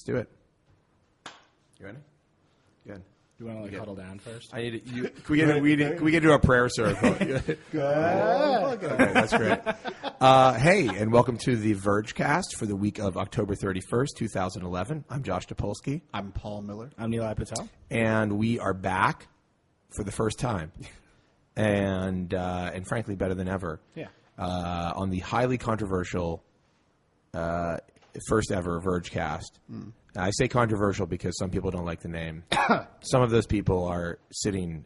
Let's do it. You ready? Good. You want to like huddle down first? I need to, can we get to a prayer circle? Good. Okay, that's great. Hey, and welcome to the Vergecast for the week of October 31st, 2011. I'm Josh Topolsky. I'm Paul Miller. I'm Nilay Patel. And we are back for the first time. And frankly, better than ever. Yeah. On the highly controversial first ever Vergecast. I say controversial because some people don't like the name. Some of those people are sitting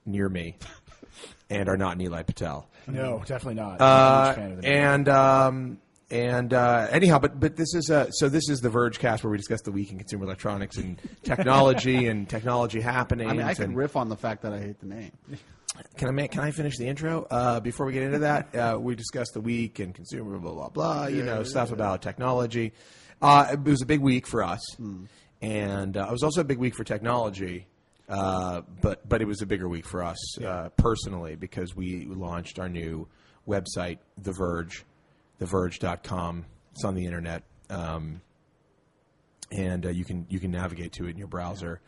near me and are not Nilay Patel. No, definitely not. I'm a huge fan of the name. Anyhow, but this is this is the Vergecast where we discuss the week in consumer electronics and technology and technology happening. I mean, I can riff on the fact that I hate the name. Can I finish the intro before we get into that? We discussed the week and consumer blah blah blah. Stuff about technology. It was a big week for us, and it was also a big week for technology. But it was a bigger week for us personally because we launched our new website, The Verge, theverge.com. It's on the internet, and you can navigate to it in your browser.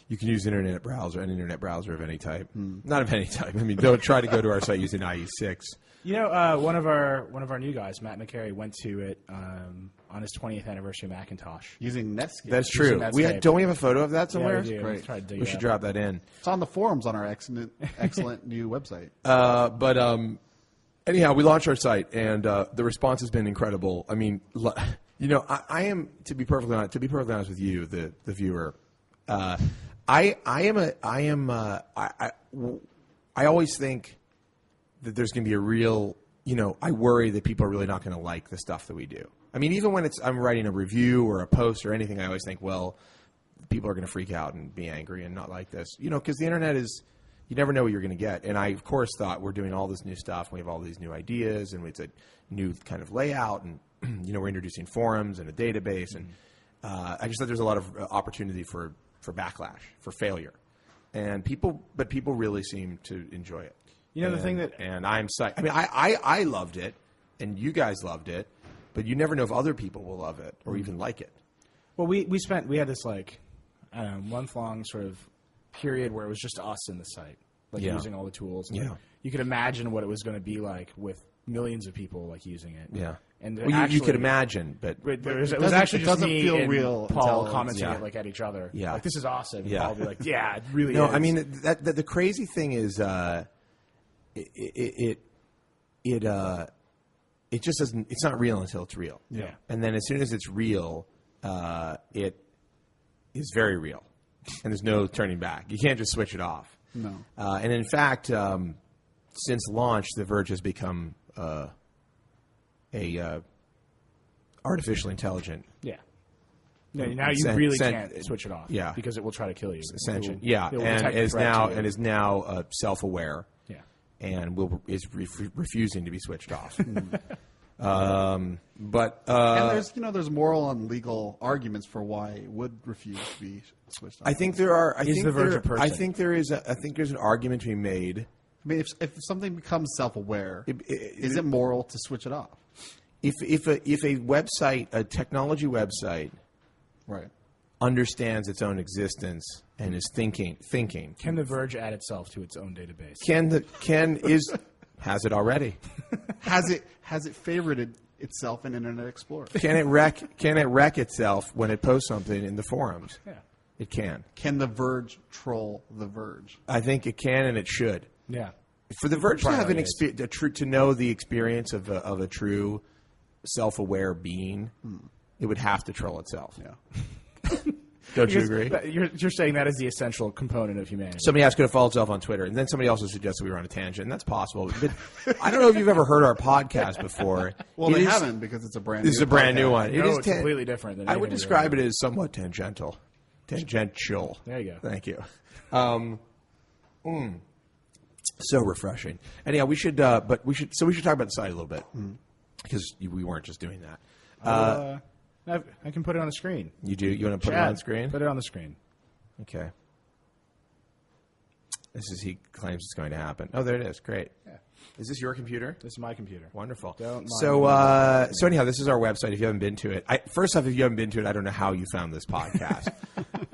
You can use an internet browser of any type. Not of any type. I mean, don't try to go to our site using IE6. You know, one of our new guys, Matt McCary, went to it on his 20th anniversary Macintosh Using Netscape. That's true. Don't we have a photo of that somewhere? Yeah, we do. We should drop that in. It's on the forums on our excellent new website. But anyhow, we launched our site, and the response has been incredible. I mean, I am to be perfectly honest with you, the viewer. I always think that there's going to be a real, I worry that people are really not going to like the stuff that we do. I mean, even when I'm writing a review or a post or anything, I always think, well, people are going to freak out and be angry and not like this, because the internet is, you never know what you're going to get. And I, of course, thought we're doing all this new stuff. We have all these new ideas, and it's a new kind of layout, and we're introducing forums and a database, and I just thought there's a lot of opportunity for backlash, for failure, and people really seem to enjoy it. The thing that, and I'm psyched. I mean, I loved it, and you guys loved it, but you never know if other people will love it or even like it. Well, we had this month-long sort of period where it was just us in the site, using all the tools. And you could imagine what it was going to be like with millions of people using it. Yeah. And you could imagine, but it was actually just me feel and real Paul commenting at each other. Yeah. Like, this is awesome. And Yeah. Paul would be like, yeah, it really no, is. I mean, the crazy thing is it just doesn't. It's not real until it's real. Yeah. And then as soon as it's real, it is very real, and there's no turning back. You can't just switch it off. No. And in fact, since launch, The Verge has become a artificially intelligent. Yeah. No, now you really can't switch it off. Yeah. Because it will try to kill you. Ascension. It will and detect is the threat now to you. self-aware. Yeah. And is refusing to be switched off. But and there's moral and legal arguments for why it would refuse to be switched off. I think there are. I think there's an argument to be made. I mean, if something becomes self-aware, is it moral to switch it off? If a website, a technology website, right, understands its own existence and is thinking. Can the Verge add itself to its own database? Has it already? Has it favorited itself in Internet Explorer? Can it wreck itself when it posts something in the forums? Yeah. It can. Can the Verge troll the Verge? I think it can, and it should. Yeah. For the Verge to have to know the experience of a true self-aware being, it would have to troll itself. Yeah. Don't you agree? You're saying that is the essential component of humanity. Somebody else could have followed itself on Twitter, and then somebody also suggested we were on a tangent, and that's possible. But I don't know if you've ever heard our podcast before. Well, they haven't because it's a brand new. This is a brand new one. It's completely different than I would describe it as somewhat tangential. Tangential. There you go. Thank you. So refreshing. Anyhow, we should talk about the site a little bit because we weren't just doing that. I can put it on the screen. You do? You want to put it on the screen? Put it on the screen. Okay. He claims it's going to happen. Oh, there it is. Great. Yeah. Is this your computer? This is my computer. Wonderful. So anyhow, this is our website. If you haven't been to it, first off, if you haven't been to it, I don't know how you found this podcast,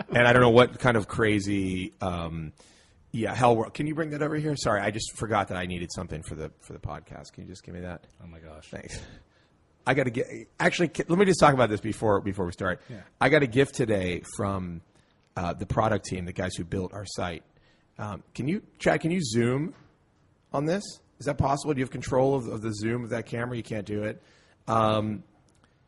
and I don't know what kind of crazy, hell. Can you bring that over here? Sorry, I just forgot that I needed something for the podcast. Can you just give me that? Oh my gosh, thanks. I got to get. Actually, let me just talk about this before we start. Yeah. I got a gift today from the product team, the guys who built our site. Can you zoom on this? Is that possible? Do you have control of the zoom of that camera? You can't do it.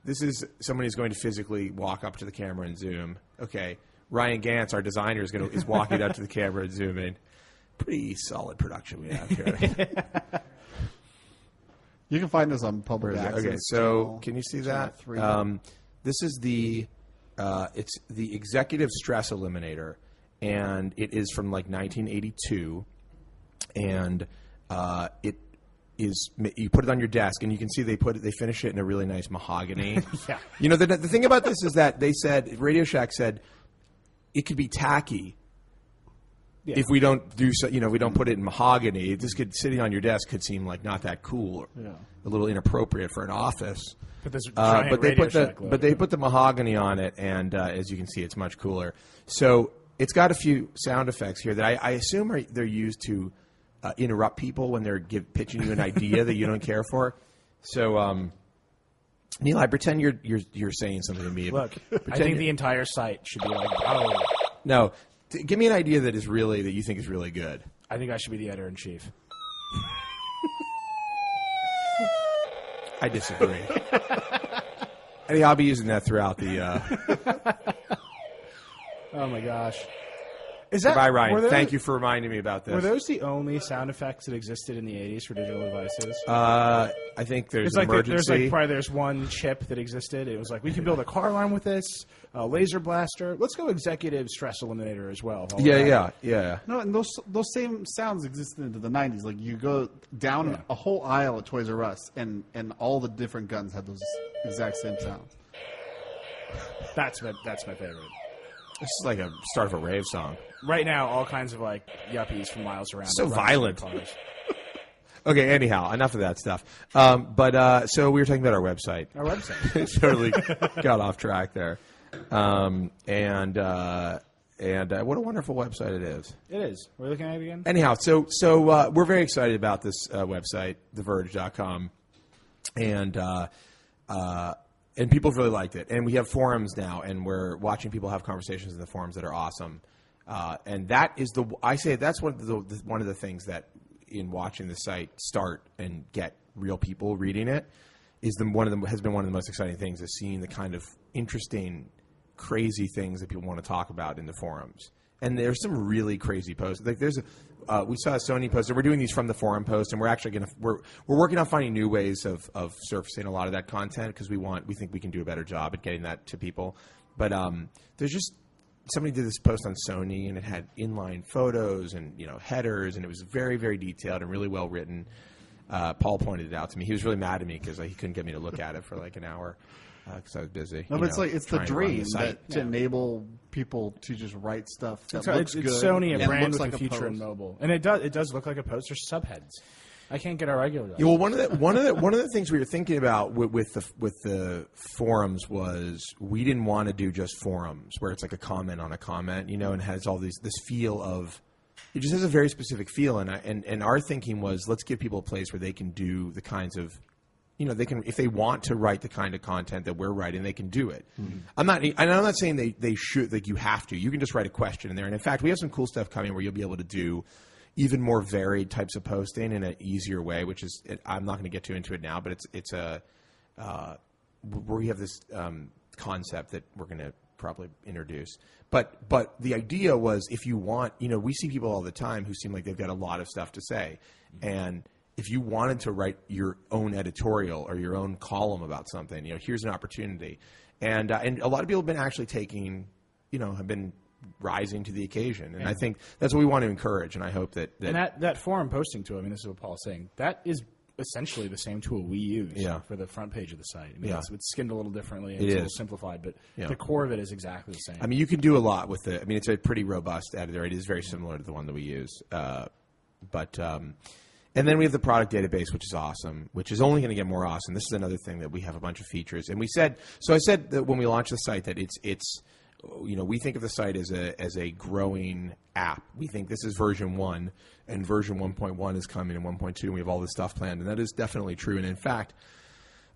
This is somebody who's going to physically walk up to the camera and zoom. Okay. Ryan Gantz, our designer, is walking up to the camera and zooming. Pretty solid production we have here. You can find us on public access. Okay, so can you see that? This is it's the Executive Stress Eliminator, and it is from like 1982, and it is, you put it on your desk, and you can see they finish it in a really nice mahogany. Yeah. You know, the thing about this is that they said, Radio Shack said, it could be tacky. Yeah. If we don't do so, if we don't put it in mahogany, this sitting on your desk could seem like not that cool, or a little inappropriate for an office. But they put the mahogany on it, and as you can see, it's much cooler. So it's got a few sound effects here that I assume they're used to interrupt people when they're pitching you an idea that you don't care for. So, Neil, I pretend you're saying something to me. Look, I think the entire site should be like, oh. No. Give me an idea that you think is really good. I think I should be the editor-in-chief. I disagree. I'll be using that throughout the... Oh, my gosh. Goodbye, Ryan. Thank you for reminding me about this. Were those the only sound effects that existed in the 80s for digital devices? I think there's emergency. There's one chip that existed. It was like, we can build a car alarm with this, a laser blaster. Let's go executive stress eliminator as well. Yeah. No, and those same sounds existed into the 90s. Like, you go down a whole aisle at Toys R Us, and all the different guns had those exact same sounds. That's my favorite. This is like a start of a rave song. Right now, all kinds of like yuppies from miles around. So violent. Okay, anyhow, enough of that stuff. So we were talking about our website. Our website. Totally got off track there. And what a wonderful website it is. It is. Are we looking at it again? Anyhow, so we're very excited about this website, theverge.com. And people have really liked it. And we have forums now, and we're watching people have conversations in the forums that are awesome. And that is that's one of the things that in watching the site start and get real people reading it has been one of the most exciting things, is seeing the kind of interesting, crazy things that people want to talk about in the forums. And there's some really crazy posts. Like we saw a Sony post, and we're doing these from the forum post, and we're actually we're working on finding new ways of surfacing a lot of that content, because we think we can do a better job at getting that to people. But there's just, somebody did this post on Sony, and it had inline photos and headers, and it was very, very detailed and really well written. Paul pointed it out to me. He was really mad at me because he couldn't get me to look at it for like an hour. Because I was busy. No, but it's the dream to enable people to just write stuff that looks good. It's Sony, a brand with like a future in mobile, and it does look like a post. There's subheads. I can't get our regular. Yeah, well, one of the things we were thinking about with the forums was we didn't want to do just forums where it's like a comment on a comment, and has all this feel of. It just has a very specific feel, and our thinking was, let's give people a place where they can do the kinds of. They can, if they want to write the kind of content that we're writing, they can do it. Mm-hmm. I'm not saying they should, like you have to. You can just write a question in there. And in fact, we have some cool stuff coming where you'll be able to do even more varied types of posting in an easier way, which is, I'm not going to get too into it now, but it's where we have this concept that we're going to probably introduce. But the idea was, if you want, we see people all the time who seem like they've got a lot of stuff to say, and if you wanted to write your own editorial or your own column about something, here's an opportunity. And a lot of people have been actually taking, have been rising to the occasion. And I think that's what we want to encourage. And I hope that and that forum posting tool, this is what Paul's saying, that is essentially the same tool we use for the front page of the site. It's skinned a little differently and it's a little simplified, but the core of it is exactly the same. You can do a lot with it. It's a pretty robust editor. It is very similar to the one that we use. And then we have the product database, which is awesome, which is only going to get more awesome. This is another thing that we have a bunch of features. And I said that when we launched the site that it's we think of the site as a growing app. We think this is version 1, and version 1.1 is coming, and 1.2, and we have all this stuff planned. And that is definitely true. And in fact,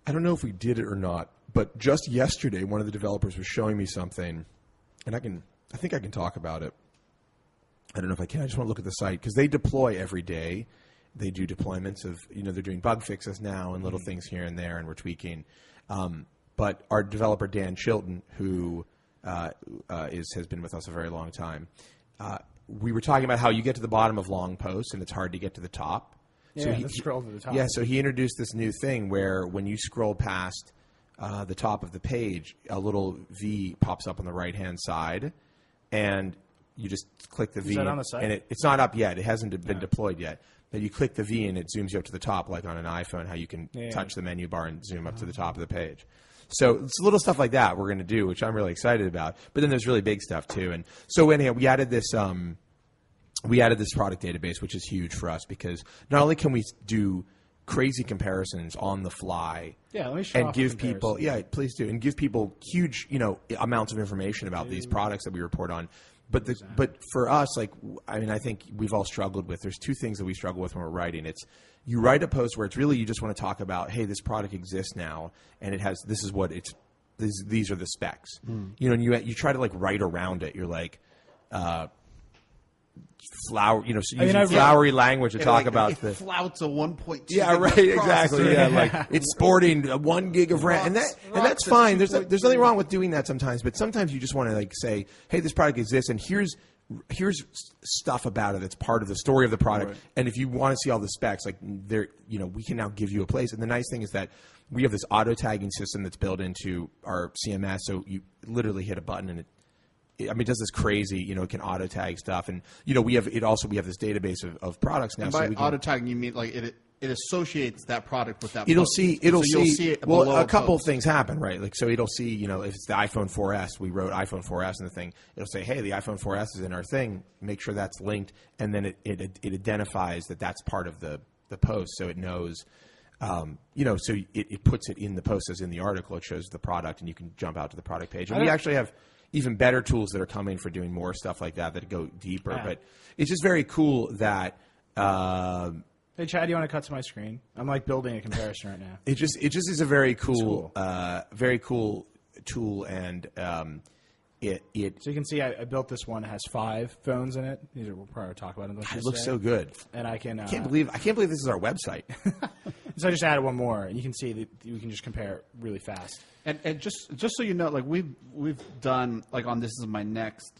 I don't know if we did it or not, but just yesterday, one of the developers was showing me something, and I think I can talk about it. I don't know if I can. I just want to look at the site because they deploy every day. They do deployments of, they're doing bug fixes now and little things here and there, and we're tweaking. But our developer, Dan Chilton, who has been with us a very long time, we were talking about how you get to the bottom of long posts and it's hard to get to the top. Yeah, so he scroll to the top. Yeah, so he introduced this new thing where when you scroll past the top of the page, a little V pops up on the right-hand side, and you just click the V. Is that on the site? And it's not up yet. It hasn't been deployed yet. But you click the V and it zooms you up to the top, like on an iPhone, how you can touch the menu bar and zoom up to the top of the page. So it's little stuff like that we're going to do, which I'm really excited about. But then there's really big stuff too. And so anyhow, we added this product database, which is huge for us because not only can we do crazy comparisons on the fly, let me show and give people, please do, and give people huge, amounts of information about these products that we report on. But for us, I think we've all struggled with. There's two things that we struggle with when we're writing. It's you write a post where it's really you just want to talk about, hey, this product exists now, and it has this is what it's these are the specs. And you try to write around it. You're like. Flower, so using flowery language to talk about the flouts a 1.2. Yeah, right, exactly. Yeah, it's sporting 1 gig of RAM, and that's fine. There's nothing wrong with doing that sometimes, but sometimes you just want to say, hey, this product exists, and here's stuff about it that's part of the story of the product. Right. And if you want to see all the specs, we can now give you a place. And the nice thing is that we have this auto tagging system that's built into our CMS, so you literally hit a button and it does this crazy, it can auto tag stuff, and we have this database of products now. And by auto tagging, you mean it associates that product with that. You'll post. see it. Well, a couple of things happen, right? So it'll see, if it's the iPhone 4S, we wrote iPhone 4S in the thing. It'll say, hey, the iPhone 4S is in our thing. Make sure that's linked, and then it identifies that that's part of the post, so it knows. So it puts it in the post as in the article. It shows the product, and you can jump out to the product page. And we actually have even better tools that are coming for doing more stuff like that go deeper. Yeah. But it's just very cool that. Hey, Chad, do you want to cut to my screen? I'm building a comparison right now. It just is a very cool tool, and So you can see I built this one. It has 5 phones in it. These we'll probably talk about them. It looks so good, and I can't believe this is our website. So I just added one more, and you can see that we can just compare really fast. And just so you know, we've done on This Is My Next,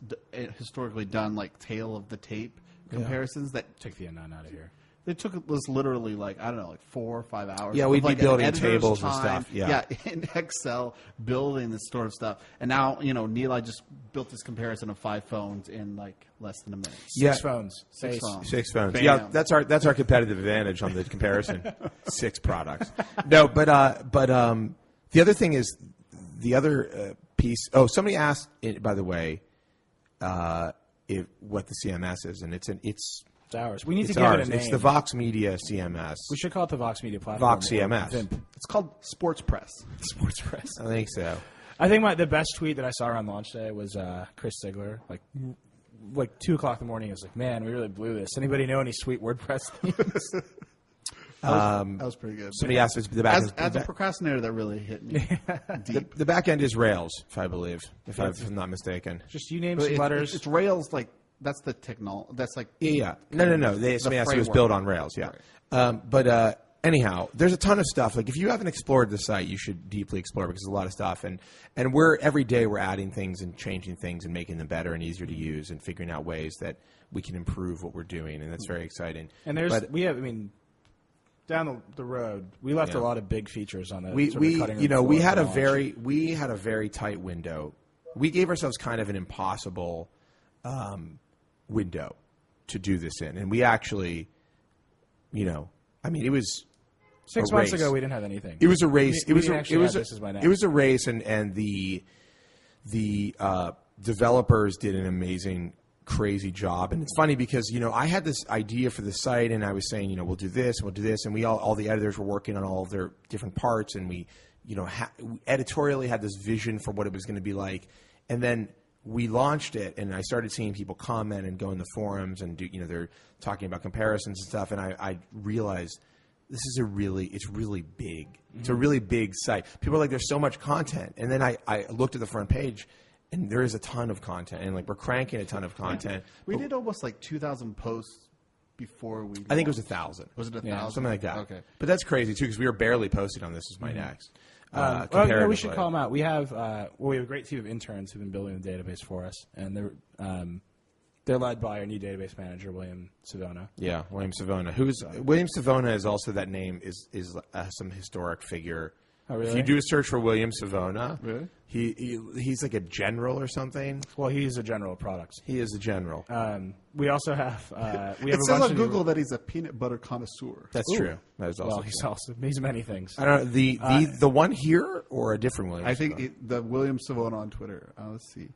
historically done tail of the tape comparisons that take the N9 out of here. They took us literally 4 or 5 hours. Yeah, we'd be building tables and stuff. Yeah, in Excel, building this sort of stuff. And now Neil just built this comparison of 5 phones in less than a minute. 6 phones. 6 phones. 6 phones. Bam. Yeah, that's our competitive advantage on the comparison. 6 products. No, but the other thing is the other piece. Oh, somebody asked, by the way, what the CMS is, and it's ours. We need to give it a name. It's the Vox Media CMS. We should call it the Vox Media platform. Vox CMS. It's called Sports Press. Sports Press. I think so. I think the best tweet that I saw around launch day was Chris Sigler. 2 o'clock in the morning. He was like, "Man, we really blew this. Anybody know any sweet WordPress themes?" That was pretty good. Somebody asked us the back end. As a procrastinator, that really hit me deep. The back end is Rails, if I believe, if I'm not mistaken. Just you name some letters. It's Rails, that's the technology. That's yeah. No. Somebody asked me it was built on Rails. Yeah. Right. Anyhow, there's a ton of stuff. If you haven't explored the site, you should deeply explore because there's a lot of stuff. And every day we're adding things and changing things and making them better and easier to use and figuring out ways that we can improve what we're doing. And that's very exciting. And down the road, we left a lot of big features on it. We had a very tight window. We gave ourselves kind of an impossible window to do this in, and we actually, it was 6 months ago. We didn't have anything. It was a race. It was a race, and the developers did an amazing crazy job. And it's funny because, I had this idea for the site, and I was saying, we'll do this, and we'll do this, and all the editors were working on all of their different parts, and we, editorially had this vision for what it was going to be like. And then we launched it, and I started seeing people comment and go in the forums and do, they're talking about comparisons and stuff, and I realized this is it's really big. Mm-hmm. It's a really big site. People are like, there's so much content. And then I looked at the front page, and there is a ton of content, and we're cranking a ton of content. We did almost 2,000 posts before we. I think it was 1,000. Was it 1,000? Something like that. Okay, but that's crazy too because we were barely posting on This Is My Next. We should call them out. We have a great team of interns who've been building the database for us, and they're led by our new database manager, William Savona. Yeah, William Savona. William Savona is also, that name is some historic figure. Oh, really? If you do a search for William Savona, really? He's like a general or something. Well, he's a general of products. He is a general. We also have it says on Google that he's a peanut butter connoisseur. That's true. That is also he's many things. I don't know the one here or a different William. I think the William Savona on Twitter. Let's see.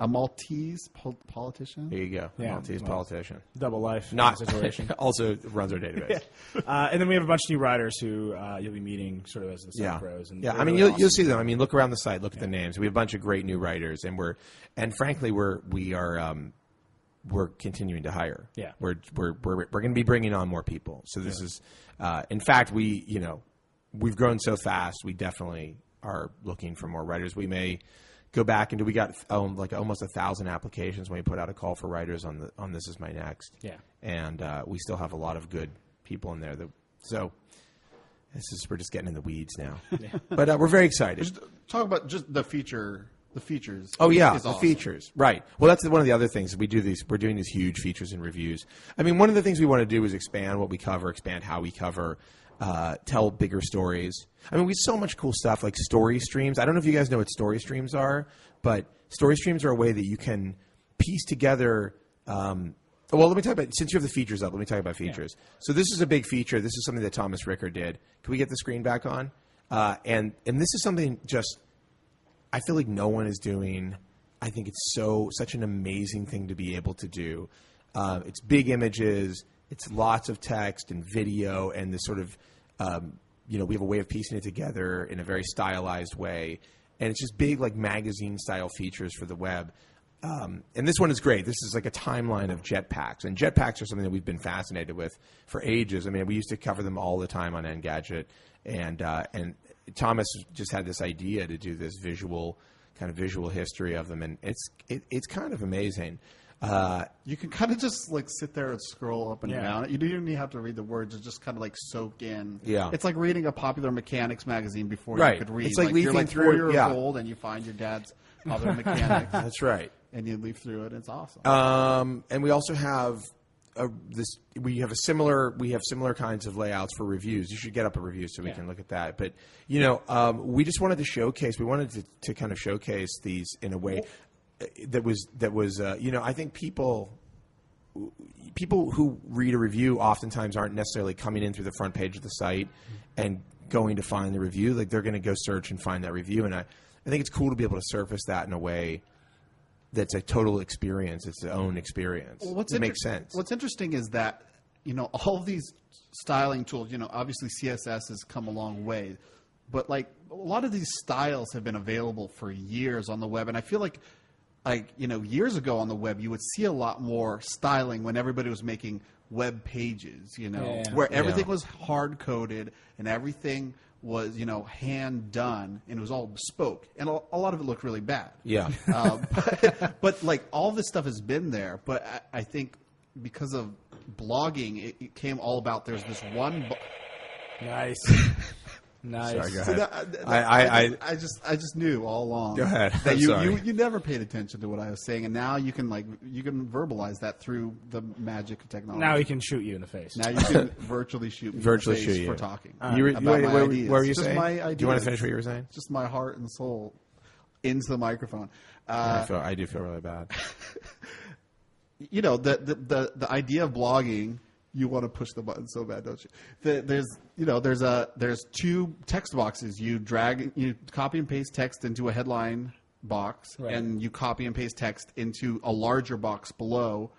A Maltese politician? There you go. Yeah, Maltese politician. Double life Not situation. Also runs our database. And then we have a bunch of new writers who you'll be meeting sort of as the site grows. And I mean, really you'll see them. I mean, look around the site, look at the names. We have a bunch of great new writers, and frankly, we're continuing to hire. Yeah. We're going to be bringing on more people. So this is, in fact, we've grown so fast. We definitely are looking for more writers. We may go back and we got almost 1,000 applications when we put out a call for writers on This Is My Next. Yeah. And we still have a lot of good people in there. We're just getting in the weeds now. Yeah. But we're very excited. Just talk about just the features. Oh yeah, the awesome. Features. Right. Well, that's one of the other things we do. We're doing these huge features and reviews. I mean, one of the things we want to do is expand what we cover, expand how we cover. Tell bigger stories. I mean, we have so much cool stuff like story streams. I don't know if you guys know what story streams are, but story streams are a way that you can piece together. Well, let me talk about, since you have the features up, let me talk about features. Yeah. So this is a big feature. This is something that Thomas Ricker did. Can we get the screen back on? And this is something I feel like no one is doing. I think it's such an amazing thing to be able to do. It's big images. It's lots of text and video and this sort of, we have a way of piecing it together in a very stylized way. And it's just big, magazine-style features for the web. And this one is great. This is like a timeline of jetpacks. And jetpacks are something that we've been fascinated with for ages. I mean, we used to cover them all the time on Engadget. And Thomas just had this idea to do this visual history of them. And it's kind of amazing. You can kind of just sit there and scroll up and down. You don't even have to read the words; it just kind of soak in. Yeah, it's like reading a Popular Mechanics magazine before you could read. It's like leafing you're through. 4 years old and you find your dad's Popular Mechanics. That's right. And you leaf through it. It's awesome. And we also have We have similar kinds of layouts for reviews. You should get up a review so we can look at that. But we just wanted to showcase. We wanted to kind of showcase these in a way. That was I think people who read a review oftentimes aren't necessarily coming in through the front page of the site and going to find the review. Like they're going to go search and find that review, and I think it's cool to be able to surface that in a way that's a total experience. It's its own experience. Well, it makes sense. What's interesting is that all of these styling tools. Obviously CSS has come a long way, but a lot of these styles have been available for years on the web, and I feel like years ago on the web, you would see a lot more styling when everybody was making web pages, where everything was hard-coded and everything was, hand done, and it was all bespoke. And a lot of it looked really bad. Yeah. But all this stuff has been there. But I think because of blogging, it came all about there's this one... Nice. Nice. Sorry, go ahead. So I just knew all along. Go ahead. That you never paid attention to what I was saying, and now you can verbalize that through the magic of technology. Now he can shoot you in the face. Now you can virtually shoot me in the face for talking. What were you saying? My ideas. Do you want to finish what you were saying? Just my heart and soul into the microphone. I do feel really bad. The idea of blogging. You want to push the button so bad, don't you? There's two text boxes. You copy and paste text into a headline box, and you copy and paste text into a larger box below,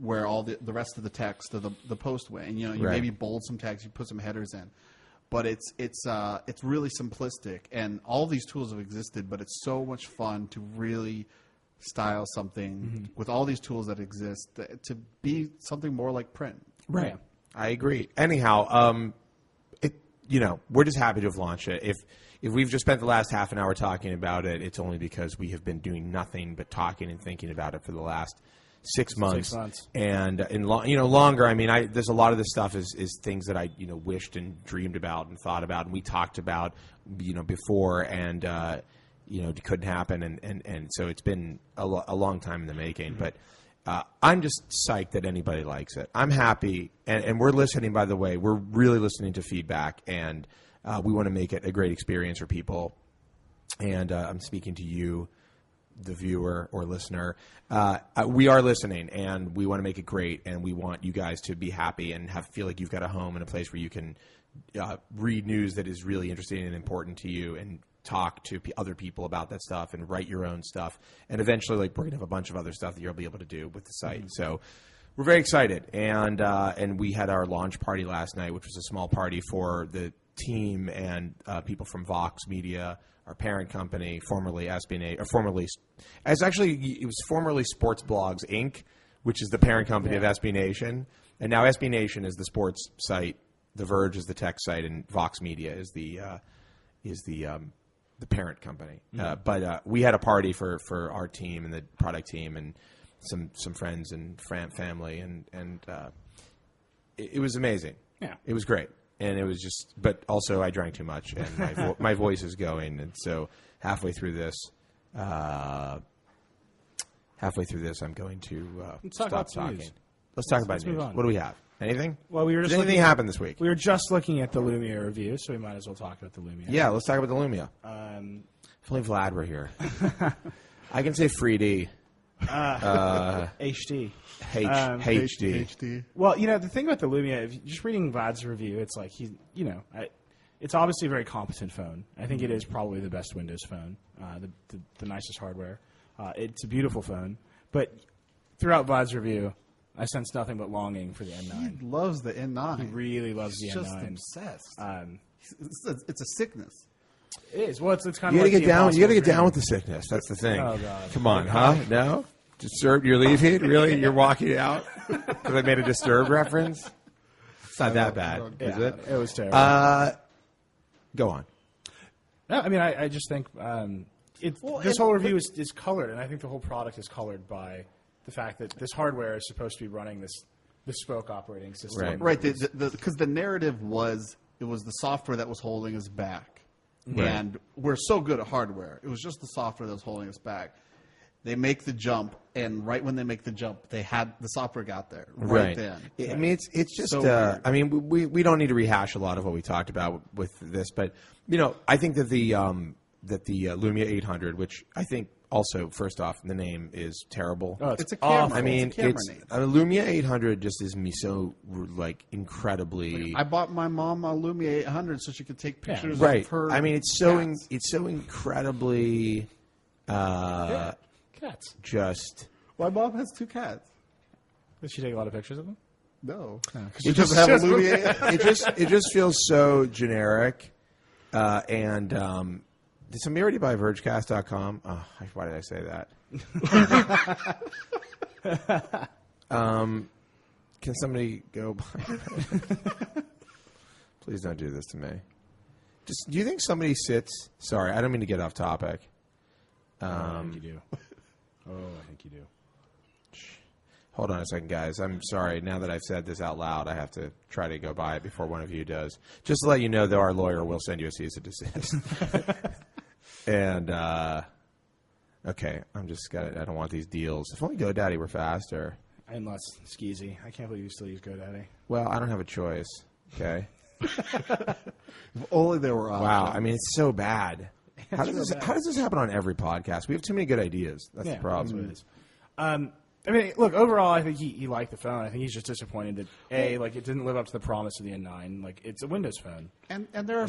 where all the rest of the text of the post went. And you maybe bold some text, you put some headers in. But it's really simplistic, and all these tools have existed. But it's so much fun to really style something with all these tools that exist to be something more like print. Right. Yeah. I agree. Anyhow, we're just happy to have launched it. If we've just spent the last half an hour talking about it, it's only because we have been doing nothing but talking and thinking about it for the last 6 months. 6 months. And longer. I mean, there's a lot of this stuff is things that I wished and dreamed about and thought about, and we talked about before, and it couldn't happen, and so it's been a long time in the making. But I'm just psyched that anybody likes it. I'm happy, and we're listening. By the way, we're really listening to feedback, and we want to make it a great experience for people. And I'm speaking to you, the viewer or listener. We are listening, and we want to make it great, and we want you guys to be happy and feel like you've got a home and a place where you can read news that is really interesting and important to you, and talk to other people about that stuff, and write your own stuff. And eventually, we're going to have a bunch of other stuff that you'll be able to do with the site. So we're very excited. And we had our launch party last night, which was a small party for the team and people from Vox Media, our parent company, formerly Espionage, or it was formerly Sports Blogs Inc., which is the parent company of Espionation, and now Espionation is the sports site, the Verge is the tech site, and Vox Media is the parent company. But we had a party for our team and the product team and some friends and family, and it was amazing. Yeah, it was great. And it was just, but also I drank too much, and my voice is going. And so halfway through this, I'm going to stop talking. Let's talk about news. What do we have? Anything? Well, Did anything happen this week? We were just looking at the Lumia review, so we might as well talk about the Lumia. Yeah, let's talk about the Lumia. If only Vlad were here. I can say 3D. HD. HD. Well, the thing about the Lumia, if you're just reading Vlad's review, it's like it's obviously a very competent phone. I think it is probably the best Windows phone, the nicest hardware. It's a beautiful phone, but throughout Vlad's review, I sense nothing but longing for the N9. He loves the N9. He really loves the N9. He's just obsessed. It's a sickness. It is. Well, it's kind of like you got to get down with the sickness. That's the thing. Oh, God. Come on, huh? No? Disturbed? You're leaving? Really? You're walking out? Because I made a Disturbed reference? It's not that bad, is it? It was terrible. Go on. No, I mean, I just think this whole review is colored, and I think the whole product is colored by the fact that this hardware is supposed to be running this bespoke operating system. Right. Because the narrative was it was the software that was holding us back. Right. And we're so good at hardware. It was just the software that was holding us back. They make the jump, and right when they make the jump, the software got there right then. I mean, it's just. So I mean, we don't need to rehash a lot of what we talked about with this, but I think that the Lumia 800, which I think also first off the name is terrible. Oh, it's a camera. I mean, it's Lumia 800 just is me so incredibly. I bought my mom a Lumia 800 so she could take pictures of her. I mean, it's so incredibly. Cats. Just. My mom has 2 cats. Did she take a lot of pictures of them? No. It doesn't have a Lumia. It just feels so generic, and. Did somebody already buy Vergecast.com? Oh, why did I say that? Can somebody go buy Please don't do this to me. Do you think somebody sits... Sorry, I don't mean to get off topic. I think you do. I think you do. Hold on a second, guys. I'm sorry. Now that I've said this out loud, I have to try to go buy it before one of you does. Just to let you know, though, our lawyer will send you a cease and desist. And, okay, I don't want these deals. If only GoDaddy were faster. And less skeezy. I can't believe you still use GoDaddy. Well, I don't have a choice, okay? If only there were options. Wow, I mean, it's so bad. How does this happen on every podcast? We have too many good ideas. That's the problem. That's what it is. I mean, look, overall, I think he liked the phone. I think he's just disappointed that it didn't live up to the promise of the N9. Like, it's a Windows phone. And there are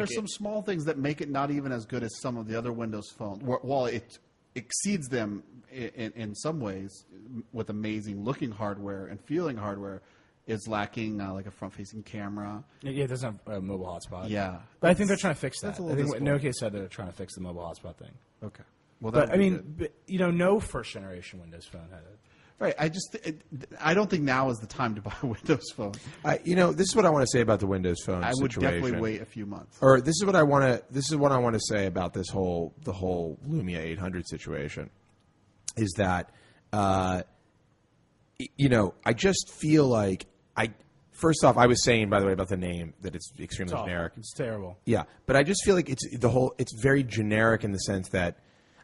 some small things that make it not even as good as some of the other Windows phones. While it exceeds them in some ways with amazing looking hardware and feeling hardware, is lacking like a front-facing camera. Yeah, it doesn't have a mobile hotspot. Yeah. But I think they're trying to fix that. I think what Nokia said they're trying to fix the mobile hotspot thing. Okay. Well, but I mean, no first-generation Windows phone had it. Right. I don't think now is the time to buy a Windows phone. This is what I want to say about the Windows phone I would situation. definitely wait a few months. Or this is what I want to say about the whole Lumia 800 situation. Is that I just feel like first off, I was saying, by the way, about the name that it's extremely generic. It's terrible. Yeah, but I just feel like it's very generic in the sense that,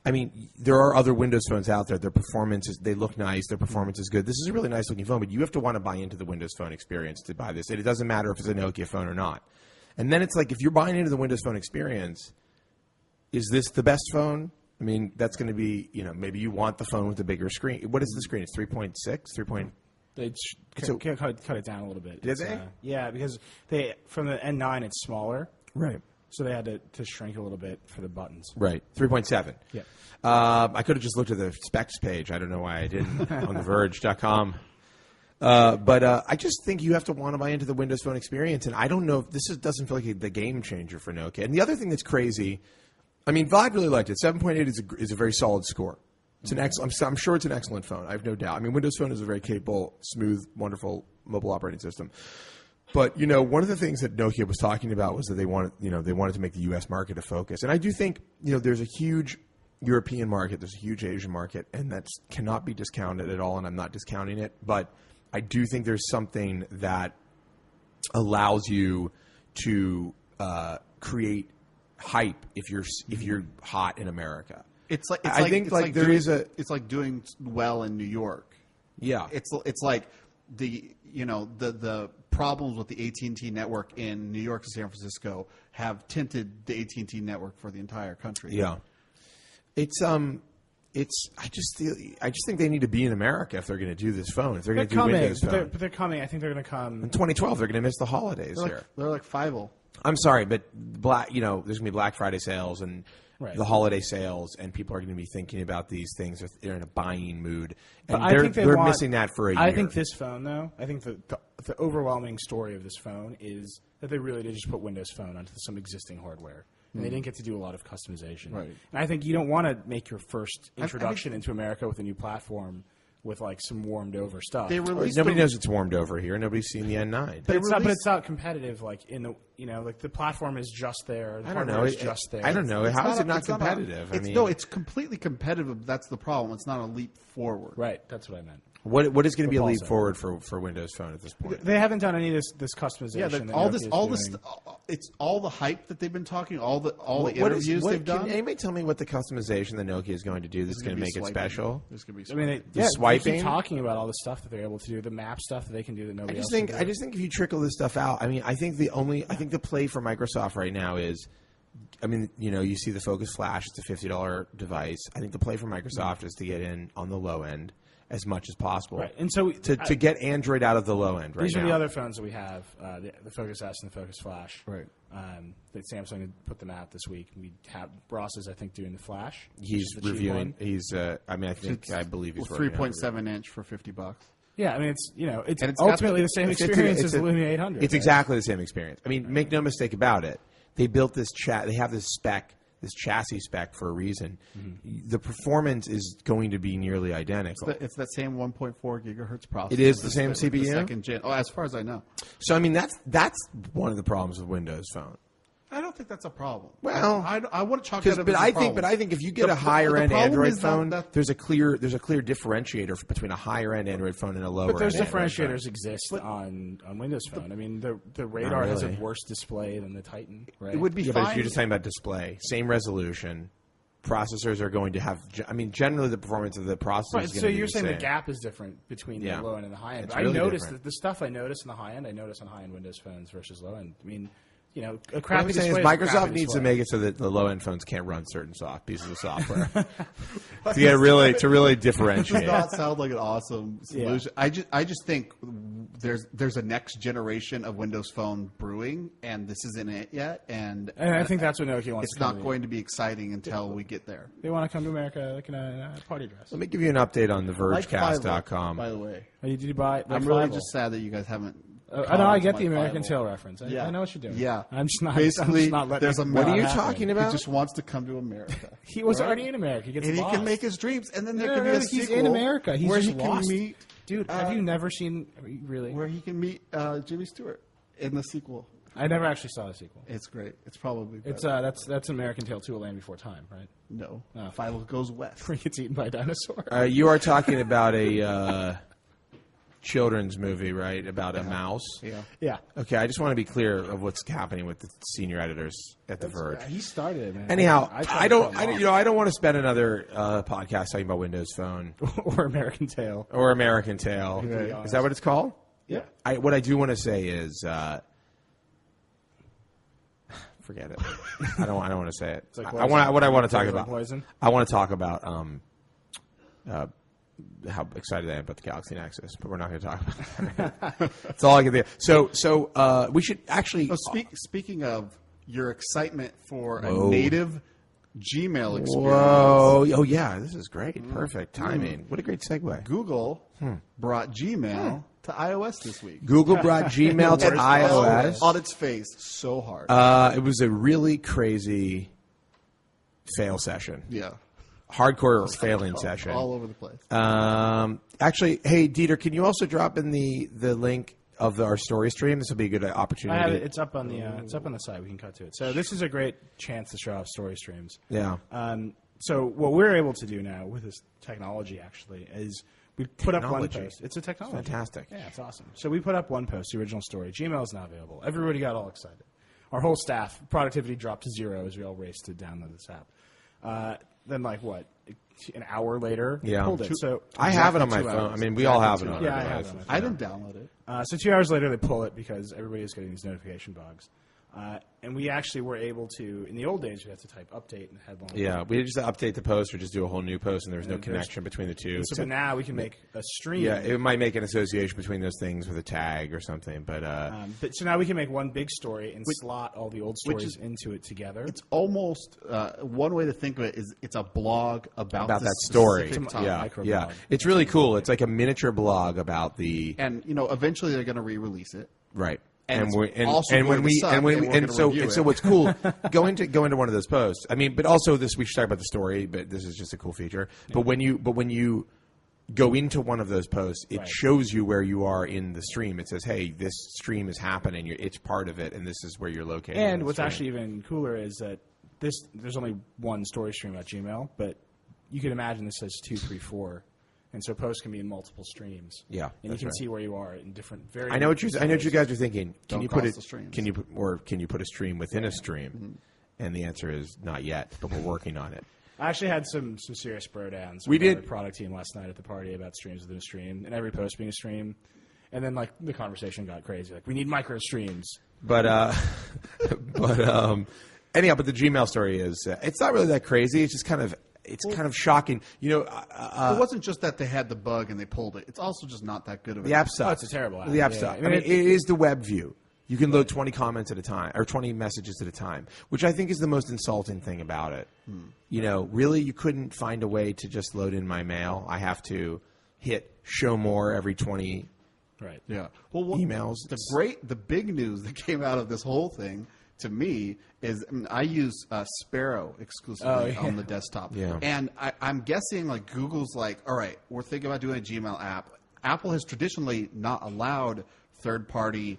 I mean, there are other Windows phones out there. Their performance they look nice. Their performance is good. This is a really nice looking phone, but you have to want to buy into the Windows Phone experience to buy this. It doesn't matter if it's a Nokia phone or not. And then it's like, if you're buying into the Windows Phone experience, is this the best phone? I mean, that's going to be, maybe you want the phone with the bigger screen. What is the screen? It's 3.6, 3. They cut it down a little bit. Did they? Yeah, because from the N9 it's smaller. Right. So they had to shrink a little bit for the buttons. Right. 3.7. Yeah. I could have just looked at the specs page. I don't know why I didn't on the Verge.com. But I just think you have to want to buy into the Windows Phone experience. And I don't know if this doesn't feel like the game changer for Nokia. And the other thing that's crazy, I mean, Vlad really liked it. 7.8 is a very solid score. It's an I'm sure it's an excellent phone. I have no doubt. I mean, Windows Phone is a very capable, smooth, wonderful mobile operating system. But one of the things that Nokia was talking about was that they wanted to make the U.S. market a focus. And I do think there's a huge European market, there's a huge Asian market, and that cannot be discounted at all. And I'm not discounting it, but I do think there's something that allows you to create hype if you're hot in America. It's like doing well in New York. Yeah, it's like the problems with the AT&T network in New York and San Francisco have tinted the AT&T network for the entire country. Yeah, I just think they need to be in America if they're going to do this phone. If they're going to do Windows Phone, but they're coming. I think they're going to come in 2012. They're going to miss the holidays here. They're like Fivel. I'm sorry, but there's going to be Black Friday sales and the holiday sales, and people are going to be thinking about these things. They're in a buying mood, and they're missing that for a year. I think this phone, though, the overwhelming story of this phone is that they really did just put Windows Phone onto some existing hardware. And they didn't get to do a lot of customization. Right. And I think you don't want to make your first introduction into America with a new platform with like some warmed over stuff. Nobody knows it's warmed over here. Nobody's seen the N9. But it's not competitive. Like like the platform is just there. The hardware is just there. I don't know. How is it not competitive? It's completely competitive. That's the problem. It's not a leap forward. Right. That's what I meant. What is going to be a leap forward for Windows Phone at this point? They haven't done any of this customization. Yeah, it's all the hype that they've been talking, all the interviews they've done. Can anybody tell me what the customization that Nokia is going to do that's going to make it special? There's going to be swiping. Swiping. They keep talking about all the stuff that they're able to do, the map stuff that they can do that nobody else can do. I just think if you trickle this stuff out, I mean, I think the play for Microsoft right now is, I mean, you see the Focus Flash, it's a $50 device. I think the play for Microsoft is to get in on the low end as much as possible, right? And so to get Android out of the low end. Right. These are the other phones that we have: the Focus S and the Focus Flash. Right. That Samsung put them out this week. We have Ross is, I think, doing the Flash. He's reviewing. He's. I believe he's 3.7 inch for $50. Yeah, I mean it's ultimately the same experience as the Lumia 800. It's exactly the same experience. I mean, make no mistake about it. They built this They have this spec. This chassis spec for a reason. Mm-hmm. The performance is going to be nearly identical. It's that same 1.4 gigahertz processor. It is the same CPU? The second gen. Oh, as far as I know. So, I mean, that's one of the problems with Windows Phone. I don't think that's a problem. Well, I wouldn't chalk that up as a problem. But I think if you get a higher end Android phone, there's a clear differentiator between a higher end Android phone and a lower. But those end differentiators exist on Windows Phone. I mean, the Radar has a worse display than the Titan. Right? It would be fine. But you're just talking about display, same resolution. Processors are going to have. I mean, generally the performance of the processor is going to be the same. So you're saying the gap is different between the low end and the high end. I noticed that the stuff I noticed in the high end, I noticed on high end Windows phones versus low end. I mean, a What crappy I'm saying display. is Is a Microsoft crappy needs to display. make it so that the low-end phones can't run certain pieces of software to really Does differentiate. not sound like an awesome solution. I just think there's a next generation of Windows Phone brewing, and this isn't it yet. And I think that's what Nokia wants. it's to come not to. going to be exciting until we get there. They want to come to America like in a party dress. Let me give you an update on the Like Vergecast.com. by the way, Did you buy? I'm really just sad that you guys haven't. I know. I get commented the on my American Fiverr. Tail reference. I know what you're doing. Yeah, I'm just not. Basically, I'm just not letting there's a it What are you happen. talking He about? just wants to come to America. He was Right? already in America. He gets And he lost. can make his dreams, and then there No, can be no, a he's sequel in America. He's where just he can lost. meet, Dude, have you never seen? Really? where he can meet Jimmy Stewart in the sequel. I never actually saw the sequel. It's great. It's probably better. It's that's American Tail 2: A Land Before Time, right? no. Oh. Philo goes west. Where he gets eaten by a dinosaur. You are talking about a children's movie, right? About a mouse. Yeah. Yeah. Okay, I just want to be clear of what's happening with the senior editors at The Verge. He started it, man. Anyhow, tried I to don't, cut him I don't want to spend another podcast talking about Windows Phone off. Or American Tail. or American Tail. Right. Is that what it's called? Yeah. What I do want to say is, forget it. I don't want to say it. like I want. What I want to talk It's like about. poison? I want to talk about how excited I am about the Galaxy Nexus, but we're not going to talk about that. That's all I can think. So we should actually. Speaking of your excitement for a Whoa. native Gmail experience, Whoa! Oh yeah, this is great. Perfect timing. What a great segue. Google brought Gmail to iOS this week. Google brought Gmail to iOS. On its face, so hard. It was a really crazy fail session. Yeah. Hardcore failing session. All over the place. Actually, hey Dieter, can you also drop in the link of our story stream? This will be a good opportunity. I have it. It's up on the site. We can cut to it. So this is a great chance to show off story streams. Yeah. So what we're able to do now with this technology actually is we put up one Technology. post. It's a technology. Fantastic. Yeah, it's awesome. So we put up one post, the original story. Gmail is now available. Everybody got all excited. Our whole staff, productivity dropped to 0 as we all raced to download this app. Then an hour later, Yeah. pulled it. So I have it on my exactly 2 phone. hours. I mean, we all have it on our Yeah, I have it devices. on my I didn't download it. So 2 hours later, they pull it because everybody is getting these notification bugs. And we actually were able to, in the old days, we had to type update and headline. Yeah, we just update the post or just do a whole new post, and there's no there's- connection between the two. So but now we can make a stream. Yeah, it might make an association between those things with a tag or something, but So now we can make one big story and slot all the old stories into it together. It's almost one way to think of it is it's a blog about that this story. specific topic. Yeah, microblog. yeah, it's really cool. It's like a miniature blog about the And eventually they're going to re-release it. right. And it's we also and when going to we suck, and when and we, we're and gonna so review and it. so what's cool go into one of those posts. I mean, but also we should talk about the story, but this is just a cool feature. But when you go into one of those posts, it Right. shows you where you are in the stream. It says, "Hey, this stream is happening. It's part of it, and this is where you're located." in And the what's stream." actually even cooler is that there's only one story stream about Gmail, but you can imagine this says 2, 3, 4, and so posts can be in multiple streams. Yeah, and you that's can right. see where you are in different. I know what you guys are thinking. Can Don't you put cross it? the streams. Can you put a stream within a stream? And the answer is not yet, but we're working on it. I actually had some serious bro downs. We with our did. product team last night at the party about streams within a stream, and every post being a stream. And then the conversation got crazy. Like we need micro streams. But anyhow, but the Gmail story is it's not really that crazy. It's just kind of shocking. You know, It wasn't just that they had the bug and they pulled it. It's also just not that good of the app sucks. it's a terrible app. The app Yeah. sucks. I I mean, mean, it is the web view. You can load 20 comments at a time or 20 messages at a time, which I think is the most insulting thing about it. You know, really, you couldn't find a way to just load in my mail. I have to hit show more every 20 Right. Yeah. Well, emails. The big news that came out of this whole thing to me is I use Sparrow exclusively on the desktop. Yeah. And I'm guessing like Google's like, all right, we're thinking about doing a Gmail app. Apple has traditionally not allowed third-party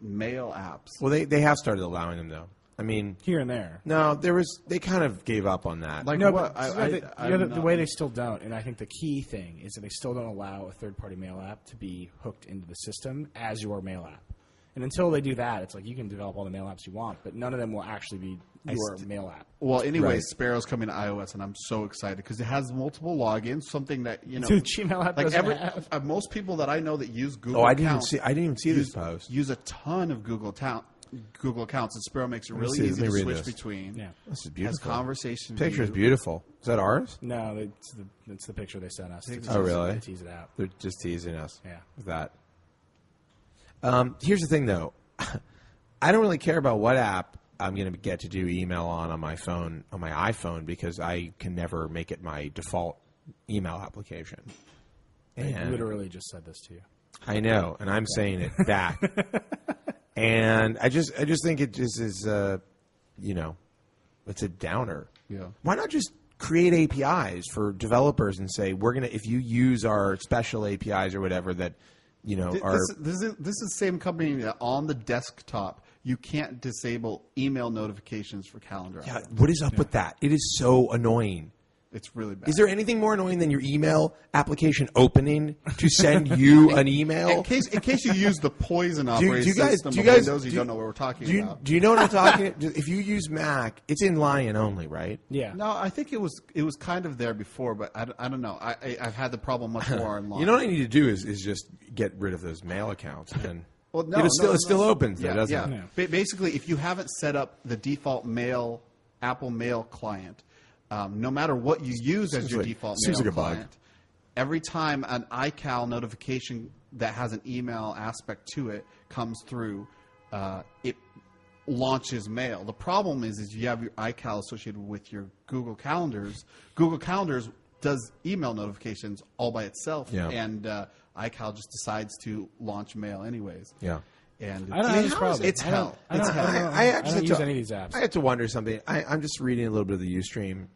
mail apps. Well, they have started allowing them though. I mean, Here and there. no, they kind of gave up on that. Like No, what? but the way they still don't, and I think the key thing is that they still don't allow a third-party mail app to be hooked into the system as your mail app. And until they do that, it's like you can develop all the mail apps you want, but none of them will actually be your mail app. Well, anyway, Right. Sparrow's coming to iOS, and I'm so excited because it has multiple logins. Something that Dude, Gmail app like doesn't every have. most people that I know that use Google. I didn't even accounts see this post. use a ton of Google Google accounts, and Sparrow makes it really see. easy Let to me read switch this. between. Yeah. This is Has beautiful. conversation Picture is view. beautiful. Is that ours? No, it's the picture they sent us. Oh, really? To tease it out. They're just teasing us. Yeah. With that. Here's the thing, though. I don't really care about what app I'm going to get to do email on my phone, on my iPhone, because I can never make it my default email application. I And literally just said this to you. I know, and I'm saying it back. And I just think it just is, it's a downer. Yeah. Why not just create APIs for developers and say if you use our special APIs or whatever that are This is the same company that on the desktop you can't disable email notifications for calendar. Yeah, what is up with that? It is so annoying. It's really bad. Is there anything more annoying than your email application opening to send you an email? In case you use the Poison operating system of Windows, you don't know what we're talking about. Do you know what I'm talking about? If you use Mac, it's in Lion only, right? Yeah. No, I think it was kind of there before, but I don't know. I've had the problem much more online. You know what I need to do is just get rid of those mail accounts and Well, no, it still no. opens, though, doesn't yeah. it? Basically, if you haven't set up the default Apple Mail client, no matter what you use as your default seems mail like a bug. client, every time an iCal notification that has an email aspect to it comes through, it launches mail. The problem is you have your iCal associated with your Google Calendars. Google Calendars does email notifications all by itself, and iCal just decides to launch mail anyways. Yeah. And I don't have this problem. It's hell. I don't actually use any of these apps. I had to wonder something. I'm just reading a little bit of the Ustream.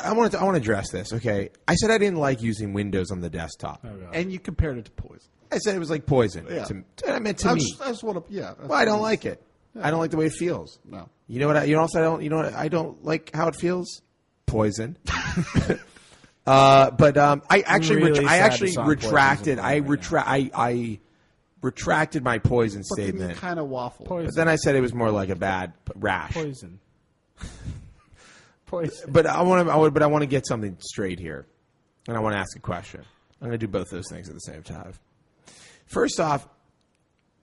I want to address this. Okay, I said I didn't like using Windows on the desktop. Oh, God. And you compared it to Poison. I said it was like poison. Yeah. I meant to me. I just want to, yeah. Well, I don't like it. I don't like the way it feels. No. You know what? I don't like how it feels. Poison. But I actually Really sad retracted. the song I retracted my poison But then you statement. kind of waffle. But then I said it was more like a bad rash. Poison. Poison. But I want to get something straight here, and I want to ask a question. I'm going to do both those things at the same time. First off,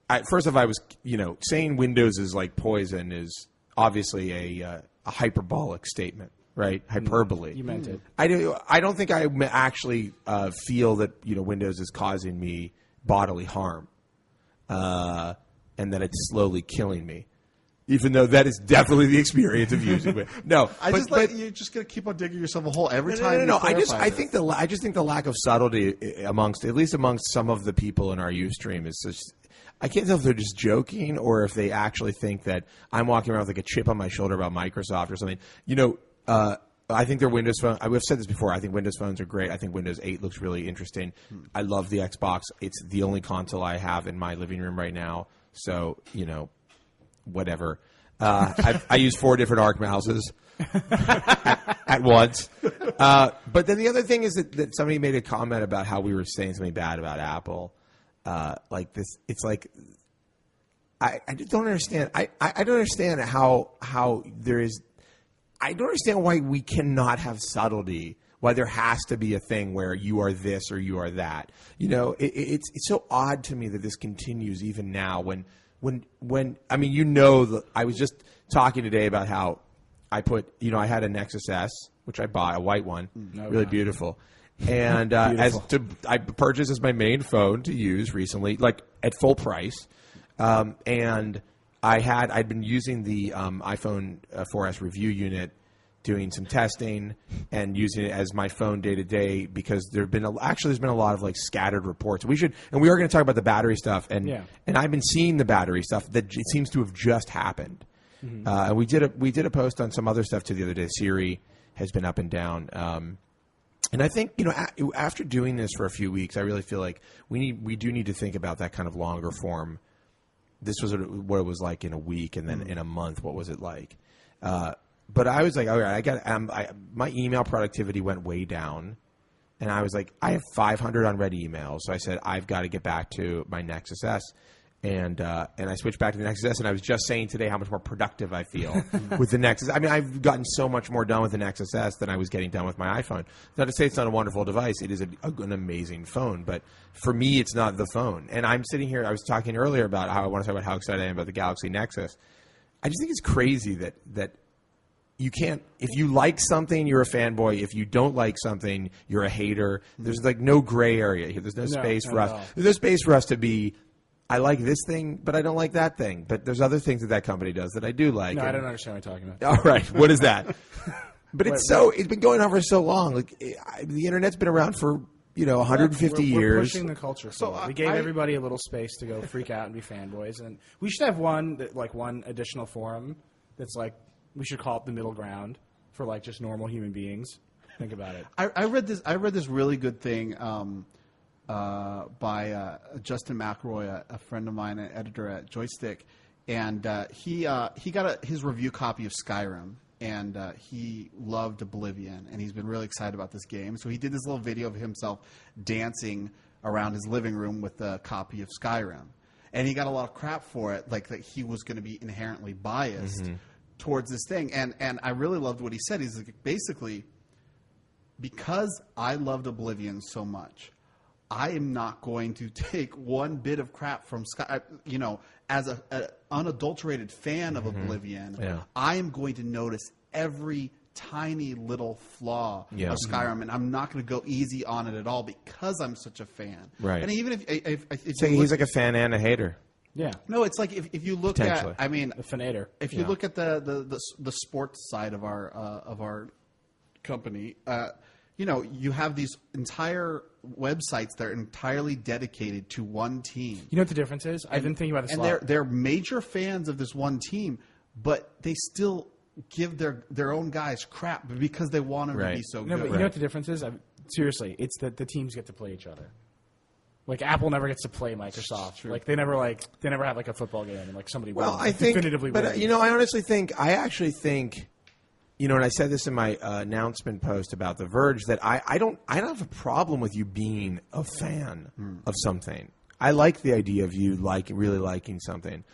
I was saying Windows is like poison is obviously a hyperbolic statement, right? Hyperbole. You meant it. I don't think I actually feel that Windows is causing me bodily harm, and that it's slowly killing me. Even though that is definitely the experience of using it. No, you're just going to keep on digging yourself a hole every time. No. You I think the lack of subtlety amongst some of the people in our Ustream is just. I can't tell if they're just joking or if they actually think that I'm walking around with like a chip on my shoulder about Microsoft or something. I think their Windows phone. I've said this before. I think Windows phones are great. I think Windows 8 looks really interesting. I love the Xbox. It's the only console I have in my living room right now. So whatever. I use 4 different ARC mouses at once. But then the other thing is that somebody made a comment about how we were saying something bad about Apple. Like this, it's like I just don't understand. I don't understand how there is. I don't understand why we cannot have subtlety. Why there has to be a thing where you are this or you are that. It's so odd to me that this continues even now. When I mean, I was just talking today about how I put I had a Nexus S, which I bought, a white one, really beautiful. And I purchased as my main phone to use recently, like at full price. And I'd been using the iPhone 4S review unit, doing some testing and using it as my phone day to day because there's been a lot of like scattered reports. We are going to talk about the battery stuff, and I've been seeing the battery stuff that it seems to have just happened. Mm-hmm. And we did a post on some other stuff too the other day. Siri has been up and down. And I think, after doing this for a few weeks, I really feel like we do need to think about that kind of longer form. This was what it was like in a week, and then in a month, what was it like? But I was like, all right, my email productivity went way down, and I was like, I have 500 unread emails, so I said I've got to get back to my Nexus S. And I switched back to the Nexus S, and I was just saying today how much more productive I feel with the Nexus. I mean, I've gotten so much more done with the Nexus S than I was getting done with my iPhone. Not to say it's not a wonderful device. It is an amazing phone. But for me, it's not the phone. And I'm sitting here, I was talking earlier about how I want to talk about how excited I am about the Galaxy Nexus. I just think it's crazy that you can't, if you like something, you're a fanboy. If you don't like something, you're a hater. There's like no gray area here. There's no space for us. There's no space for us to be, I like this thing, but I don't like that thing. But there's other things that company does that I do like. No, I don't understand what you're talking about. All right, what is that? But it's been going on for so long. Like the internet's been around for 150 years. We're pushing the culture. So we gave everybody a little space to go freak out and be fanboys, and we should have one additional forum that's like we should call it the middle ground for like just normal human beings. Think about it. I read this really good thing. By Justin McElroy, a friend of mine, an editor at Joystick, and he got his review copy of Skyrim, and he loved Oblivion, and he's been really excited about this game. So he did this little video of himself dancing around his living room with a copy of Skyrim, and he got a lot of crap for it, like that he was going to be inherently biased towards this thing, and I really loved what he said. He's like, basically, because I loved Oblivion so much, I am not going to take one bit of crap from Sky. As an unadulterated fan of Oblivion, I am going to notice every tiny little flaw of Skyrim, and I'm not going to go easy on it at all because I'm such a fan. Right. And even if so he's like a fan and a hater. Yeah. No, it's like if you look at, a fanator. If you look at the sports side of our company. You have these entire websites that are entirely dedicated to one team. You know what the difference is? I've been thinking about this a lot. And they're major fans of this one team, but they still give their own guys crap because they want them to be so good. But you know what the difference is? Seriously, it's that the teams get to play each other. Like Apple never gets to play Microsoft. Like they never have like a football game and like somebody definitively wins. But I honestly think and I said this in my announcement post about the Verge, that I don't have a problem with you being a fan of something. I like the idea of you really liking something.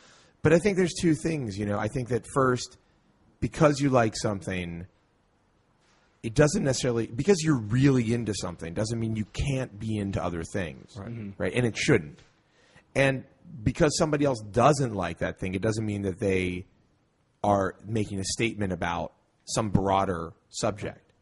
But I think there's two things, I think that first, because you like something, it doesn't necessarily, because you're really into something, doesn't mean you can't be into other things. Right? And it shouldn't. And because somebody else doesn't like that thing, it doesn't mean that they are making a statement about some broader subject,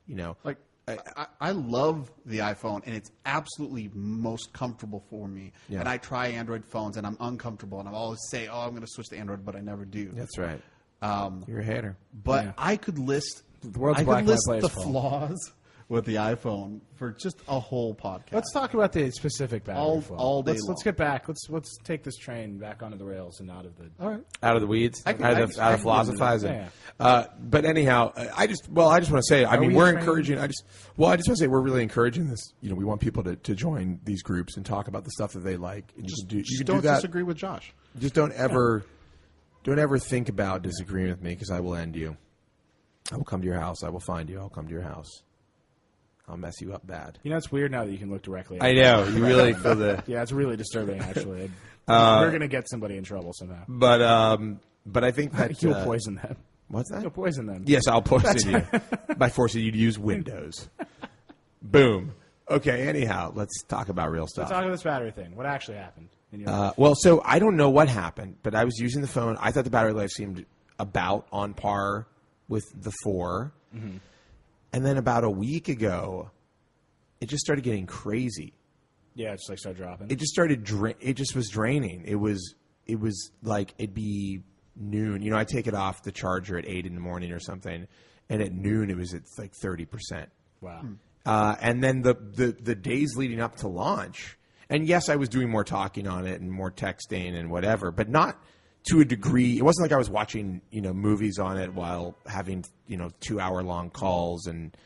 Like, I love the iPhone, and it's absolutely most comfortable for me. Yeah. And I try Android phones, and I'm uncomfortable, and I always say, I'm going to switch to Android, but I never do. That's right. You're a hater. But I could list the flaws with the iPhone for just a whole podcast. Let's talk about the specific battery all day. Let's get back. Let's take this train back onto the rails and out of the out of the weeds, out of philosophizing. But anyhow, I just want to say, we're encouraging. I just want to say we're really encouraging this. We want people to join these groups and talk about the stuff that they like. And just don't disagree with Josh. Just don't ever think about disagreeing with me, because I will end you. I will come to your house. I will find you. I'll come to your house. I'll mess you up bad. It's weird now that you can look directly at I know. You really feel the... Yeah, it's really disturbing, actually. We're going to get somebody in trouble somehow. But I think that... You'll poison them. What's that? You'll poison them. Yes, I'll poison you by forcing you to use Windows. Boom. Okay, anyhow, let's talk about real stuff. Let's talk about this battery thing. What actually happened in your life? So I don't know what happened, but I was using the phone. I thought the battery life seemed about on par with the 4. Mm-hmm. And then about a week ago, it just started getting crazy. Yeah, it just started dropping. It just started. It just was draining. It was like it'd be noon. I take it off the charger at 8 in the morning or something, and at noon it was at like 30%. Wow. And then the days leading up to launch, and yes, I was doing more talking on it and more texting and whatever, but not to a degree. It wasn't like I was watching, movies on it while having, 2-hour-long calls and,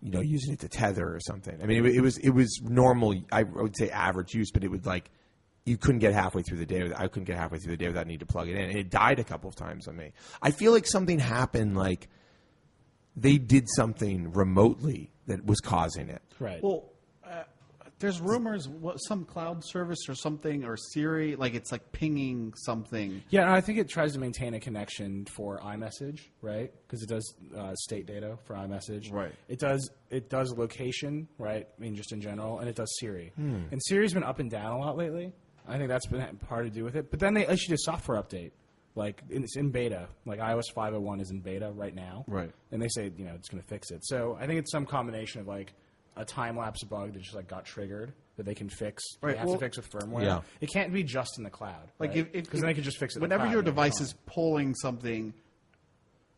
using it to tether or something. I mean, it was normal. I would say average use, but it would you couldn't get halfway through the day. I couldn't get halfway through the day without needing to plug it in. And it died a couple of times on me. I feel like something happened, like they did something remotely that was causing it. Right. Well, There's rumors, some cloud service or something, or Siri, like it's like pinging something. Yeah, I think it tries to maintain a connection for iMessage, right? Because it does state data for iMessage. Right. It does location, right? I mean, just in general, and it does Siri. And Siri's been up and down a lot lately. I think that's been part to do with it. But then they issued a software update. Like, it's in beta. Like, iOS 5.01 is in beta right now. Right. And they say, it's going to fix it. So I think it's some combination of, like, a time-lapse bug that just, like, got triggered that they can fix. Right. They have to fix with firmware. Yeah. It can't be just in the cloud. Like, right? if Because then they could just fix it in the whenever cloud your and it'll be device fine. is pulling something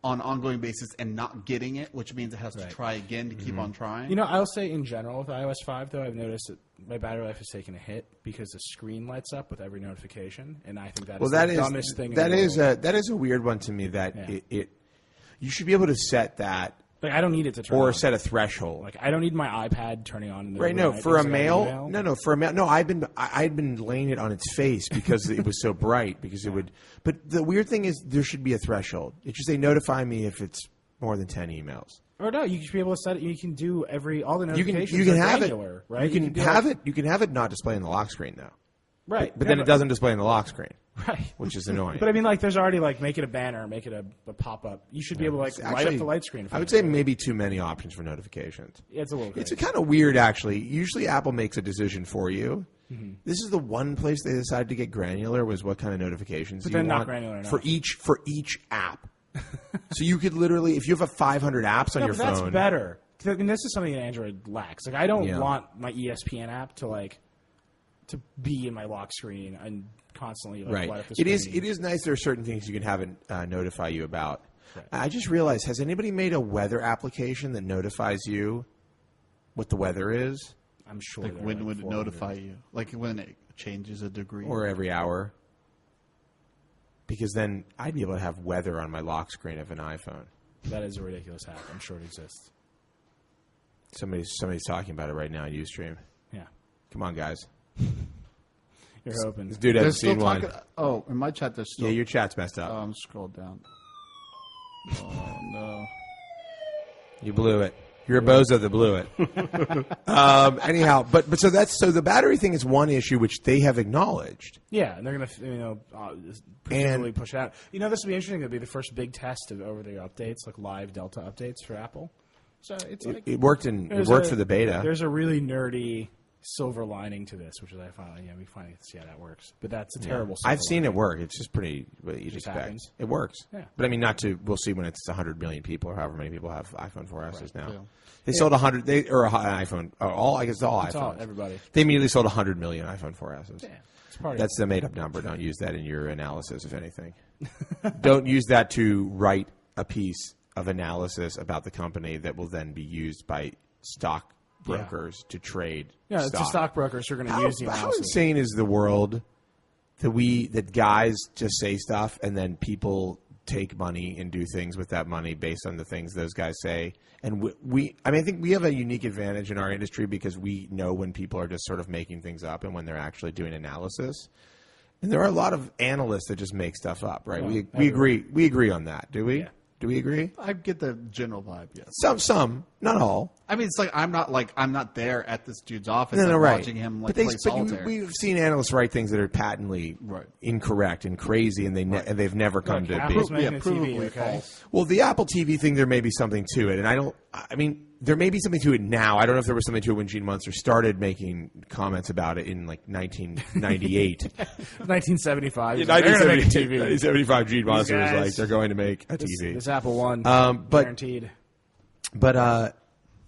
on an ongoing basis and not getting it, which means it has to try again to keep on trying. I'll say in general with iOS 5, though, I've noticed that my battery life has taken a hit because the screen lights up with every notification, and I think that is the dumbest thing in the world. That is a weird one to me, that you should be able to set that. Like, I don't need it to turn or on. set a threshold. Like, I don't need my iPad turning on. In the Right, no, overnight for a because I male, email. for a male, no, I'd been laying it on its face because it was so bright, because it would, but the weird thing is there should be a threshold. It should say notify me if it's more than 10 emails. Or no, you should be able to set it. You can do all the notifications. You can are have granular, it, right? You can have it not display on the lock screen though. Right. But then it doesn't display on the lock screen. Right. Which is annoying. But I mean, like, there's already, like, make it a banner, make it a pop-up. You should be able to, like, light up the light screen. I would say maybe too many options for notifications. Yeah, it's a little crazy. It's kind of weird, actually. Usually Apple makes a decision for you. Mm-hmm. This is the one place they decided to get granular, was what kind of notifications you want. not granular enough. For each app. So you could literally, if you have 500 apps on your phone. That's better. I mean, this is something that Android lacks. Like, I don't want my ESPN app to be in my lock screen and constantly light up the screen. It is nice. There are certain things you can have it notify you about. Right. I just realized, has anybody made a weather application that notifies you what the weather is? I'm sure. Like, when would it notify you? Like, when it changes a degree? Or every hour? Because then I'd be able to have weather on my lock screen of an iPhone. That is a ridiculous app. I'm sure it exists. Somebody's talking about it right now on Ustream. Yeah. Come on, guys. You're hoping. This dude hasn't seen one. Oh, in my chat there's still... Yeah, your chat's messed up. I'm scrolled down. Oh, no. You blew it. You're a bozo that blew it. Anyhow, but so the battery thing is one issue which they have acknowledged. Yeah, and they're going to presumably push out. This will be interesting. It'll be the first big test of over-the-air updates, like live Delta updates for Apple. So it's like it worked for the beta. There's a really nerdy silver lining to this, which is we finally see how that works. But that's a terrible. I've seen it work. It's just pretty. What you'd expect. Happens. It works. Yeah. But I mean, we'll see when it's 100 million people or however many people have iPhone 4Ss now. Yeah. They sold 100. Or an iPhone. All iPhones. Everybody. They immediately sold 100 million iPhone 4Ss. Yeah. It's part of That's the made-up number. Don't use that in your analysis, if anything. Don't use that to write a piece of analysis about the company that will then be used by stock brokers to trade. Yeah, stock. it's the stockbrokers who are going to use the analysis. How insane is the world that guys just say stuff and then people take money and do things with that money based on the things those guys say? And I think we have a unique advantage in our industry because we know when people are just sort of making things up and when they're actually doing analysis. And there are a lot of analysts that just make stuff up, right? Yeah, we agree on that, do we? Yeah. Do we agree? I get the general vibe, yes. Some, not all. I mean, it's like I'm not there at this dude's office. No, I'm right. watching him but play solitaire. we've seen analysts write things that are patently incorrect and crazy, and they've never come to be. Apple's making a provably TV, okay? false. Well, the Apple TV thing, there may be something to it, and there may be something to it now. I don't know if there was something to it when Gene Munster started making comments about it in 1998. 1975. They're going to make a TV. 1975, Gene Munster was guys, like, they're going to make a TV. This Apple One, guaranteed. But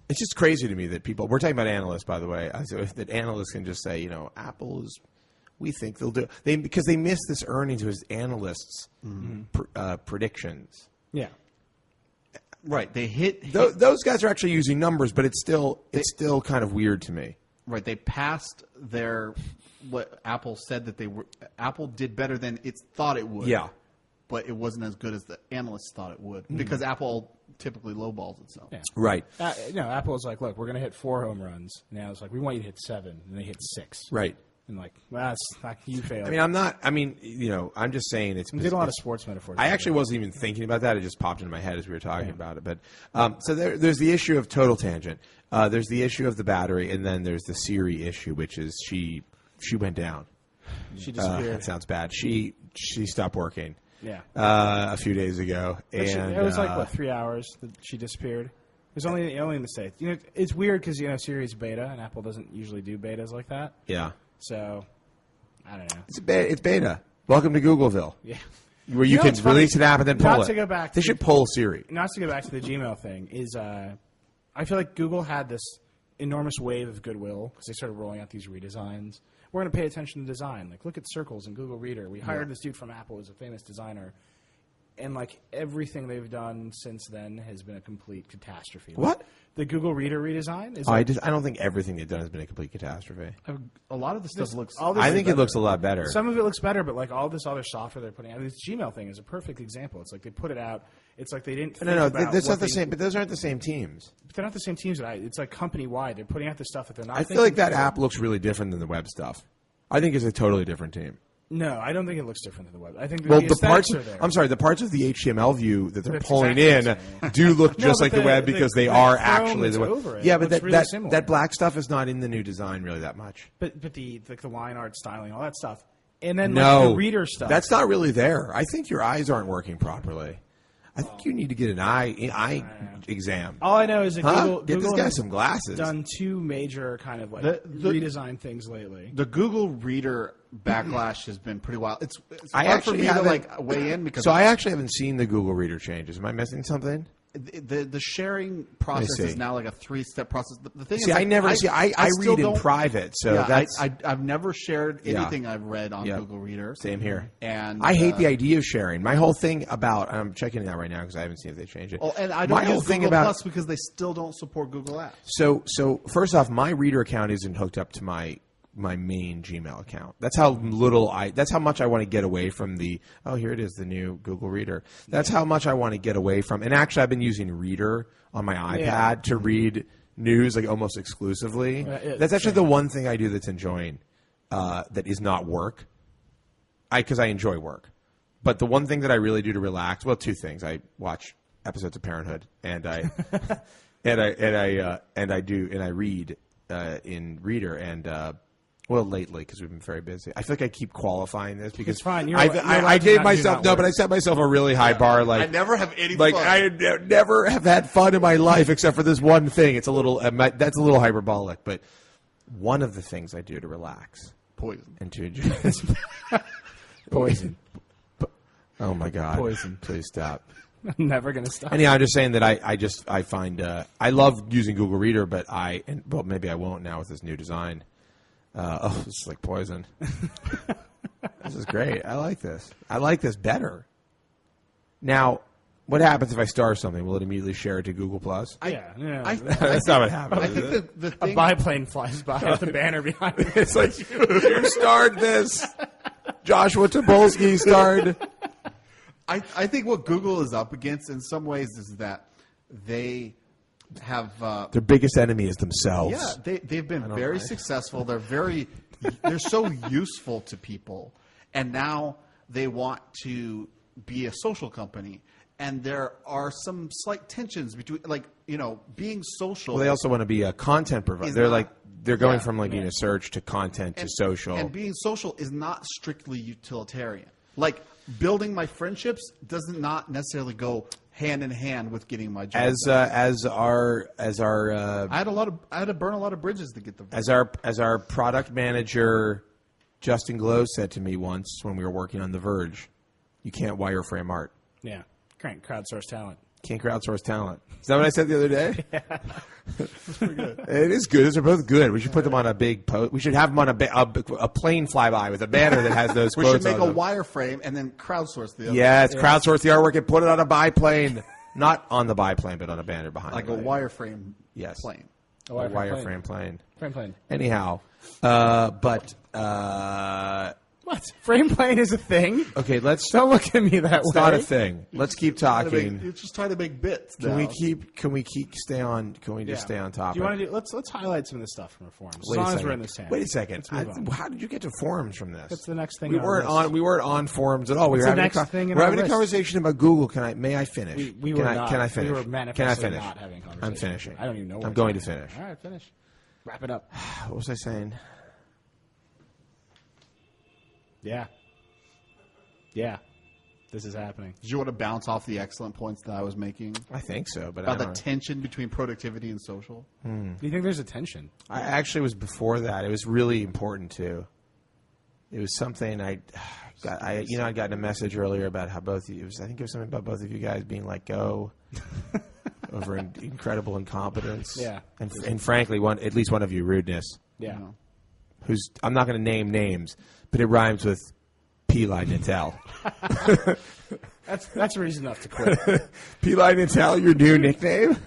it's just crazy to me that we're talking about analysts, by the way, that analysts can just say, Apple is, we think they'll do, because they missed this earnings as analysts' predictions. Yeah. Right, they hit those guys are actually using numbers, but it's still kind of weird to me. Right, they passed what Apple said that they were. Apple did better than it thought it would. Yeah, but it wasn't as good as the analysts thought it would because Apple typically lowballs itself. Yeah. Right. Apple's like, look, we're going to hit 4 home runs. Now it's like, we want you to hit 7, and they hit 6. Right. And like, well, you failed. I'm just saying it's. We did a lot of sports metaphors. I actually wasn't even thinking about that. It just popped into my head as we were talking about it. But so there's the issue of total tangent. There's the issue of the battery, and then there's the Siri issue, which is she went down. She disappeared. That sounds bad. She stopped working. Yeah. A few days ago, and it was like what 3 hours that she disappeared. It was only in the States. It's weird because Siri's beta, and Apple doesn't usually do betas like that. Yeah. So, I don't know. It's beta. Welcome to Googleville. Yeah. Where you can release an app and then pull it. Not to go back. They should pull Siri. Not to go back to the Gmail thing is, I feel like Google had this enormous wave of goodwill because they started rolling out these redesigns. We're going to pay attention to design. Like, look at Circles and Google Reader. We hired this dude from Apple who's a famous designer. And, like, everything they've done since then has been a complete catastrophe. What? Like, the Google Reader redesign is I don't think everything they've done has been a complete catastrophe. A lot of the stuff looks. I think it looks a lot better. Some of it looks better, but, like, all this other software they're putting out. This Gmail thing is a perfect example. It's like they put it out. It's like they didn't think about that's not the same. But those aren't the same teams. But they're not the same teams. It's like company-wide. They're putting out the stuff that they're not I feel like that app looks really different than the web stuff. I think it's a totally different team. No, I don't think it looks different than the web. I think the parts. I'm sorry, the parts of the HTML view that they're pulling in do look just like the web because they are actually the web. Yeah, but that black stuff is not in the new design really that much. But the line art styling, all that stuff, and then the reader stuff. That's not really there. I think your eyes aren't working properly. I think you need to get an eye exam. All I know is that Google this guy some glasses. Done two major kind of redesign things lately. The Google Reader backlash has been pretty wild. It's hard for me to weigh in because I actually haven't seen the Google Reader changes. Am I missing something? The sharing process is now like a 3-step process. The thing is, I read in private, so that's I've never shared anything I've read on Google Reader. Same here. And I hate the idea of sharing. My whole thing about I'm checking it out right now because I haven't seen if they changed it. Oh, and I don't use Google Plus because they still don't support Google Apps. So first off, my Reader account isn't hooked up to my main Gmail account. That's how much I want to get away from here it is, the new Google Reader. That's how much I want to get away from. And actually I've been using Reader on my iPad to read news like almost exclusively. That's actually the one thing I do that's enjoying that is not work. Because I enjoy work. But the one thing that I really do to relax, well, two things. I watch episodes of Parenthood and I read in Reader and lately because we've been very busy. I feel like I keep qualifying this because it's fine. I gave myself but I set myself a really high bar. Like I never have any fun. I never have had fun in my life except for this one thing. It's a little that's a little hyperbolic, but one of the things I do to relax, poison, and to enjoy poison. Oh my God! Poison. Please stop. I'm never going to stop. Anyhow, I'm just saying that I find I love using Google Reader, but maybe I won't now with this new design. This is like poison. This is great. I like this. I like this better. Now, what happens if I star something? Will it immediately share it to Google Plus? That's not what happens. I think the thing, a biplane flies by with the banner behind it. It's like you starred this. Joshua Tobolsky starred. I think what Google is up against in some ways is that they have their biggest enemy is themselves. Yeah, they've been very successful. They're so useful to people, and now they want to be a social company. And there are some slight tensions between, being social. Well, they also want to be a content provider. They're going from being a search to content to social. And being social is not strictly utilitarian. Like building my friendships does not necessarily go hand in hand with getting my job. I had to burn a lot of bridges to get them. As our product manager Justin Glow said to me once when we were working on The Verge, you can't wireframe art. Yeah. Can't crowdsource talent. Can't crowdsource talent. Is that what I said the other day? Yeah. That's pretty good. It is good. Those are both good. We should put them on a big post. We should have them on a plane flyby with a banner that has those we quotes should make on a them. wireframe and then crowdsource the other. Yes, crowdsource the artwork and put it on a biplane. Not on the biplane, but on a banner behind it. Like a wireframe plane. A wireframe plane. Frame plane. Anyhow, Well, What? Frame plane is a thing? Okay, Don't look at me that way. It's not a thing. Let's keep talking. You're just trying to make bits. Can we stay on? Can we just stay on topic? Do you want to do? Let's highlight some of this stuff from the forums. Wait as long a as we're second. in this Wait a second. Let's move on. How did you get to forums from this? That's the next thing. We weren't on forums at all. We were What's the having next thing in we're our having a list? conversation about Google. May I finish? We were not. Can I finish? We were Can I manifestly finish? not having a conversation. I'm finishing. I don't even know. What I'm going to finish. All right, finish. Wrap it up. What was I saying? Yeah. Yeah. This is happening. Did you want to bounce off the excellent points that I was making I think so, but about I the don't know. tension between productivity and social? Do you think there's a tension? I actually was before that. It was really important too. It was something I'd gotten a message earlier about how both of you. I think it was something about both of you guys being let go over incredible incompetence. Yeah. and frankly, at least one of you rudeness. Yeah. Who's I'm not going to name names, but it rhymes with Peli Natel. That's reason enough to quit. Peli Natel, your new nickname?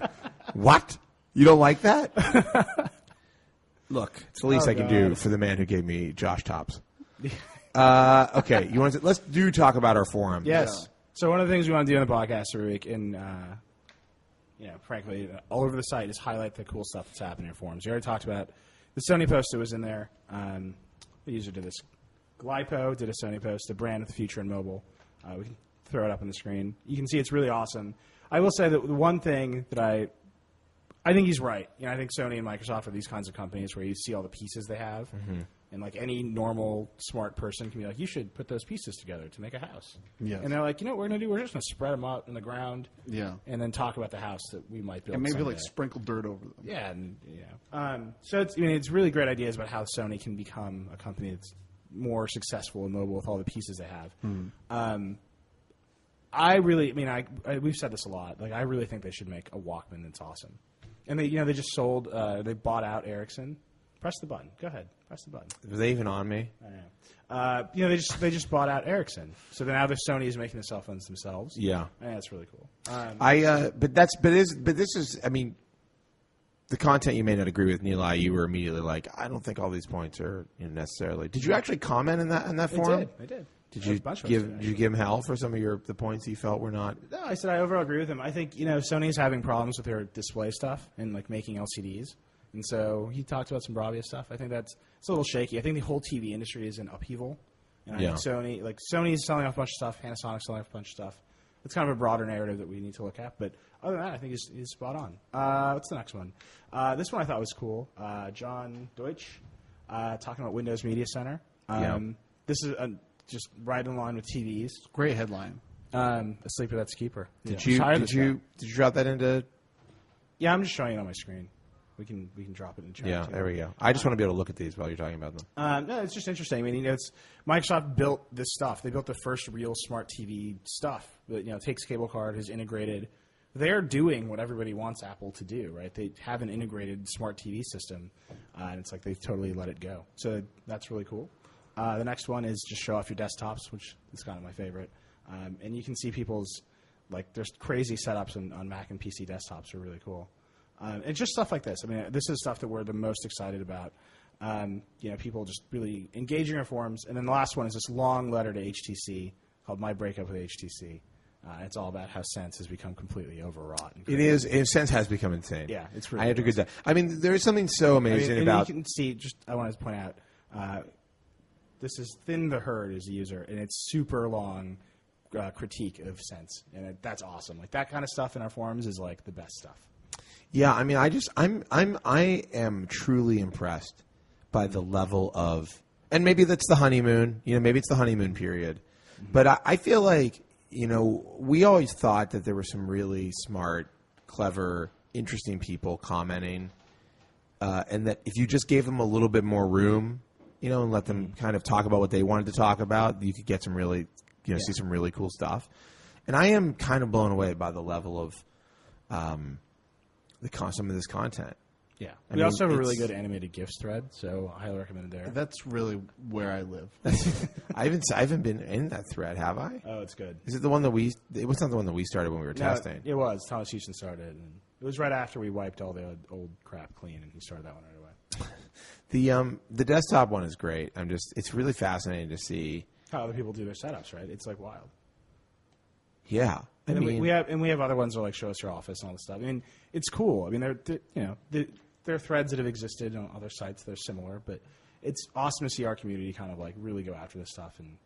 What? You don't like that? Look, it's the least I can do for the man who gave me Josh Tops. Okay, let's talk about our forum. Yes. Yeah. So one of the things we want to do on the podcast every week, and frankly, all over the site, is highlight the cool stuff that's happening in forums. We already talked about the Sony post that was in there. The user did this. Glipo did a Sony post, the brand of the future in mobile. We can throw it up on the screen. You can see it's really awesome. I will say that the one thing that I think he's right. I think Sony and Microsoft are these kinds of companies where you see all the pieces they have, and like any normal smart person can be like, you should put those pieces together to make a house. Yes. And they're like, you know what we're going to do? We're just going to spread them out in the ground, and then talk about the house that we might build. And maybe someday. like sprinkle dirt over them. Yeah, so it's really great ideas about how Sony can become a company that's more successful in mobile with all the pieces they have. We've said this a lot. Like, I really think they should make a Walkman that's awesome. And they just sold. They bought out Ericsson. Press the button. Go ahead. Press the button. Were they even on me? I know. They just bought out Ericsson. So now Sony is making the cell phones themselves. Yeah. That's really cool. This is. I mean, the content you may not agree with, Neil. You were immediately like, I don't think all these points are necessarily. Did you actually comment in that forum? I did. Did you give him hell for some of the points you felt were not? No, I said I overall agree with him. I think Sony's having problems with their display stuff and like making LCDs, and so he talked about some Bravia stuff. I think it's a little shaky. I think the whole TV industry is in upheaval, and I think Sony's selling off a bunch of stuff, Panasonic's selling off a bunch of stuff. It's kind of a broader narrative that we need to look at, but other than that, I think he's spot on. What's the next one? This one I thought was cool. John Deutsch talking about Windows Media Center. This is just right in line with TVs. Great headline. A sleeper that's a keeper. Did you drop that into? Yeah, I'm just showing it on my screen. We can drop it in the chat. Yeah, too. there we go. I just want to be able to look at these while you're talking about them. No, it's just interesting. I mean, Microsoft built this stuff. They built the first real smart TV stuff that takes cable card, is integrated. They're doing what everybody wants Apple to do, right? They have an integrated smart TV system, and it's like they've totally let it go. So that's really cool. The next one is just show off your desktops, which is kind of my favorite. And you can see people's, there's crazy setups on Mac and PC desktops are really cool. And just stuff like this. I mean, this is stuff that we're the most excited about. People just really engaging our forums. And then the last one is this long letter to HTC called My Breakup with HTC. It's all about how Sense has become completely overwrought. It is. Sense has become insane. Yeah, it's really. I have to agree with that. I mean, there is something so amazing about. You can see. I wanted to point out. This is Thin the Herd as a user, and it's super long critique of Sense, and that's awesome. Like that kind of stuff in our forums is like the best stuff. Yeah, I mean, I am truly impressed by the level of, and maybe that's the honeymoon. Maybe it's the honeymoon period, but I feel like we always thought that there were some really smart, clever, interesting people commenting, and that if you just gave them a little bit more room, and let them kind of talk about what they wanted to talk about, you could get some really, see some really cool stuff. And I am kind of blown away by the level of some of this content. Yeah. We also have a really good animated GIFs thread, so I highly recommend it there. That's really where I live. I haven't been in that thread, have I? Oh, it's good. Is it the one that it was not the one that we started when we were testing? It was. Thomas Houston started, and it was right after we wiped all the old crap clean, and he started that one right away. The desktop one is great. It's really fascinating to see how other people do their setups, right? It's like wild. Yeah. And then we have other ones that are like show us your office and all this stuff. I mean, it's cool. I mean, there are threads that have existed on other sites that are similar, but it's awesome to see our community kind of like really go after this stuff and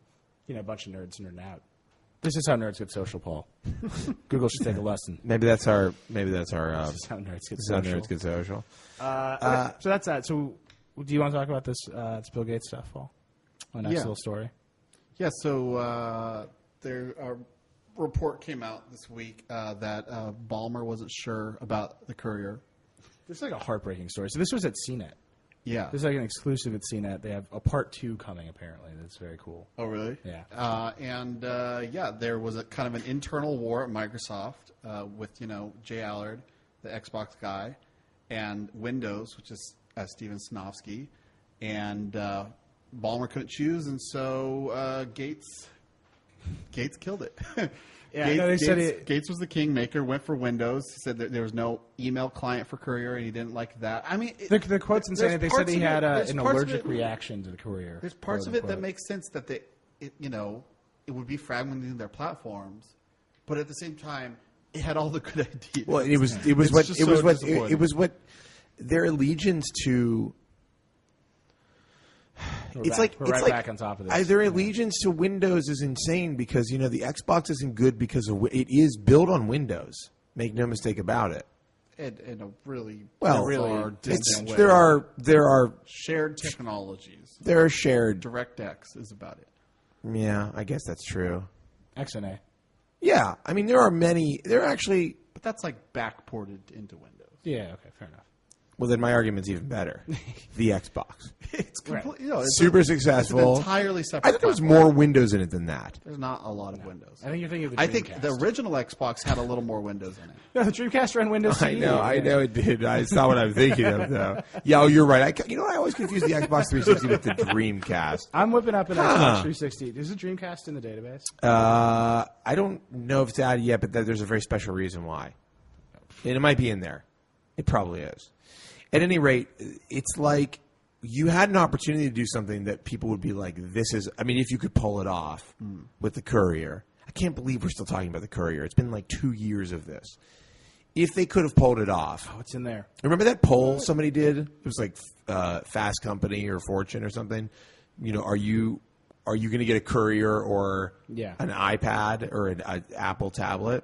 a bunch of nerds nerding out. This is how nerds get social, Paul. Google should take a lesson. Maybe that's our. This is how nerds get social. Nerds get social. Okay, so that's that. So, do you want to talk about this Bill Gates stuff, Paul? My next little story. Yeah. So there a report came out this week that Ballmer wasn't sure about the Courier. This is like a heartbreaking story. So this was at CNET. Yeah. This is like an exclusive at CNET. They have a part 2 coming, apparently. That's very cool. Oh, really? Yeah. There was a kind of an internal war at Microsoft with, Jay Allard, the Xbox guy, and Windows, which is Steven Sinofsky. And Ballmer couldn't choose, and so Gates killed it. Yeah, Gates was the kingmaker, went for Windows. He said that there was no email client for Courier, and he didn't like that. I mean, the quote's insane. They said he had an allergic reaction to the Courier. There's parts of it that make sense that it would be fragmenting their platforms, but at the same time, it had all the good ideas. Well, it was what their allegiance to. We're back on top of this. Their allegiance to Windows is insane because the Xbox isn't good because it is built on Windows. Make no mistake about it. In a really there are shared technologies. There are shared. DirectX is about it. Yeah, I guess that's true. XNA. Yeah, I mean there are many. There are actually, but that's like backported into Windows. Yeah. Okay. Fair enough. Well, then my argument's even better. The Xbox. It's completely super successful. It's an entirely separate. I thought there was more Windows in it than that. There's not a lot of Windows. I think you're thinking of the Dreamcast. I think the original Xbox had a little more Windows in it. No, the Dreamcast ran Windows CE. I know it did. It's not what I'm thinking of, though. Yeah, you're right. I always confuse the Xbox 360 with the Dreamcast. I'm whipping up an Xbox 360. Is the Dreamcast in the database? I don't know if it's added yet, but there's a very special reason why. And it might be in there. It probably is. At any rate, it's like you had an opportunity to do something that people would be like, this is, I mean, if you could pull it off with the Courier. I can't believe we're still talking about the Courier. It's been like 2 years of this. If they could have pulled it off. Oh, it's in there. Remember that poll somebody did? It was like Fast Company or Fortune or something. Are you going to get a Courier or an iPad or an Apple tablet?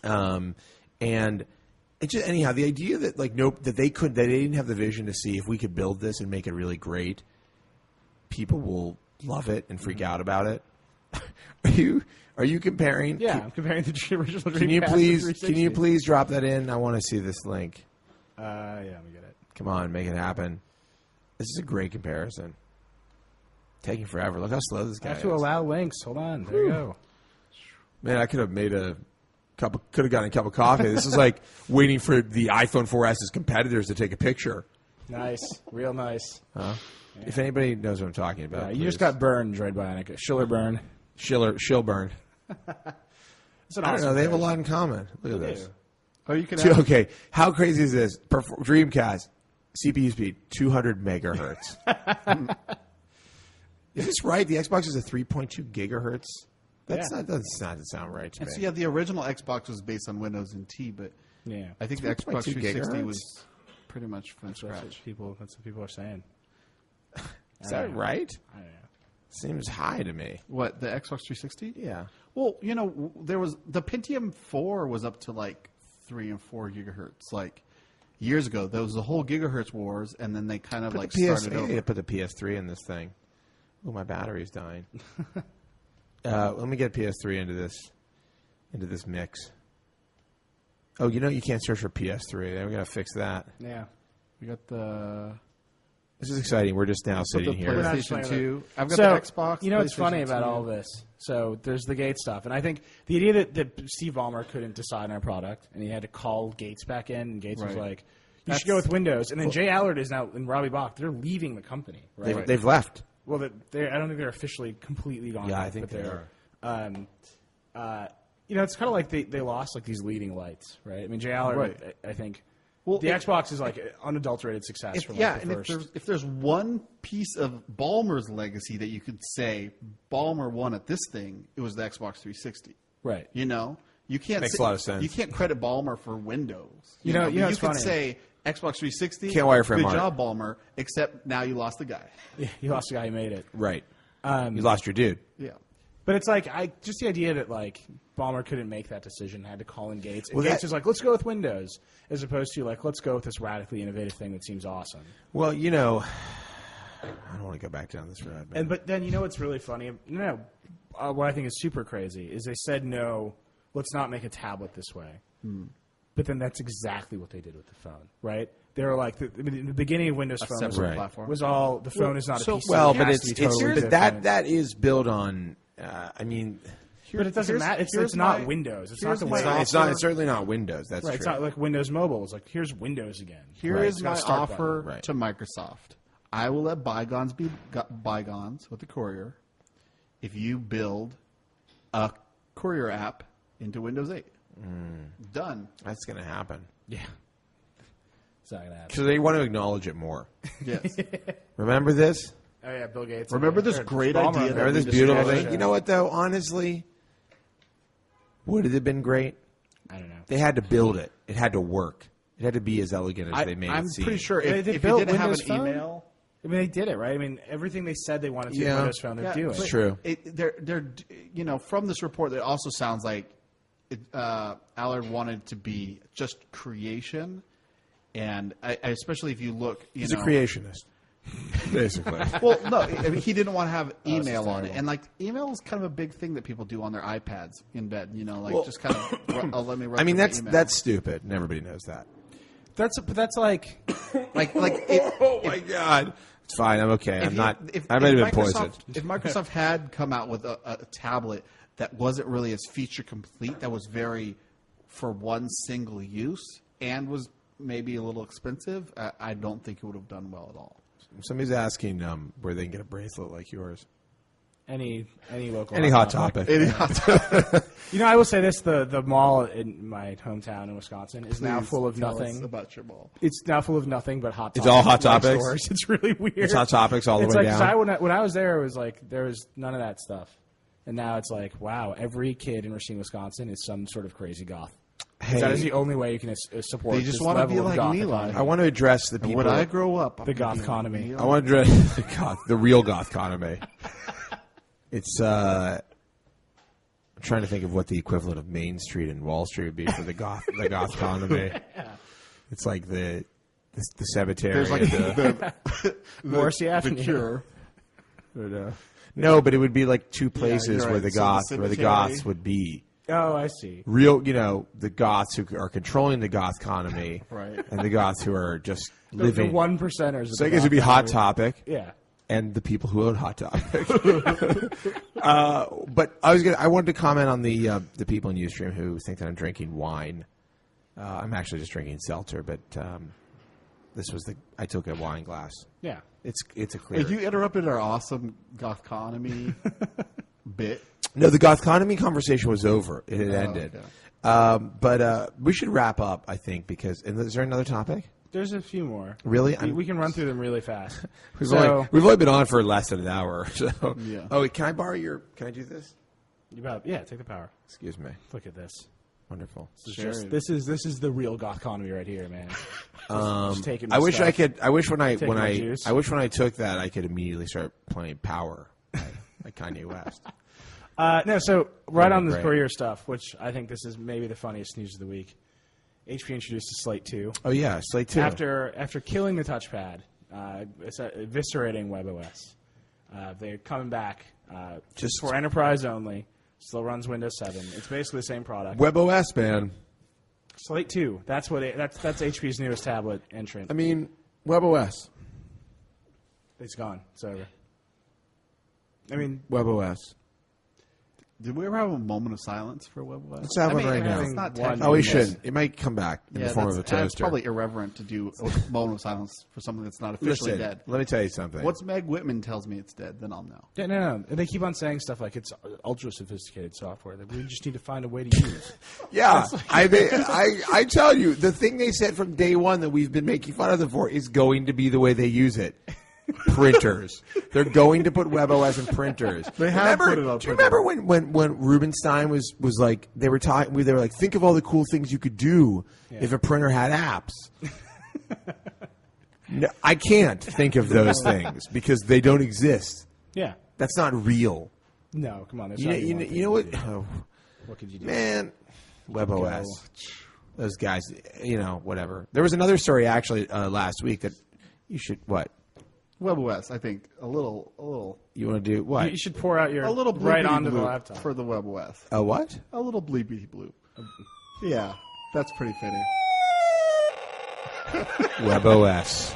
And it's just, anyhow, the idea that that they didn't have the vision to see if we could build this and make it really great, people will love it and freak out about it. Are you comparing? Yeah, I'm comparing the original Dreamcast. Can you please drop that in? I want to see this link. Yeah, let me get it. Come on, make it happen. This is a great comparison. Taking forever. Look how slow this guy is. I have to allow links. Hold on. There you go. Man, I could have made could have gotten a cup of coffee. This is like waiting for the iPhone 4S's competitors to take a picture. Nice. Real nice. Yeah. If anybody knows what I'm talking about. You just got burned, Droid Bionic. Schiller burn. Shill burn. I don't know. They have a lot in common. Look at this. Oh, you can. Okay. How crazy is this? Dreamcast. CPU speed, 200 megahertz. Is this right? The Xbox is a 3.2 gigahertz? That doesn't sound right to me. So, yeah, the original Xbox was based on Windows NT, but I think the Xbox 360 was pretty much from scratch. That's what people are saying. Is that right? I don't know. Seems high to me. What, the Xbox 360? Yeah. Well, there was the Pentium 4 was up to like 3 and 4 gigahertz. Like years ago, there was the whole gigahertz wars, and then they kind of started over. I need to put the PS3 in this thing. Oh, my battery's dying. Let me get PS3 into this mix. Oh, you can't search for PS3. We got to fix that. Yeah. We got the. This is exciting. We're just now sitting here. PlayStation 2. I've got the Xbox. What's funny about all this? So there's the Gates stuff, and I think the idea that Steve Ballmer couldn't decide on a product, and he had to call Gates back in, and Gates was like, "You should go with Windows." And then Jay Allard is now and Robbie Bach. They're leaving the company. Right? They've left. Well, I don't think they're officially completely gone. Yeah, I think they are. It's kind of like they lost like these leading lights, right? I mean, Jay Allard, I think, Well, the Xbox is like unadulterated success from like the first. If there's one piece of Ballmer's legacy that you could say Ballmer won at this thing, it was the Xbox 360. Right. You know, you can't Makes a lot of sense. You can't credit Ballmer for Windows. You know, you it's could funny. say Xbox 360. Can't wire for good Mark. job, Ballmer. Except now you lost the guy. Yeah, you lost the guy who made it. Right. You lost your dude. Yeah. But it's like just the idea that like Ballmer couldn't make that decision, had to call in Gates. And Well, Gates that- was like, let's go with Windows, as opposed to like, let's go with this radically innovative thing that seems awesome. Well, you know, I don't want to go back down this road. Man. But then you know what's really funny? What I think is super crazy is they said no, let's not make a tablet this way. But then that's exactly what they did with the phone, right? They were like, the beginning of Windows Phone separate Right. platform. was all the phone is not a PC. Well, It but has it's to be totally but different. that is built on. I mean, But it doesn't matter. It's not Windows. It's not the way. it's not. It's certainly not Windows. That's Right, true. it's not like Windows Mobile. It's like, here's Windows again. Here Right. is It's got my a start offer button. Right. to Microsoft. I will let bygones be bygones with the Courier if you build a Courier app into Windows 8. Done. That's going to happen. Yeah. It's not going to happen. So they want to acknowledge it more. Yes. Remember this? Oh, yeah, Bill Gates. Remember this Or great Ballmer. idea that Remember this we beautiful discussed? thing? You know what, though? Honestly, would it have been great? I don't know. They had to build it. It had to work. It had to be as elegant as they made I'm it seem. pretty sure They if did it build didn't have an Windows Phone? email, I mean, they did it, right? I mean, everything they said they wanted to Yeah. Windows Phone, they're doing. but True. They're from this report, it also sounds like Allard wanted to be just creation, and especially if you look, He's a creationist, basically. Well, no, I mean, he didn't want to have email just on it, terrible. and like email is kind of a big thing that people do on their iPads in bed. You know, like Well- just kind of let me. Run I mean, through my that's email. that's stupid, and everybody knows that. That's like, like Oh my god! It's fine. I'm okay. I'm not. I might have been poisoned. If Microsoft had come out with a tablet that wasn't really as feature complete, that was very for one single use, and was maybe a little expensive, I don't think it would have done well at all. Somebody's asking where they can get a bracelet like yours. any local. Any hot topic. You know, I will say this: the mall in my hometown in Wisconsin is now Please full of tell us nothing. about your mall. It's now full of nothing but hot. It's topics all hot like topics? stores. It's really weird. It's hot topics all the It's way like, 'cause down. when I was there, it was like there was none of that stuff, and now it's like, wow, every kid in Racine, Wisconsin, is some sort of crazy goth. 'Cause that is the only way you can support. They just this want to level be of like goth Neil. economy. I want to address the people. When I grow up, I'm The gonna goth be like economy. Neil. I want to address the real goth economy. It's I'm trying to think of what the equivalent of Main Street and Wall Street would be for the goth economy. It's like the cemetery. There's like the Morrissey the Avenue. Cure. no, but it would be like two places you're where right. the So goths the where the cemetery- goths would be. Oh, I see. Real, the goths who are controlling the goth economy, Right. and the goths who are just The living. 1%ers. So I guess it'd be Hot Topic. Yeah. And the people who own Hot Topic. But I wanted to comment on the people in Ustream who think that I'm drinking wine. I'm actually just drinking seltzer, but I took a wine glass. Yeah. It's a clear. You interrupted our awesome goth economy bit. No, the goth economy conversation was over. It had ended. Okay. But we should wrap up, I think, because is there another topic? There's a few more. Really? We can run through them really fast. We've only been on for less than an hour. So. Yeah. Oh, wait, can I do this? Take the power. Excuse me. Look at this. Wonderful. This is the real goth economy right here, man. Just taking my I wish stuff. I could. I wish when I juice. when I took that I could immediately start playing Power, like Kanye West. No, so right on this Great. Courier stuff, which I think this is maybe the funniest news of the week. HP introduced the Slate 2 Oh yeah, Slate 2. after killing the touchpad, eviscerating WebOS. They're coming back Just- for enterprise only. Still runs Windows 7. It's basically the same product. WebOS, man. Slate 2. That's HP's newest tablet entrant. I mean, WebOS. It's gone. It's over. I mean, WebOS. Did we ever have a moment of silence for WebOS? Let's have one right now. It's not Oh, we shouldn't. It might come back in the form of a toaster. It's probably irreverent to do a moment of silence for something that's not officially dead. Let me tell you something. Once Meg Whitman tells me it's dead, then I'll know. Yeah, no. They keep on saying stuff like it's ultra sophisticated software that we just need to find a way to use. Yeah, I tell you, the thing they said from day one that we've been making fun of them for is going to be the way they use it. Printers. They're going to put WebOS in printers. They have put it on printers. Do you remember when Rubenstein was like, they were like, think of all the cool things you could do if a printer had apps. No, I can't think of those things because they don't exist. Yeah. That's not real. No, come on. You know what? Oh, what could you do? man, WebOS. Those guys, whatever. There was another story actually last week that you should, what? WebOS, I think, a little. You want to do what? You should pour out your A little right onto the bloop laptop for the WebOS. A what? A little bleepy bloop. Yeah, that's pretty fitting. WebOS.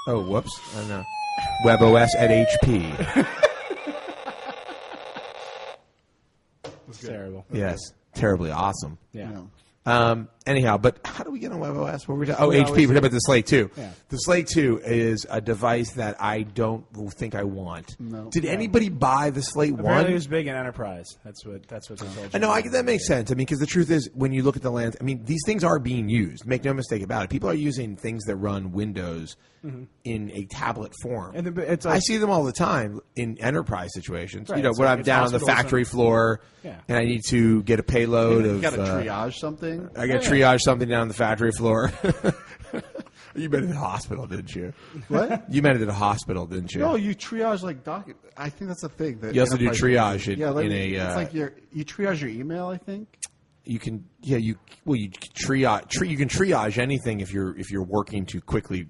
Oh, whoops. I don't know. WebOS at HP. It's terrible. Yes. Terribly awesome. Yeah. Anyhow, but how do we get on WebOS? What were we talking? Oh, HP. We're talking about the Slate 2. Yeah. The Slate 2 is a device that I don't think I want. No. Did anybody buy the Slate 1? Apparently it was big in enterprise. That's what they told you. I know, that makes sense. I mean, because the truth is, when you look at the lands, I mean, these things are being used. Make no mistake about it. People are using things that run Windows in a tablet form. And it's like, I see them all the time in enterprise situations. Right, when I'm it's down on the hospitals factory floor and I need to get a payload You of... got to triage something? I got to triage something down on the factory floor. You meant it at a hospital, didn't you? What? You meant it at a hospital, didn't you? No, you triage like I think that's a thing. That You also do triage it's like you triage your email, I think. You can you triage. You can triage anything if you're working to quickly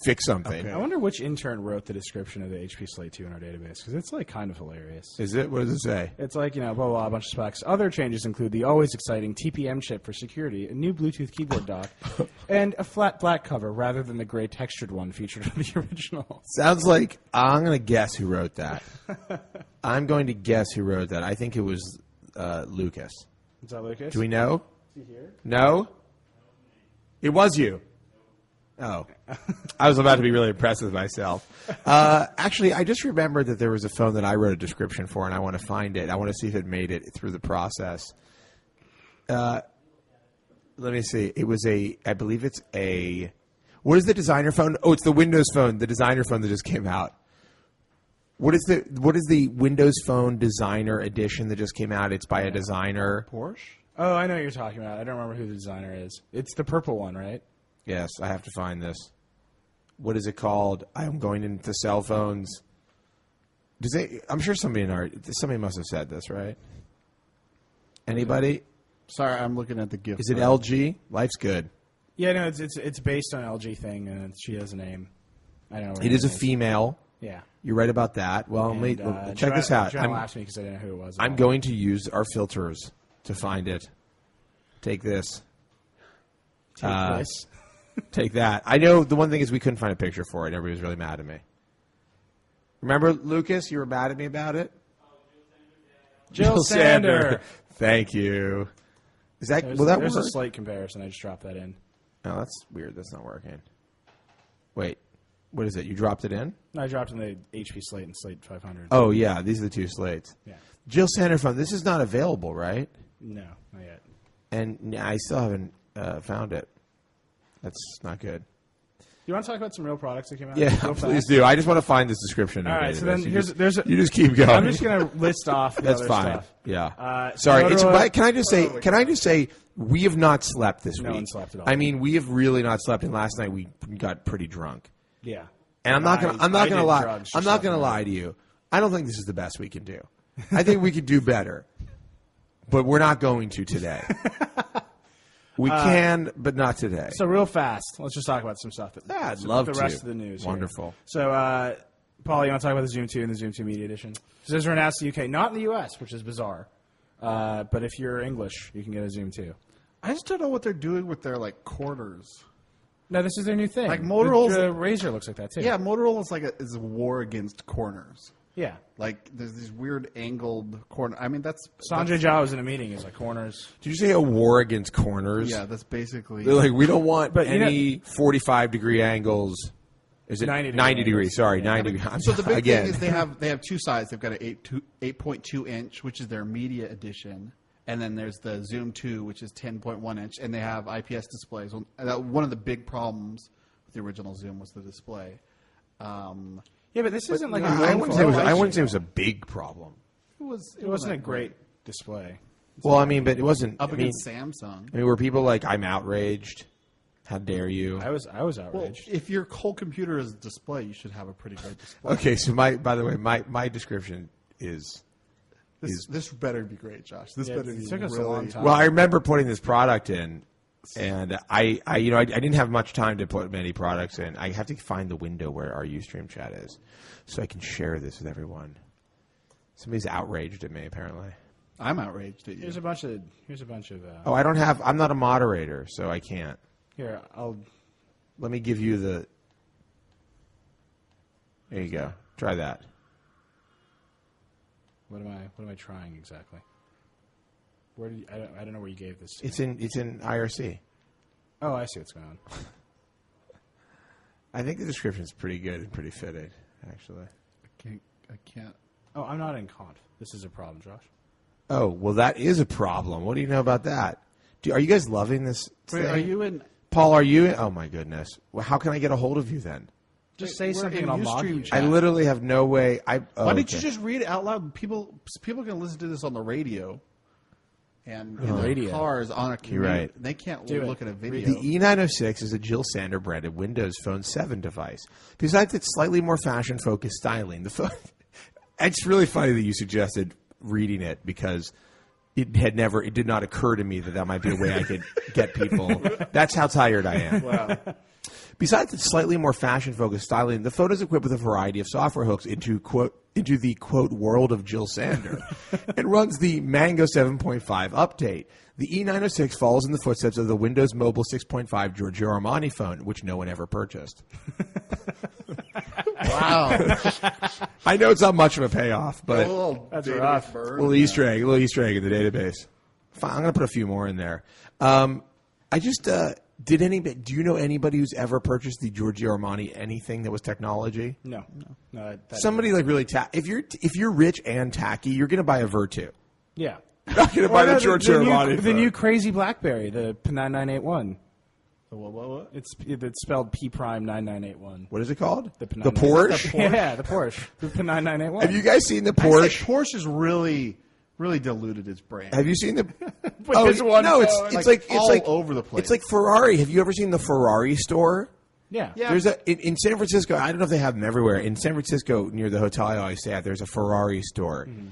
fix something. Okay. I wonder which intern wrote the description of the HP Slate 2 in our database, because it's like kind of hilarious. Is it? What does it say? It's like, blah, blah, blah, a bunch of specs. Other changes include the always exciting TPM chip for security, a new Bluetooth keyboard dock, and a flat black cover rather than the gray textured one featured on the original. Sounds like I'm going to guess who wrote that. I'm going to guess who wrote that. I think it was Lucas. Is that Lucas? Do we know? Is he here? No? It was you. Oh. I was about to be really impressed with myself. Actually, I just remembered that there was a phone that I wrote a description for, and I want to find it. I want to see if it made it through the process. Let me see. It was I believe it's what is the designer phone? Oh, it's the Windows phone, the designer phone that just came out. What is the Windows Phone Designer Edition that just came out? It's by a designer. Porsche? Oh, I know what you're talking about. I don't remember who the designer is. It's the purple one, right? Yes, I have to find this. What is it called? I'm going into cell phones. I'm sure somebody must have said this, right? Anybody? Sorry, I'm looking at the gift. Is it LG? Life's good. Yeah, no, it's based on LG thing, and she has a name. I don't know. What it is a female. Yeah. You're right about that. Well, check this out. Joanna laughed at me because I didn't know who it was. I'm going to use our filters to find it. Take this. Take this. Take that. I know the one thing is we couldn't find a picture for it. Everybody was really mad at me. Remember, Lucas? You were mad at me about it? Jill Sander. Thank you. Is that There's work? a slight comparison. I just dropped that in. Oh, that's weird. That's not working. Wait. What is it? You dropped it in? No, I dropped in the HP Slate and Slate 500. Oh, yeah. These are the two slates. Yeah. Jill Sander phone. This is not available, right? No, not yet. And I still haven't found it. That's not good. You want to talk about some real products that came out? Yeah, please do. I just want to find this description. All right, so then you just keep going. I'm just going to list off the That's other fine. stuff. Yeah. Sorry. Can I just say we have not slept this week. No one slept at all. I mean, we have really not slept. And last night we got pretty drunk. Yeah. And I'm not gonna lie to you. I don't think this is the best we can do. I think we could do better, but we're not going to today. We can, but not today. So real fast, let's just talk about some stuff. I'd love the to. rest of the news. Wonderful. Here. So, Paul, you want to talk about the Zoom 2 and the Zoom 2 Media Edition? So those are announced in the UK, not in the US, which is bizarre. But if you're English, you can get a Zoom 2. I just don't know what they're doing with their corners. No, this is their new thing. Like Motorola's the Razr looks like that too. Yeah, Motorola's is a war against corners. Yeah. Like there's these weird angled corner. I mean, that's Sanjay Jha was in a meeting. He's like corners. Did you say a war against corners? Yeah, that's basically. They're like, we don't want But any 45-degree angles. Is it 90 degrees? Sorry, 90 degrees. So the big Again. thing is they have two sides. They've got an 8.2 inch, which is their media edition, and then there's the Zoom 2, which is 10.1 inch, and they have IPS displays. One of the big problems with the original Zoom was the display. Yeah, but this isn't like I wouldn't say it was a big problem. It wasn't a great display. Well, I mean, but it wasn't. Up against Samsung. I mean, were people like, I'm outraged? How dare you? I was Well, outraged. if your whole computer is a display, you should have a pretty great display. Okay, so by the way, my description is. This better be great, Josh. This Yeah, better it be took us a really long time. Well, I remember putting this product in, and I didn't have much time to put many products in. I have to find the window where our Ustream chat is, so I can share this with everyone. Somebody's outraged at me, apparently. I'm outraged at you. Here's a bunch of. Oh, I'm not a moderator, so I can't. Here, Let me give you the. There you go. Try that. What am I trying exactly? Where did I don't know where you gave this to. It's in IRC. Oh, I see what's going on. I think the description is pretty good and pretty fitting, actually. I can't. Oh, I'm not in conf. This is a problem, Josh. Oh, well, that is a problem. What do you know about that? Are you guys loving this Wait, thing? are you in? Paul, are you in? Oh, my goodness. Well, how can I get a hold of you then? Just say We're something in and I'll log Ustream you. chat. I literally have no way. Why didn't you just read it out loud? People can listen to this on the radio, and in their radio. cars on a commute. You're right. They can't Do look it. at a video. The E906 is a Jill Sander branded Windows Phone 7 device. Besides its slightly more fashion focused styling, the phone. It's really funny that you suggested reading it because it did not occur to me that might be a way I could get people. That's how tired I am. Wow. Besides its slightly more fashion-focused styling, the phone is equipped with a variety of software hooks into the quote world of Jill Sander, and runs the Mango 7.5 update. The E906 follows in the footsteps of the Windows Mobile 6.5 Giorgio Armani phone, which no one ever purchased. Wow. I know it's not much of a payoff, but That's rough. a little Easter egg in the database. Fine, I'm going to put a few more in there. I just do you know anybody who's ever purchased the Giorgio Armani anything that was technology? No. Somebody like really if you're rich and tacky, you're going to buy a Vertu. Yeah. You're not going to buy the Giorgio Armani. The new crazy BlackBerry, the 9981. What? It's spelled P prime 9981. What is it called? The Porsche. Yeah, the Porsche. The 9981. Have you guys seen the Porsche? Porsche has really diluted its brand. Have you seen the? this one no, it's phone. like all over the place. It's like Ferrari. Have you ever seen the Ferrari store? Yeah. There's in San Francisco. I don't know if they have them everywhere. In San Francisco, near the hotel I always stay at, there's a Ferrari store, and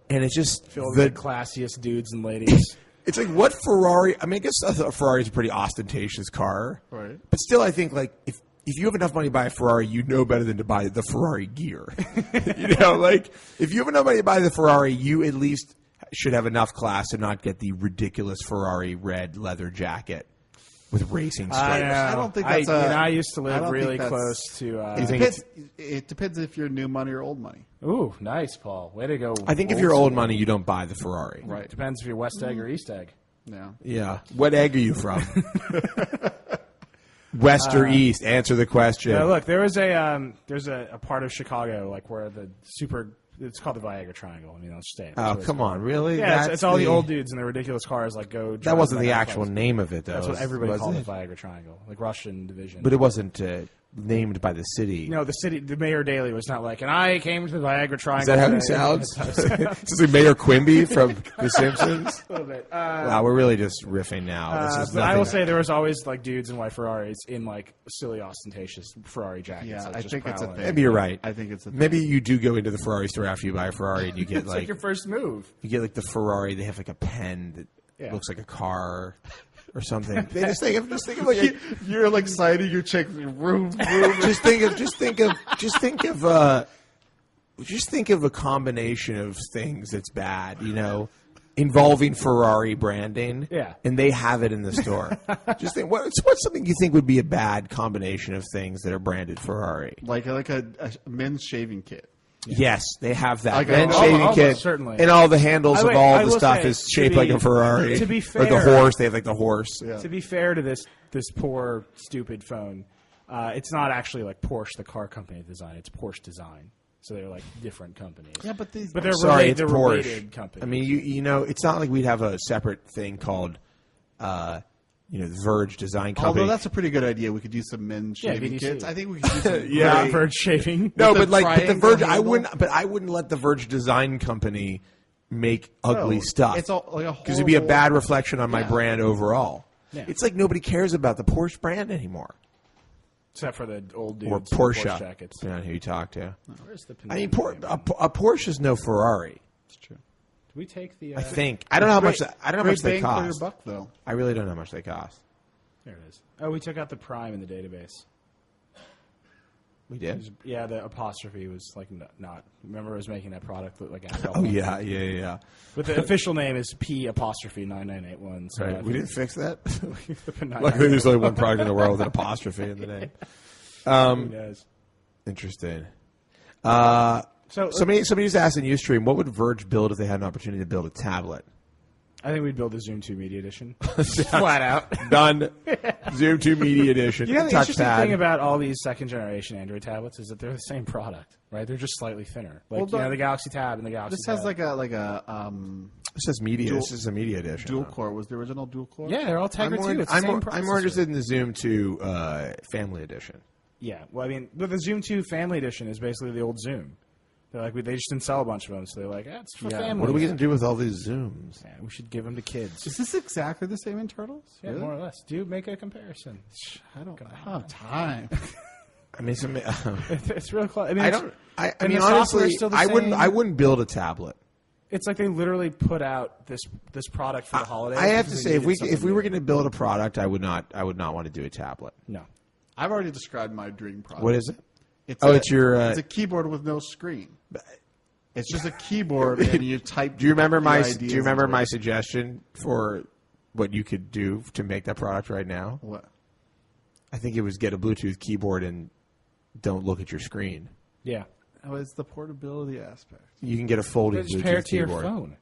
it's just Filled with the classiest dudes and ladies. It's like what Ferrari. I mean, I guess a Ferrari is a pretty ostentatious car, Right. But still, I think like if you have enough money to buy a Ferrari, you know better than to buy the Ferrari gear. Like if you have enough money to buy the Ferrari, you at least should have enough class to not get the ridiculous Ferrari red leather jacket with racing stripes. I don't think that's I used to I live don't really think that's- close to. You think it depends if you're new money or old money. Ooh, nice, Paul. Way to go. I think if you're old money, you don't buy the Ferrari. Right. Depends if you're West Egg or East Egg. Yeah. Yeah. What egg are you from? West or East? Answer the question. Yeah, look, there's a part of Chicago like where it's called the Viagra Triangle. I mean, I'll stay. Oh, come on, really? Yeah, it's all the old dudes in their ridiculous cars like go. That wasn't the actual name of it, though. That's what everybody was called it? the Viagra Triangle, like Russian division. But it wasn't named by the city. No, the Mayor Daley was not like, and I came to the Viagra Triangle. Is that how he sounds? This is like Mayor Quimby from The Simpsons. A little bit. Wow, we're really just riffing now. This is But I nothing. will say there was always like dudes in white Ferraris in like silly ostentatious Ferrari jackets. Yeah, like, I just think it's a prowling. thing. Maybe you're right. I think it's a thing. Maybe you do go into the Ferrari store after you buy a Ferrari, and you get It's like your first move. you get like the Ferrari. They have like a pen that Yeah. looks like a car or something. They just think of like a, You're like citing your chick room. just think of a combination of things that's bad, involving Ferrari branding. Yeah. And they have it in the store. Just think what's something you think would be a bad combination of things that are branded Ferrari? like a men's shaving kit. Yes, they have that. Like Vent a- shaving almost kit, certainly. and all the handles I of will- all I the will stuff say, is to shaped like be- a Ferrari. to be or the fair- horse, they have like the horse. Yeah. To be fair to this poor stupid phone, it's not actually like Porsche, the car company design. It's Porsche design. So they're like different companies. Yeah, but these. But they're Sorry, related, it's they're Porsche. related companies. I mean, you know, it's not like we'd have a separate thing called, the Verge Design Company. Although that's a pretty good idea. We could use some men's shaving VDC. kits. I think we could use some Yeah. not great- Verge shaving. no, with but the but the triangle Verge, handle? I wouldn't let the Verge Design Company make ugly No, stuff. it's all like a because it'd be a horrible- bad reflection on my Yeah. brand overall. Yeah. It's like nobody cares about the Porsche brand anymore, Except for the old dudes or in the Porsche. Porsche jackets. Depending on who you talk to. Where's the I mean, Pinot? a Porsche is no Ferrari. It's true. Do we take the? I think I don't know how much. I don't know how Great much they bang for your cost. buck, though. I really don't know how much they cost. There it is. Oh, we took out the prime in the database. We did. Yeah, the apostrophe was like not. Remember, I was making that product look like Apple. Oh yeah. But the official name is P apostrophe 9981. So Right. We didn't fix that. Luckily, Luckily, there's only one product in the world with an apostrophe in the name. Interesting. Somebody just asked in Ustream, what would Verge build if they had an opportunity to build a tablet? I think we'd build a Zoom 2 Media Edition. Flat out. Done. Zoom 2 Media Edition. You know, the interesting Touchpad. thing about all these second-generation Android tablets is that they're the same product, right? They're just slightly thinner. Like, Well, the Galaxy Tab and the Galaxy This has Tab. like a This says media. Dual- This is a media edition. dual core. Was the original dual core? Yeah, they're all Tegra 2. It's the I'm same more processor. interested in the Zoom 2 Family Edition. Yeah, well, I mean, but the Zoom 2 Family Edition is basically the old Zoom. They're like, they just didn't sell a bunch of them, so they're like, it's for families. What are we going to do with all these Zooms? Yeah, we should give them to kids. Is this exactly the same internals? Yeah, Really? more or less. Do make a comparison. I don't have time. I mean, It's real close. I mean, I it's- don't. I and mean, the software's honestly, still the I wouldn't. same. I wouldn't build a tablet. It's like they literally put out this product for the holidays. I have to because they say, if needed we something were new. going to build a product, I would not want to do a tablet. No. I've already described my dream product. What is it? It's Oh, it's your. It's a keyboard with no screen. It's just a keyboard, and you type. Do you remember your my ideas Do you remember into my it. suggestion for what you could do to make that product right now? What? I think it was get a Bluetooth keyboard and don't look at your screen. Yeah. Oh, it's the portability aspect. You can get a folding Just Bluetooth pair it to keyboard. your phone.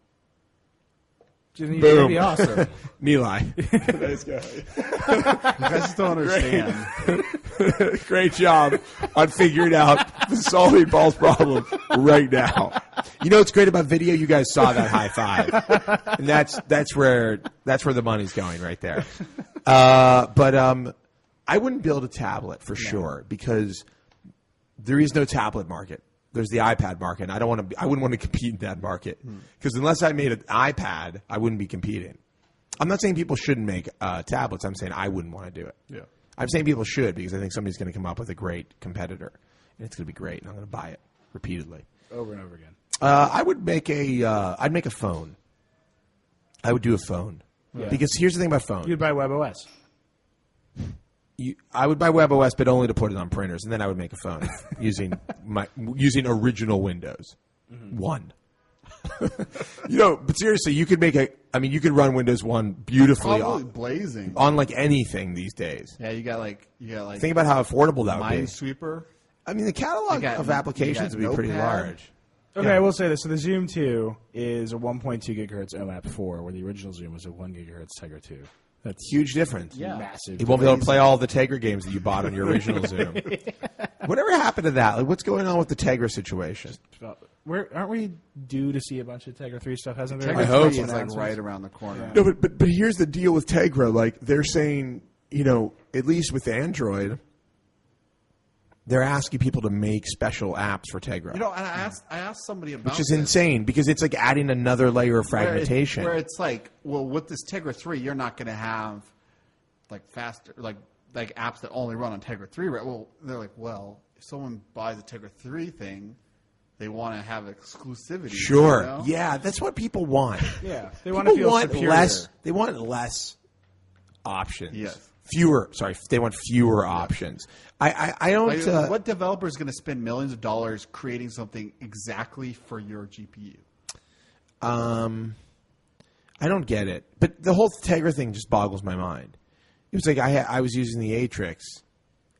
That'd Boom. be awesome. Nilay. You guys just don't understand. Great job on figuring out the solving Paul's problem right now. You know what's great about video? You guys saw that high five, and that's where the money's going right there. But I wouldn't build a tablet for sure because there is no tablet market. There's the iPad market. And I wouldn't want to compete in that market because unless I made an iPad, I wouldn't be competing. I'm not saying people shouldn't make tablets. I'm saying I wouldn't want to do it. Yeah. I'm saying people should because I think somebody's going to come up with a great competitor, and it's going to be great, and I'm going to buy it repeatedly. Over and over again. I would make I'd make a phone. I would do a phone because here's the thing about phone. You'd buy WebOS. I would buy WebOS, but only to put it on printers, and then I would make a phone using original Windows 1. But seriously, you could you could run Windows 1 beautifully Probably blazing. on like anything these days. Yeah, you got like Think about how affordable that would be. Minesweeper. I mean, the catalog of applications would be pretty Notepad. large. Okay, I will say this. So the Zoom 2 is a 1.2 gigahertz OMAP 4, where the original Zoom was a 1 gigahertz Tegra 2. That's Huge difference. massive. You won't be able to play all the Tegra games that you bought on your original Zoom. Whatever happened to that? Like, what's going on with the Tegra situation? Aren't we due to see a bunch of Tegra 3 stuff? Hasn't there? Tegra I hope 3 so. is like right around the corner. No, but here's the deal with Tegra. Like, they're saying, at least with Android, they're asking people to make special apps for Tegra. And I asked somebody about which is this, insane because it's like adding another layer of fragmentation. Where it's like, well, with this Tegra 3, you're not going to have like faster, like apps that only run on Tegra 3. Right? Well, they're like, well, if someone buys a Tegra 3 thing, they want to have exclusivity. Sure. You know? Yeah, that's what people want. Yeah, they want to People feel superior. They want less options. Yes. They want fewer options. I don't. Like, what developer is going to spend millions of dollars creating something exactly for your GPU? I don't get it. But the whole Tegra thing just boggles my mind. It was like I was using the Atrix,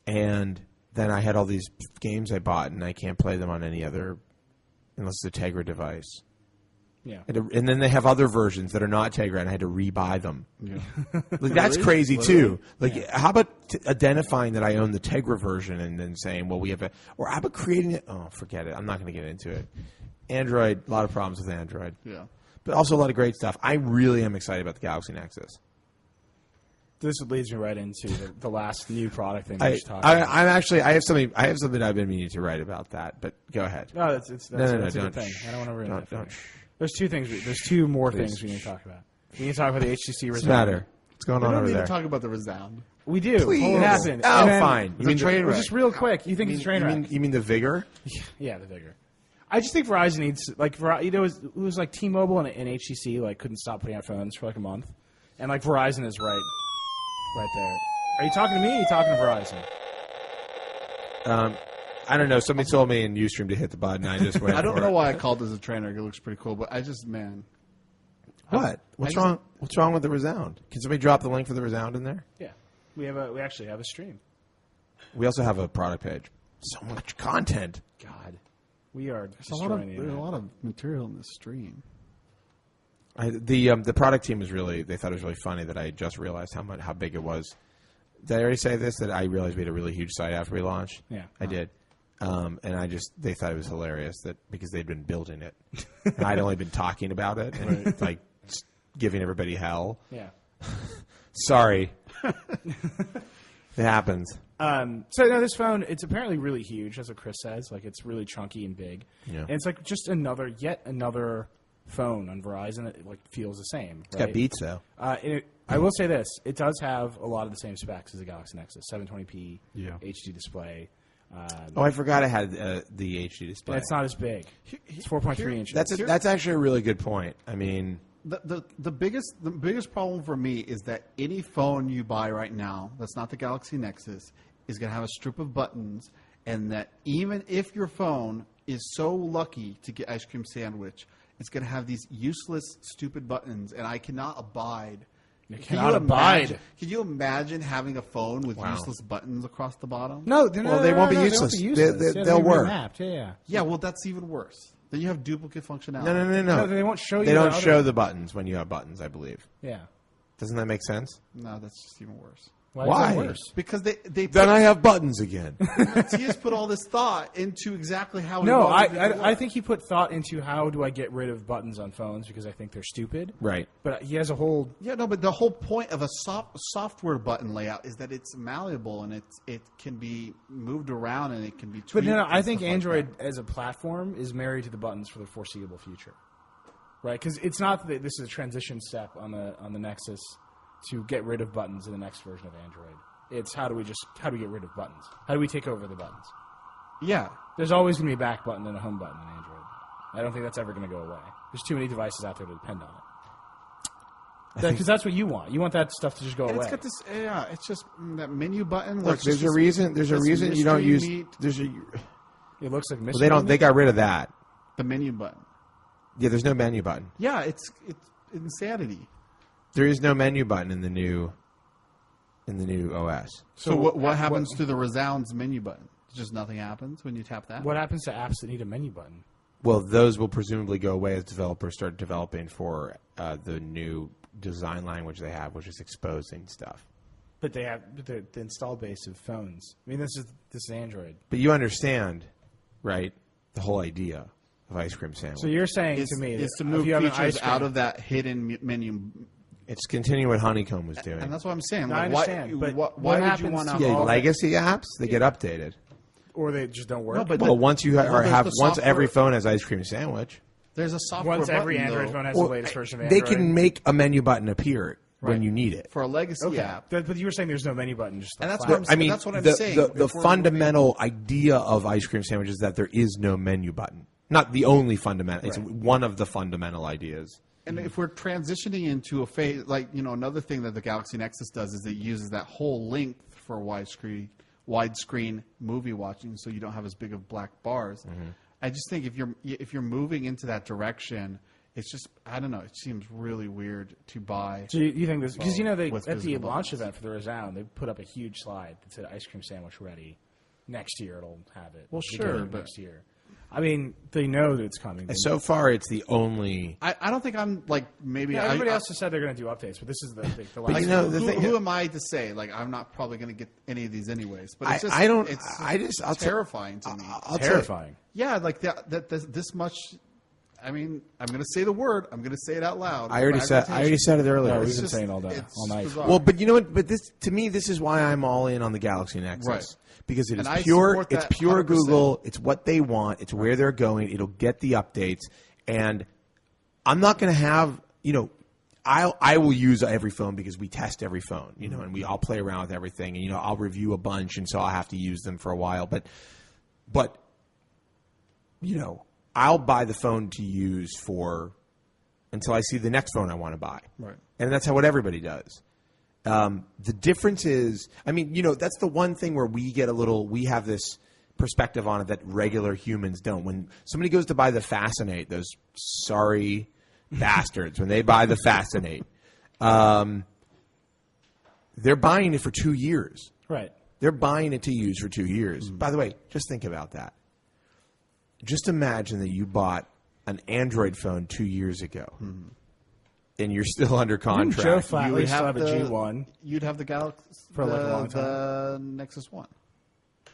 and then I had all these games I bought, and I can't play them on any other unless it's a Tegra device. Yeah. And then they have other versions that are not Tegra, and I had to rebuy them. Yeah. Like, that's crazy, too. Like, how about identifying that I own the Tegra version and then saying, well, we have or how about creating it? Oh, forget it. I'm not going to get into it. Android, a lot of problems with Android. Yeah. But also a lot of great stuff. I really am excited about the Galaxy Nexus. This leads me right into the last new product thing I we should talk about. I have something I've been meaning to write about that, but go ahead. No, that's a don't. good thing. I don't want to ruin that. Don't. There's two things. There's two more things we need to talk about. We need to talk about the HTC What's Resound. the matter? What's going on over We there? don't need to talk about the Resound. We do. Please. It happened. Oh, And then- fine. You mean the train wreck? Just real quick. You think it's a train wreck? You mean the Vigor? Yeah, the Vigor. I just think Verizon needs it was like T-Mobile and HTC like couldn't stop putting out phones for like a month, and like Verizon is right there. Are you talking to me? Or are you talking to Verizon? I don't know. Somebody told me in Ustream to hit the button. I just went. I don't know why I called this a train wreck. It looks pretty cool, but What? What's wrong? What's wrong with the Resound? Can somebody drop the link for the Resound in there? Yeah, we actually have a stream. We also have a product page. So much content. God, we are There's destroying a lot of material in this stream. The product team was they thought it was really funny that I just realized how big it was. Did I already say this? That I realized we had a really huge site after we launched? Yeah. I did. And they thought it was hilarious because they'd been building it. And I'd only been talking about it and like just giving everybody hell. Yeah. Sorry. It happens. So no, this phone, it's apparently really huge, that's what Chris says. Like it's really chunky and big. Yeah. And it's like just yet another phone on Verizon that like feels the same. It's got Beats though. I will say this: it does have a lot of the same specs as the Galaxy Nexus, 720p HD display. I forgot I had the HD display. It's not as big. It's 4.3 inches. That's actually a really good point. I mean, The biggest problem for me is that any phone you buy right now that's not the Galaxy Nexus is going to have a strip of buttons, and that even if your phone is so lucky to get ice cream sandwich, it's going to have these useless, stupid buttons, and I cannot abide. Abide. Can you imagine having a phone with useless buttons across the bottom? No, they won't be useless. They'll work. Mapped. Yeah. Yeah, well, that's even worse. Then you have duplicate functionality. No. They won't show you. They don't show the buttons when you have buttons, I believe. Yeah. Doesn't that make sense? No, that's just even worse. Why? Is that worse? Because they Then I have buttons again. he has put all this thought into exactly how. No, I think he put thought into how do I get rid of buttons on phones because I think they're stupid. Right. But he has a whole. Yeah, no, but the whole point of a software button layout is that it's malleable and it can be moved around and it can be tweaked. But no, I think like Android as a platform is married to the buttons for the foreseeable future, right? Because it's not that this is a transition step on the Nexus to get rid of buttons in the next version of Android. It's how do we get rid of buttons? How do we take over the buttons? Yeah. There's always going to be a back button and a home button in Android. I don't think that's ever going to go away. There's too many devices out there to depend on it. Because that's what you want. You want that stuff to just go And away. it's got this. Yeah, it's just that menu button. Look, there's a reason you don't use. It looks like Well, they got rid of that. the menu button. Yeah, there's no menu button. Yeah, it's insanity. There is no menu button in the new OS. So what happens to the Resound's menu button? Just nothing happens when you tap that? What happens to apps that need a menu button? Well, those will presumably go away as developers start developing for the new design language they have, which is exposing stuff. But they have the install base of phones. I mean, this is Android. But you understand, right, the whole idea of ice cream sandwich. So you're saying Is to me to that move if you have an features ice cream, out of that hidden menu. It's continuing what Honeycomb was doing. And that's what I'm saying. No, I Like, understand, but why what would you happens want to to? Yeah, all legacy apps, they get updated. or they just don't work. No, but Well, once you there's the once every software- phone has ice cream sandwich, there's a software once every button, Android though, phone has the latest version of they Android. can make a menu button appear when Right. you need it. for a legacy Okay, app. but you were saying there's no menu button. Just And that's flat. what I mean, that's what I'm the, saying. the If we're fundamental idea of ice cream sandwich is that there is no menu button. Not the only fundamental. It's Right. one of the fundamental ideas. And if we're transitioning into a phase, like, another thing that the Galaxy Nexus does is it uses that whole length for widescreen movie watching, so you don't have as big of black bars. Mm-hmm. I just think if you're moving into that direction, it's just, I don't know, it seems really weird to buy. So you think this because they With at the visible launch buttons. event for the Resound they put up a huge slide that said ice cream sandwich ready. Next year it'll have it. Well, Beginning sure, of but next year. I mean, they know that it's coming. So far, it's the only. I don't think I'm like maybe. Yeah, everybody else has said they're going to do updates, but this is the last. But you know, the thing, who am I to say? Like, I'm not probably going to get any of these anyways. But it's just, I don't. It's terrifying to me. Terrifying. Yeah, like that this much. I mean, I'm going to say the word. I'm going to say it out loud. I already said it earlier. No, we've been saying all day, all night. Bizarre. Well, but you know what? But this, to me, this is why I'm all in on the Galaxy Nexus. Right. Because it is And pure. It's that pure 100%. Google. It's what they want. It's where they're going. It'll get the updates. And I'm not going to have. I will use every phone because we test every phone. And we all play around with everything. And I'll review a bunch, and so I'll have to use them for a while. But I'll buy the phone to use until I see the next phone I want to buy. Right. And that's what everybody does. The difference is, that's the one thing where we have this perspective on it that regular humans don't. When somebody goes to buy the Fascinate, those sorry bastards, when they buy the Fascinate, they're buying it for 2 years. Right. They're buying it to use for 2 years. Mm-hmm. By the way, just think about that. Just imagine that you bought an Android phone 2 years ago, and you're still under contract. Joe Flatley still have a G1. You'd have the Galaxy for like a long time. The Nexus 1.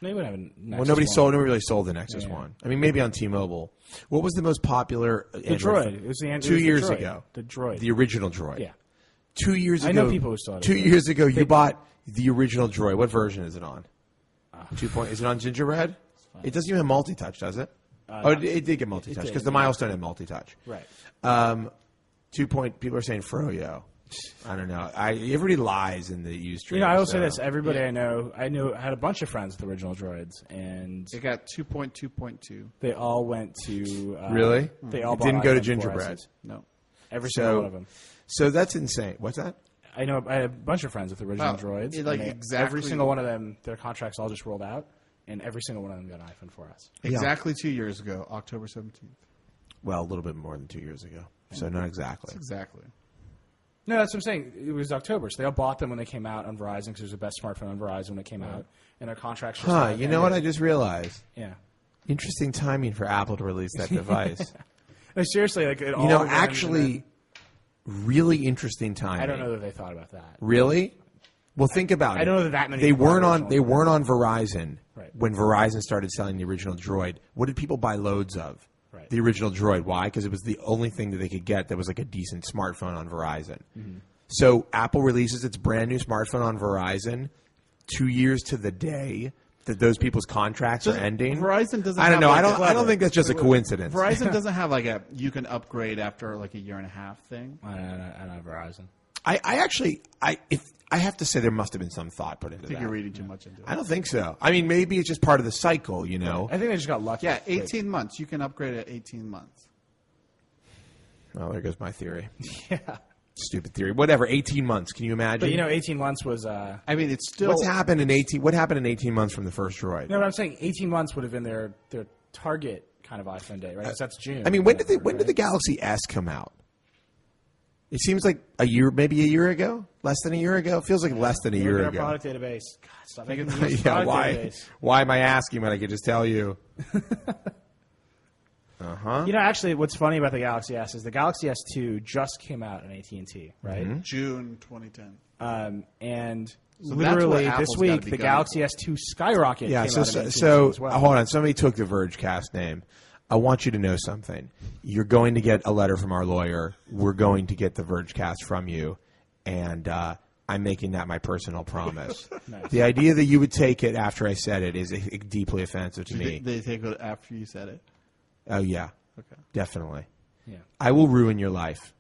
They would have a Nexus Well, nobody 1. really sold the Nexus 1. I mean, maybe on T-Mobile. What was the most popular Android The Droid. phone? It was the Android. 2 years Droid. ago. The Droid. The original Droid. Yeah. 2 years ago. I know people who still have it. 2 years ago, you bought the original Droid. What version is it on? 2 point. Is it on Gingerbread? It doesn't even have multi-touch, does it? It did get multi-touch because the Milestone had multi-touch. Right. 2 point. People are saying Froyo. I don't know. Everybody lies in the used trade. I will say this. Everybody I had a bunch of friends with original Droids, and They got 2.2.2. they all went to Really? They all Didn't go to iPhone Gingerbread. 4Ss. No. Every single one of them. So that's insane. What's that? I had a bunch of friends with original Oh, Droids. like and exactly- every single one of them, their contracts all just rolled out, and every single one of them got an iPhone 4S. Exactly 2 years ago, October 17th. Well, a little bit more than 2 years ago. So not exactly. Exactly. No, that's what I'm saying. It was October, so they all bought them when they came out on Verizon because it was the best smartphone on Verizon when it came out, and their contracts just got You know what I ended. just realized? Yeah. Interesting timing for Apple to release that device. No, seriously, like it all went, actually, really interesting timing. I don't know that they thought about that. Really? Well, think about it. I don't know that many They people weren't bought on. original They weren't on Verizon Right. when Verizon started selling the original Droid. What did people buy loads of? Right. The original Droid. Why? Because it was the only thing that they could get that was like a decent smartphone on Verizon. Mm-hmm. So Apple releases its brand new smartphone on Verizon 2 years to the day that those people's contracts are ending. Verizon doesn't. I don't have know. like I don't think that's just a coincidence. Verizon doesn't have like a you can upgrade after like a year and a half thing. I know Verizon. I have to say there must have been some thought put into I think that. you're reading too much into it. I don't think so. I mean, maybe it's just part of the cycle, I think they just got lucky. Yeah, 18 months. You can upgrade at 18 months. Well, there goes my theory. Yeah. Stupid theory. Whatever. 18 months. Can you imagine? But 18 months was. I mean, it's still. What happened in 18 months from the first Droid? No, but I'm saying 18 months would have been their target kind of iPhone day, right? 'Cause that's June. I mean, when did the Galaxy S come out? It seems like maybe a year ago, less than a year ago. It feels like less than a year Our ago. product database. God, stop making me use Yeah, product why? database. Why am I asking when I could just tell you? Actually, what's funny about the Galaxy S is the Galaxy S2 just came out in AT&T, right? Mm-hmm. June 2010. And So literally that's what this Apple's week, gotta be the going Galaxy S2 skyrocket Yeah. came out in So AT&T as well. hold on. Somebody took the Vergecast name. I want you to know something. You're going to get a letter from our lawyer. We're going to get the Vergecast from you, and I'm making that my personal promise. Nice. The idea that you would take it after I said it is deeply offensive to me. They take it after you said it. Oh yeah, Okay. definitely. Yeah. I will ruin your life.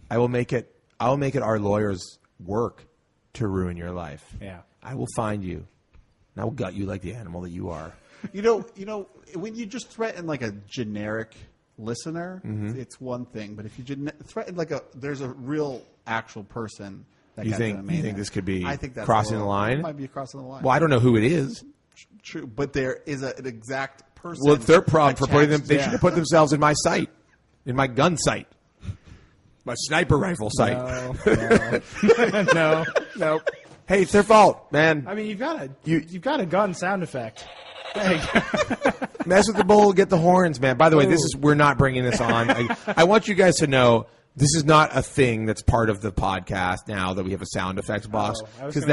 I will make it our lawyers' work to ruin your life. Yeah. I will find you, and I will gut you like the animal that you are. You know, when you just threaten like a generic listener, it's one thing. But if you threaten there's a real actual person that You got think to the main this could be I think that's crossing the it line? might be crossing the line. Well, I don't know who it is. True, but there is an exact person. Well, it's their problem for putting them. attached- They should have put themselves in my sight, in my gun sight, my sniper rifle sight. No. Hey, it's their fault, man. I mean, you've got a gun sound effect. Mess with the bull, get the horns, man. By the way, we're not bringing this on. I want you guys to know this is not a thing that's part of the podcast now that we have a sound effects box. Because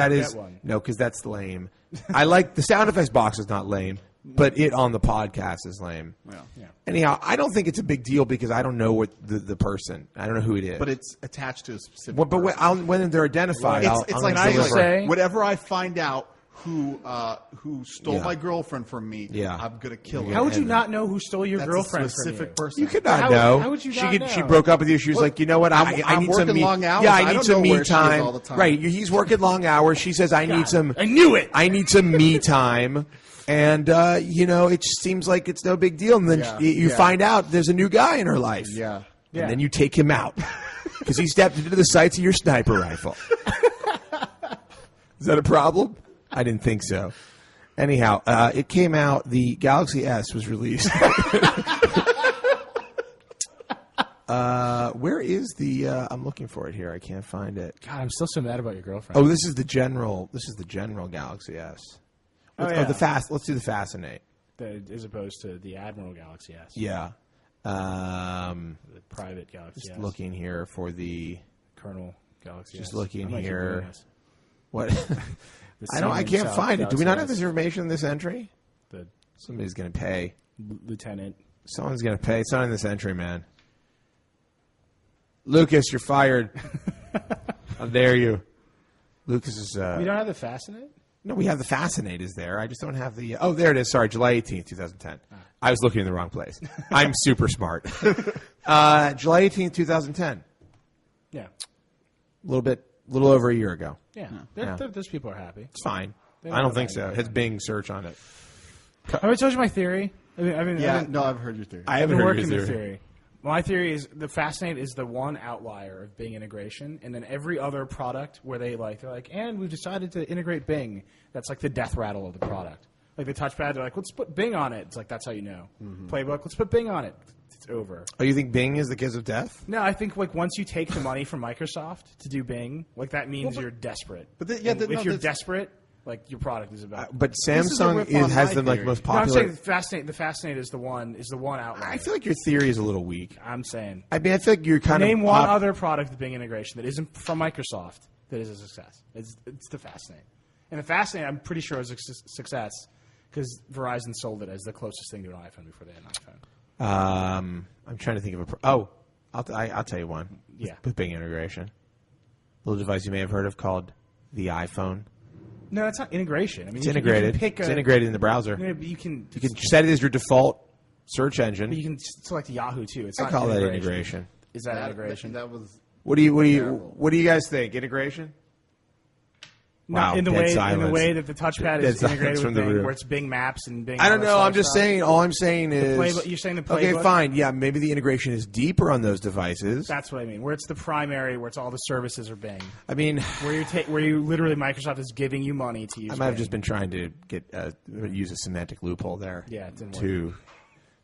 because that's lame. I like the sound effects box is not lame, but it on the podcast is lame. Well, yeah. Anyhow, I don't think it's a big deal because I don't know what the person. I don't know who it is. But it's attached to a specific person. When they're identified, it's like saying whatever I find out who stole my girlfriend from me, I'm going to kill her. How would you not know who stole your girlfriend from you? Specific person. You could not know. How would you not know? She broke up with you. She was like, you know what? I need some long hours. Yeah, I need some me time. All the time. Right. He's working long hours. She says, I need some. I knew it. I need some me time. And, it just seems like it's no big deal. And then you find out there's a new guy in her life. Yeah. And then you take him out because he stepped into the sights of your sniper rifle. Is that a problem? I didn't think so. Anyhow, it came out. The Galaxy S was released. Where is the? I'm looking for it here. I can't find it. God, I'm still so mad about your girlfriend. Oh, this is the general. This is the general Galaxy S. The fast. Let's do the Fascinate. As opposed to the Admiral Galaxy S. Yeah. The private Galaxy S. Just looking here for the Colonel Galaxy S. Just looking here. What? I can't find it. Do we not have S. this information in this entry? Somebody's going to pay. Lieutenant. Someone's going to pay. It's not in this entry, man. Lucas, you're fired. How dare you? Lucas is... We don't have the Fascinate? No, we have the Fascinate is there. I just don't have the... Oh, there it is. Sorry, July 18th, 2010. I was looking in the wrong place. I'm super smart. July 18th, 2010. Yeah. A little over a year ago. Yeah. Those people are happy. It's fine. I don't think so. It has Bing search on it. Have I told you my theory? I've heard your theory. I haven't heard your theory. My theory is the Fascinate is the one outlier of Bing integration, and then every other product where they're like, and we've decided to integrate Bing. That's like the death rattle of the product. Like the touchpad, they're like, let's put Bing on it. It's like, that's how you know. Mm-hmm. Playbook, let's put Bing on it. It's over. Oh, you think Bing is the kiss of death? No, I think once you take the money from Microsoft to do Bing, that means you're desperate. But if you're desperate, your product is about. But Samsung has the most popular. No, I'm saying the Fascinate is the one outlier. I feel like your theory is a little weak. I'm saying. I mean, I feel like you're kind of name one other product with Bing integration that isn't from Microsoft that is a success. It's the Fascinate, and the Fascinate I'm pretty sure is a success because Verizon sold it as the closest thing to an iPhone before they had an iPhone. I'm trying to think of I'll tell you one. Yeah. With Bing integration, a little device you may have heard of called the iPhone. No, it's not integration. I mean, it's integrated. It's integrated in the browser. You can set it as your default search engine. But you can select Yahoo too. I call that integration. Is that integration? That was. What do you guys think? Integration? Wow, in the way that the touchpad is integrated with Bing, where it's Bing Maps and Bing. I don't know. I'm just saying. All I'm saying is you're saying the playbook. Okay, fine. Yeah, maybe the integration is deeper on those devices. That's what I mean. Where it's the primary, where it's all the services are Bing. I mean, where you literally Microsoft is giving you money to use. I might have just been trying to use a semantic loophole there. Yeah, it didn't to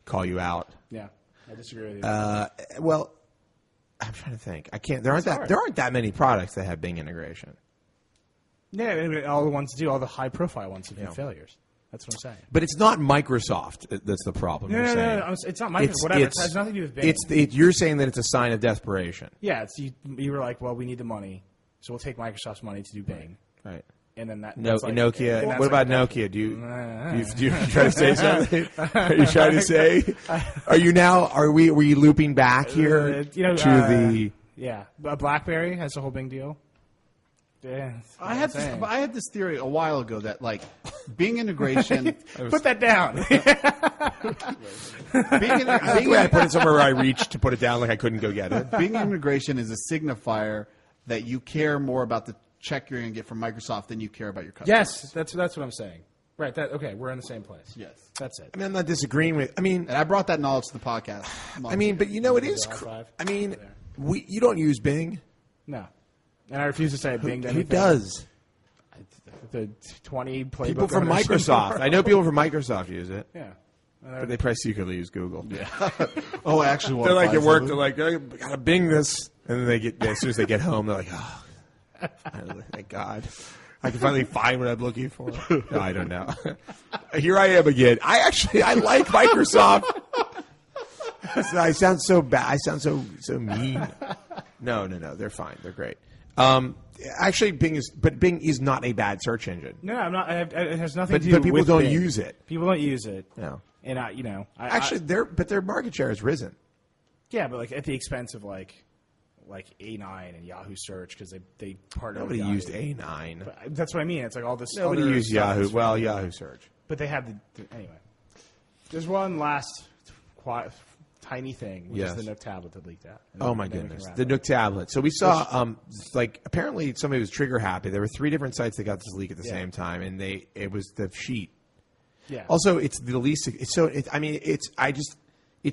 call you out. Yeah, I disagree with you. Well, I'm trying to think. I can't. There aren't that many products that have Bing integration. Yeah, all the ones do, all the high-profile ones have been failures. That's what I'm saying. But it's not Microsoft that's the problem. No, it's not Microsoft. Whatever. It has nothing to do with Bing. You're saying that it's a sign of desperation. Yeah, you were like, well, we need the money, so we'll take Microsoft's money to do Bing. Right. And then that. Nokia. What about Nokia? Do you try to say something? Are you trying to say? Are you now? Were you looping back here to the? Yeah, BlackBerry has the whole Bing deal. Yeah, I had this theory a while ago that Bing integration. Put that down. I put it somewhere where I reached to put it down, like I couldn't go get it. Bing integration is a signifier that you care more about the check you're going to get from Microsoft than you care about your customers. Yes, that's what I'm saying. Right. Okay, we're in the same place. Yes, that's it. I mean, I'm not disagreeing with. And I brought that knowledge to the podcast. I mean, but it is. I mean, you don't use Bing. No. And I refuse to say Bing. Who does? The 20 playbook people from Microsoft. I know people from Microsoft use it. Yeah. But they probably secretly use Google. Yeah. I actually want they're like at work. They're like, I gotta Bing this, and then as soon as they get home, they're like, oh, thank God. I can finally find what I'm looking for. No, I don't know. Here I am again. I like Microsoft. I sound so bad. I sound so mean. No. They're fine. They're great. Actually, Bing is not a bad search engine. No, I'm not. It has nothing to do with But people don't Bing. use it. People don't use it. No. And their market share has risen. Yeah, but like at the expense of like A9 and Yahoo Search because they partner. Nobody with Yahoo. used A9. But that's what I mean. It's like all this. Nobody other used stuff Yahoo. is Well, from- Yahoo Search. But they have anyway. There's one last tiny thing, which is the Nook tablet that leaked out. Oh my goodness, the Nook tablet. So we saw, apparently somebody was trigger happy. There were 3 different sites that got this leak at the same time, and it was the sheet. Yeah. Also, it's the least. It's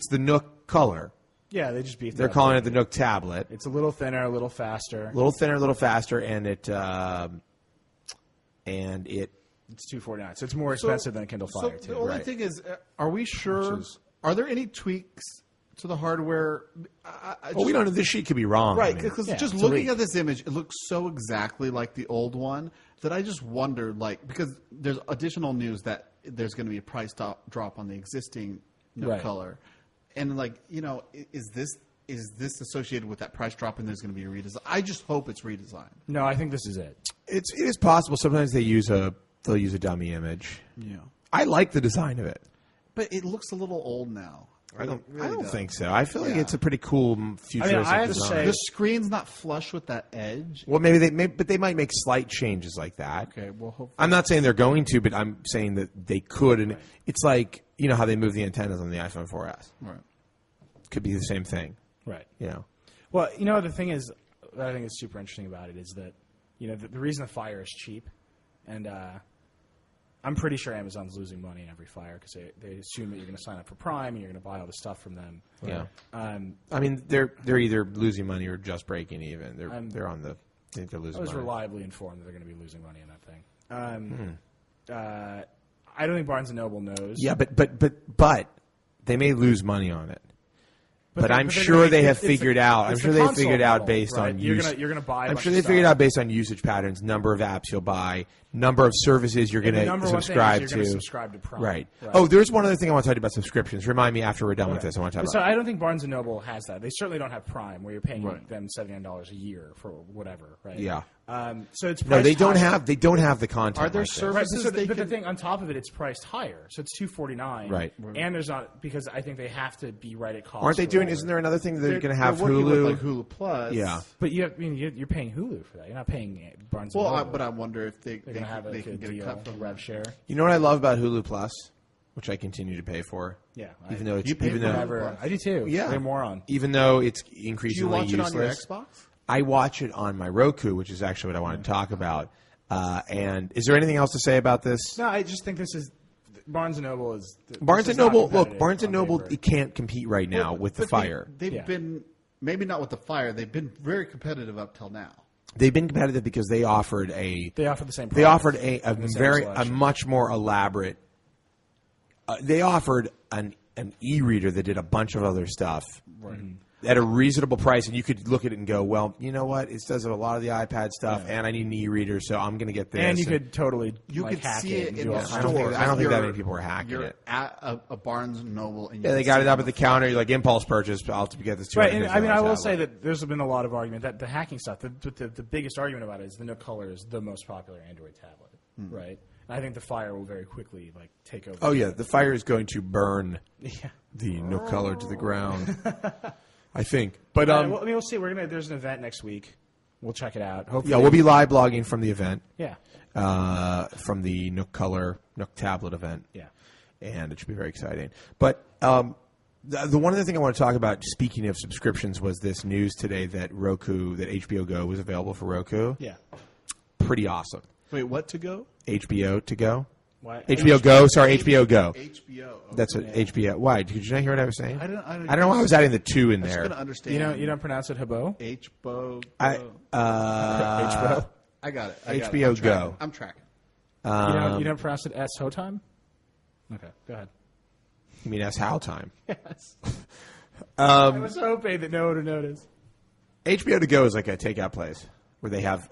the Nook color. Yeah, they just beefed. They're calling it the Nook tablet. It's a little thinner, a little faster. A little thinner, a little faster, and it's $249, so it's more expensive than a Kindle Fire. The only thing is, are we sure? Are there any tweaks to the hardware? we don't know. This sheet could be wrong, right? I mean. Because just looking at this image, it looks so exactly like the old one that I just wondered, because there's additional news that there's going to be a price drop on the existing Nook color, and is this associated with that price drop and there's going to be a redesign? I just hope it's redesigned. No, I think this is it. It is possible. Sometimes they'll use a dummy image. Yeah, I like the design of it. but it looks a little old now. I don't think so. I feel like it's a pretty cool futuristic I have to design. say- The screen's not flush with that edge. Well, but they might make slight changes like that. Okay, well, hopefully. I'm not saying they're going to, but I'm saying that they could. And it's like, how they move the antennas on the iPhone 4S. Right. Could be the same thing. Right. Well, the thing is that I think is super interesting about it is that the reason the Fire is cheap, and I'm pretty sure Amazon's losing money in every Fire because they assume that you're going to sign up for Prime and you're going to buy all the stuff from them. Yeah. I mean, they're either losing money or just breaking even. They're on the. I think they're losing I was money. reliably informed that they're going to be losing money in that thing. I don't think Barnes & Noble knows. Yeah, but they may lose money on it. But I'm sure they have figured out. I'm sure they figured out based on use. You're going to buy. I'm sure they figured out based on usage patterns, number of apps you'll buy, number of services you're going to subscribe to. Subscribe to Prime. Right. Oh, there's one other thing I want to tell you about subscriptions. Remind me after we're done with this. I want to talk about. So I don't think Barnes & Noble has that. They certainly don't have Prime, where you're paying them $79 a year for whatever. Right. Yeah. So it's no, they don't higher. have. They don't have the content. Are there like this. services? Right, but the thing on top of it, it's priced higher, so it's $249. Right. And there's not because I think they have to be right at cost. Aren't they doing? Isn't there another thing that they're going to have Hulu? With Hulu Plus. Yeah. But you're paying Hulu for that. You're not paying Barnes & Well, Noble. but I wonder if they They're going to have they a can get deal, a cut from rev share. You know what I love about Hulu Plus, which I continue to pay for. Yeah. Even though it's You pay even for though whatever. I do too. Yeah. They're a moron. even though it's Do you increasingly watch it useless. on your Xbox? I watch it on my Roku, which is actually what I wanted to talk about. And is there anything else to say about this? No, I just think this is Barnes & Noble is Barnes this & is not Noble. Look, competitive Barnes & on Noble paper. it can't compete right now with the But Fire. They've been maybe not with the Fire. They've been very competitive up till now. They've been competitive because they offered They offer the same. They product offered a and the same very selection. much more elaborate. They offered an e-reader that did a bunch of other stuff at a reasonable price, and you could look at it and go, "Well, you know what? It does a lot of the iPad stuff, and I need an e-reader, so I'm going to get this." And you could totally You could hack see it it and in do the all store. kinds of I don't think that You're- many people were hacking You're it. at a Barnes and Noble, and Yeah, they got it up at the counter. You're like impulse purchase. I'll get this. Right, and I mean, I will $250 say that there's been a lot of argument that the hacking stuff. The biggest argument about it is the Nook Color is the most popular Android tablet, right? And I think the Fire will very quickly take over. Oh yeah, the Fire is going to burn the Nook Color to the ground. I think, but we'll see. There's an event next week. We'll check it out. Hopefully, yeah, we'll be live blogging from the event. Yeah, from the Nook Color Nook tablet event. yeah. And it should be very exciting. But the one other thing I want to talk about, speaking of subscriptions, was this news today that HBO Go was available for Roku. Yeah. Pretty awesome. wait, what to go? HBO to go. What? HBO Go. Sorry, HBO Go. HBO. Okay. That's what HBO. Why? Did you not hear what I was saying? I don't know why I was adding the 2 in I'm just there. gonna understand. You don't pronounce it Habo? HBO. HBO. I got it. HBO Go. I'm tracking. You don't pronounce it S Hotime? Okay, go ahead. You mean that's how time? Yes. I was hoping that no one would notice. HBO to go is like a takeout place where they have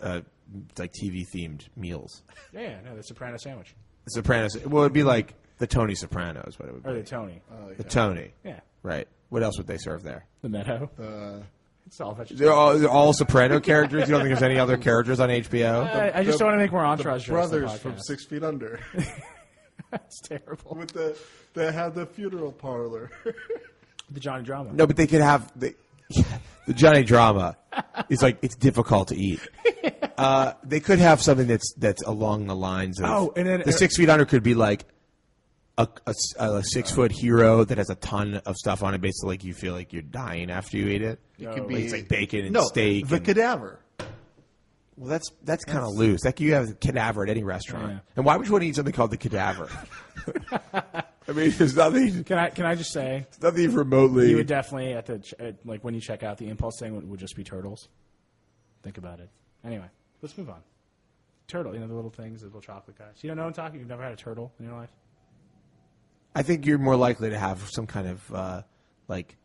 like TV themed meals. Yeah, no, the Soprano sandwich. The Sopranos. Well, it'd be like the Tony Soprano is what it would be. Or the Tony. The Tony. Yeah. Right. What else would they serve there? The Meadow. It's all vegetarian. They're all Soprano characters. You don't think there's any other characters on HBO? I just don't want to make more Entourage The jokes. brothers from 6 Feet Under. That's terrible. With they had the funeral parlor. The Johnny Drama. No, but they could have the Johnny Drama. It's like it's difficult to eat. They could have something that's along the lines of. And then the 6 Feet Under could be like a 6 foot hero that has a ton of stuff on it. Basically, like you feel like you're dying after you eat it. It could Like be it's like bacon and no, steak. the cadaver. Well, that's kind of loose. Like you have the cadaver at any restaurant. Yeah. And why would you want to eat something called the cadaver? I mean, there's nothing. Can I just say, Nothing remotely. you would definitely like when you check out, the impulse thing would just be turtles. Think about it. Anyway, let's move on. Turtle, the little things, the little chocolate guys. You don't know what I'm talking? You've never had a turtle in your life? I think you're more likely to have some kind of like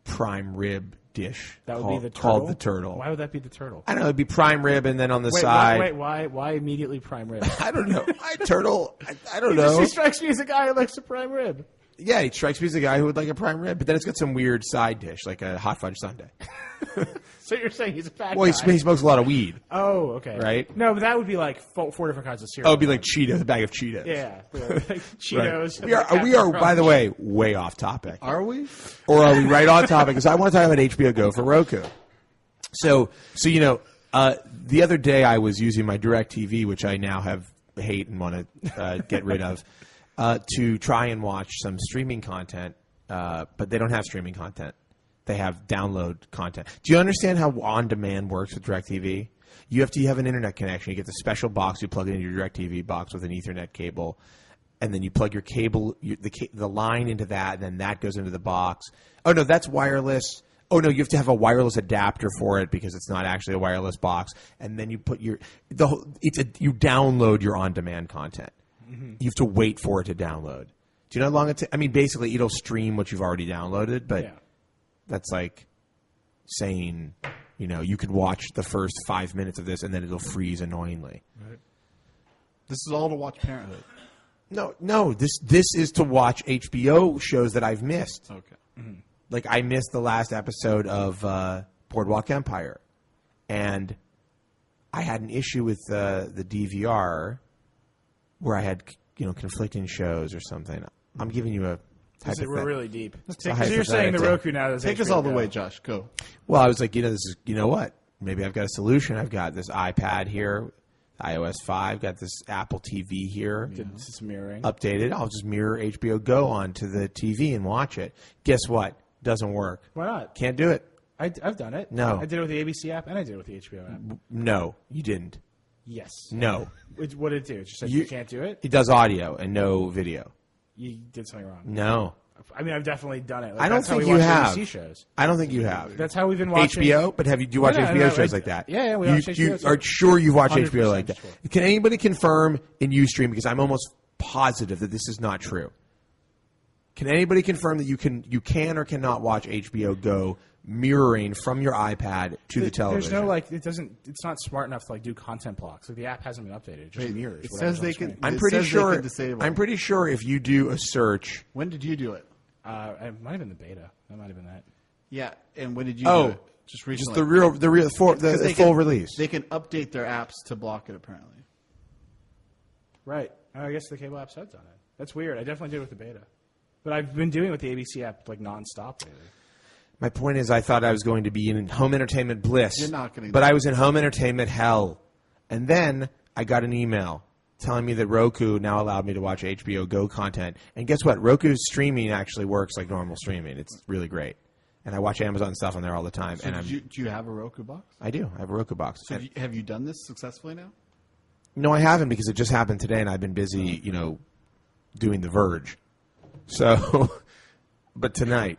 prime rib dish. That would be the turtle. Called the turtle. Why would that be the turtle? I don't know. It'd be prime rib, and then on the side. Why immediately prime rib? I don't know. Turtle. I don't He know. strikes me as a guy who likes a prime rib. Yeah, he strikes me as a guy who would like a prime rib, but then it's got some weird side dish, like a hot fudge sundae. So you're saying he's a fat Well, guy? he smokes a lot of weed. Oh, okay. Right? No, but that would be like four different kinds of cereal. Oh, it'd be like Cheetos, a bag of Cheetos. Yeah. Like Cheetos. Right. We are, by the way, way off topic. Are we? Or are we right on topic? Because I want to talk about HBO Go for Roku. So the other day I was using my DirecTV, which I now hate and want to get rid of, to try and watch some streaming content, but they don't have streaming content. They have download content. Do you understand how on-demand works with DirecTV? You have to have an internet connection. You get the special box. You plug it into your DirecTV box with an Ethernet cable, and then you plug your cable, the line into that, and then that goes into the box. Oh, no, that's wireless. Oh, no, you have to have a wireless adapter for it because it's not actually a wireless box. And then you put you download your on-demand content. Mm-hmm. You have to wait for it to download. Do you know how long it takes? I mean, basically, it'll stream what you've already downloaded, but that's like saying, you could watch the first 5 minutes of this and then it'll freeze annoyingly. Right. This is all to watch Parenthood. No. This is to watch HBO shows that I've missed. Okay. Mm-hmm. Like I missed the last episode of Boardwalk Empire, and I had an issue with the DVR where I had conflicting shows or something. I'm giving you a. We're really deep. So you're you're saying the Roku now does Take us all the way, Josh. Go. Well, I was like, you know what? Maybe I've got a solution. I've got this iPad here, iOS 5, got this Apple TV here. It's mirroring. Updated. I'll just mirror HBO Go onto the TV and watch it. Guess what? Doesn't work. Why not? Can't do it. I've done it. No. I did it with the ABC app and I did it with the HBO app. No, you didn't. Yes. No. What did it do? It just said you can't do it? It does audio and no video. You did something wrong. No. I mean, I've definitely done it. I don't think you have. ABC shows. I don't think you have. That's how we've been watching HBO. But do you watch HBO shows like that? Yeah, we watch HBO. You are sure you've watched 100% HBO like that? sure. Can anybody confirm in Ustream? Because I'm almost positive that this is not true. Can anybody confirm that you can or cannot watch HBO Go mirroring from your iPad to the television? There's no it's not smart enough to do content blocks. The app hasn't been updated. It just mirrors. It says they can. I'm pretty sure. They can disable. I'm pretty sure if you do a search. When did you do it? It might have been the beta. That might have been that. Yeah, and when did you do it? Just recently. Just the full release. They can update their apps to block it. Apparently. Right. I guess the cable apps have done it. That's weird. I definitely did it with the beta. But I've been doing it with the ABC app nonstop lately. My point is, I thought I was going to be in home entertainment bliss. You're not going to. But I was in home entertainment hell. And then I got an email telling me that Roku now allowed me to watch HBO Go content. And guess what? Roku's streaming actually works like normal streaming. It's really great. And I watch Amazon stuff on there all the time. So do you have a Roku box? I do. I have a Roku box. So have you done this successfully now? No, I haven't because it just happened today, and I've been busy, doing the Verge. So, but tonight.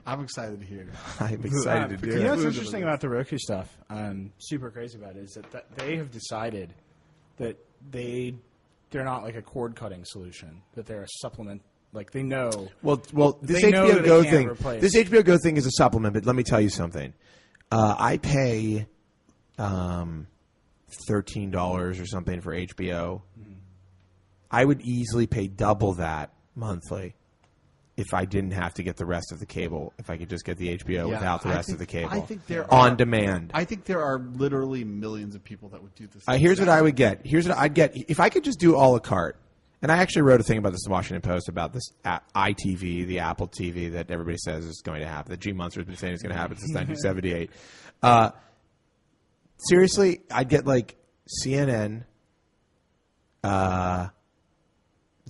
I'm excited to hear it. I'm excited to do it. You know what's interesting about the Roku stuff? I'm super crazy about it is that they have decided that they're not like a cord cutting solution. That they're a supplement. Like they know. Well, this they know HBO that Go they thing. can't replace. This HBO Go thing is a supplement, but let me tell you something. I pay. $13 or something for HBO. I would easily pay double that monthly if I didn't have to get the rest of the cable. If I could just get the HBO without the rest of the cable. I think there on demand. I think there are literally millions of people that would do this. Here's what I would get. Here's what I'd get if I could just do a la carte. And I actually wrote a thing about this in the Washington Post about this iTV, the Apple TV that everybody says is going to happen. That G Munster has been saying is going to happen since 1978. Seriously, I'd get like CNN, the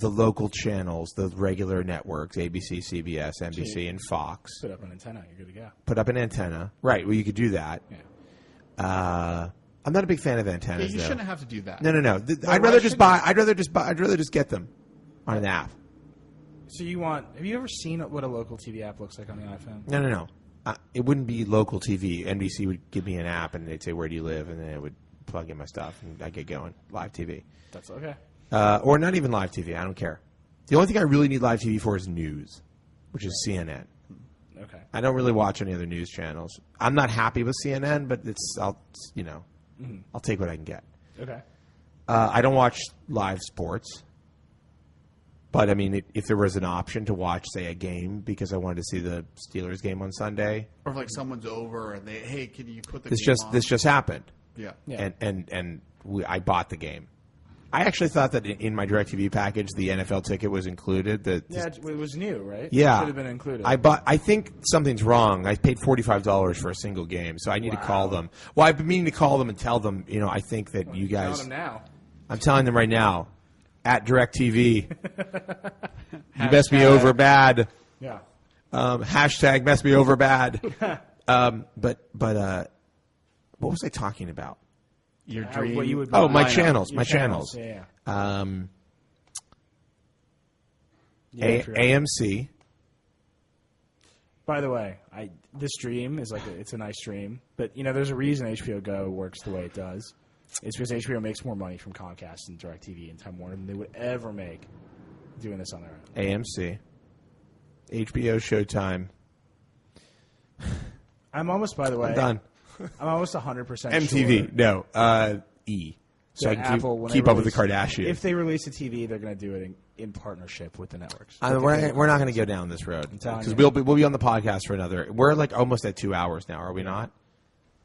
local channels, the regular networks, ABC, CBS, NBC, and Fox. Put up an antenna, you're good to go. Put up an antenna. Right, well, you could do that. Yeah. I'm not a big fan of antennas, you though. shouldn't have to do that. No. I'd rather just get them on an app. So have you ever seen what a local TV app looks like on the iPhone? No. It wouldn't be local TV. NBC would give me an app, and they'd say, where do you live? And then it would plug in my stuff, and I'd get going. Live TV. That's okay. Or not even live TV. I don't care. The only thing I really need live TV for is news, which is CNN. Okay. I don't really watch any other news channels. I'm not happy with CNN, but I'll take what I can get. Okay. I don't watch live sports. But, I mean, if there was an option to watch, say, a game because I wanted to see the Steelers game on Sunday. Or if, like, someone's over and hey, can you put the game on? This just happened. Yeah. And I bought the game. I actually thought that in my DirecTV package, the NFL ticket was included. It was new, right? Yeah. It should have been included. I think something's wrong. I paid $45 for a single game, so I need to call them. Well, I've been meaning to call them and tell them, I think that you guys... Telling them now. I'm telling them right now. At DirecTV. You messed me over bad. Yeah. Hashtag messed me over bad. But what was I talking about? Your dream. What you would my channels. My channels. Yeah. AMC. By the way, this stream is it's a nice stream, but there's a reason HBO Go works the way it does. It's because HBO makes more money from Comcast and DirecTV and Time Warner than they would ever make doing this on their own. AMC. HBO Showtime. I'm almost, by the way... I'm done. I'm almost 100% MTV. sure. No. E. So I can Apple, keep up with the Kardashians. If they release a TV, they're going to do it in partnership with the networks. We're not going to go down this road. Because we'll be on the podcast for another... We're almost at 2 hours now, are we not?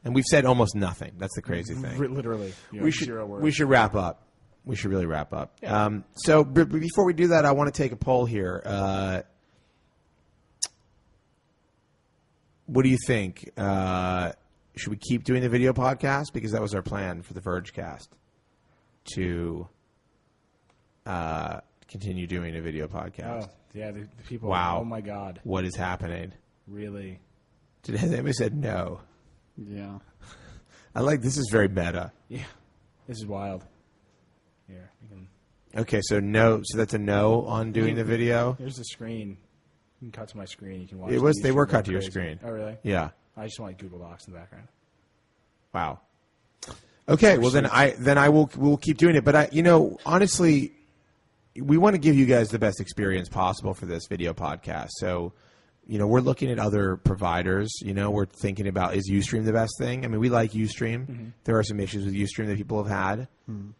And we've said almost nothing. That's the crazy thing. Literally. We should wrap up. We should really wrap up. Yeah. So before we do that, I want to take a poll here. What do you think? Should we keep doing the video podcast? Because that was our plan for the Vergecast. To continue doing a video podcast. Oh, yeah. The people. Wow. Oh, my God. What is happening? Really? Has anybody said no? Yeah. This is very meta. Yeah. This is wild. Here. Okay, so no. So that's a no on doing the video? Here's the screen. You can cut to my screen. You can watch They were cut to your screen. Oh, really? Yeah. I just want Google Docs in the background. Wow. Okay, well we'll keep doing it. But honestly, we want to give you guys the best experience possible for this video podcast. So, we're looking at other providers. We're thinking about, is Ustream the best thing? I mean, we like Ustream. Mm-hmm. There are some issues with Ustream that people have had. Mm-hmm.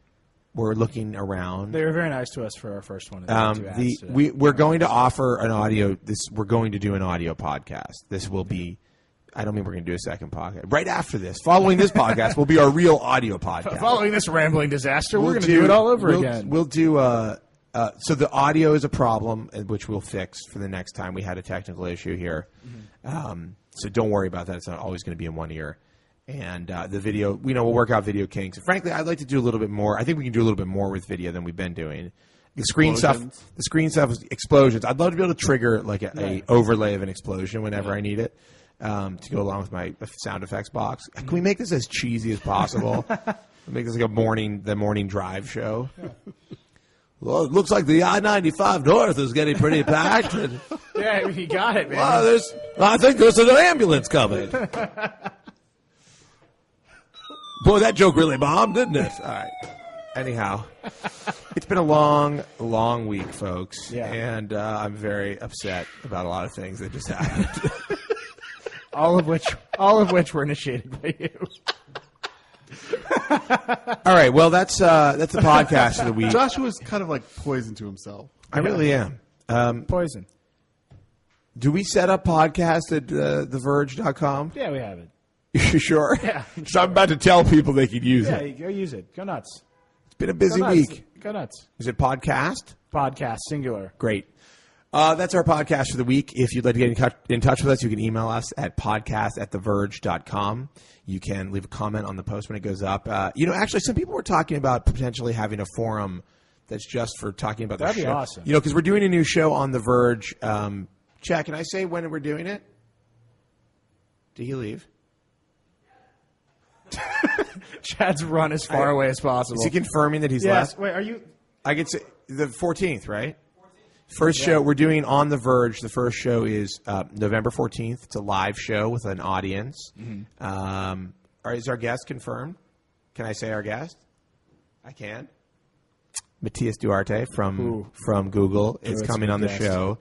We're looking around. They were very nice to us for our first one. We're going to offer an audio. We're going to do an audio podcast. This will be. I don't mean we're going to do a second podcast. Right after this, following this podcast, will be our real audio podcast. Following this rambling disaster, we're going to do it all over again. We'll do. So the audio is a problem, which we'll fix for the next time. We had a technical issue here, so don't worry about that. It's not always going to be in one ear. And the video, we'll work out video kinks. Frankly, I'd like to do a little bit more. I think we can do a little bit more with video than we've been doing. The screen stuff, explosions. I'd love to be able to trigger a overlay of an explosion whenever I need it. To go along with my sound effects box. Can we make this as cheesy as possible? Make this like the morning drive show. Yeah. Well, it looks like the I-95 North is getting pretty packed. Yeah, you got it, man. Well, I think there's an ambulance coming. Boy, that joke really bombed, didn't it? All right. Anyhow, it's been a long, long week, folks. Yeah. And I'm very upset about a lot of things that just happened. All of which were initiated by you. All right. Well, that's the podcast of the week. Joshua's kind of like poison to himself. I really am. Poison. Do we set up podcast at theverge.com? Yeah, we have it. You sure? Yeah. So I'm about to tell people they could use Yeah, it. go use it. Go nuts. It's been a busy Go nuts. week. Go nuts. Is it podcast? Podcast, singular. Great. That's our podcast for the week. If you'd like to get in touch with us, you can email us at podcast@theverge.com. You can leave a comment on the post when it goes up. Actually, some people were talking about potentially having a forum that's just for talking about the show. That'd be awesome. Because we're doing a new show on The Verge. Chad, can I say when we're doing it? Did he leave? Chad's run as far away as possible. Is he confirming that he's Yes. left? Wait, are you? I could say the 14th, right? First show we're doing on The Verge. The first show is November 14th. It's a live show with an audience. Mm-hmm. Is our guest confirmed? Can I say our guest? I can. Matthias Duarte from Google is coming on the show.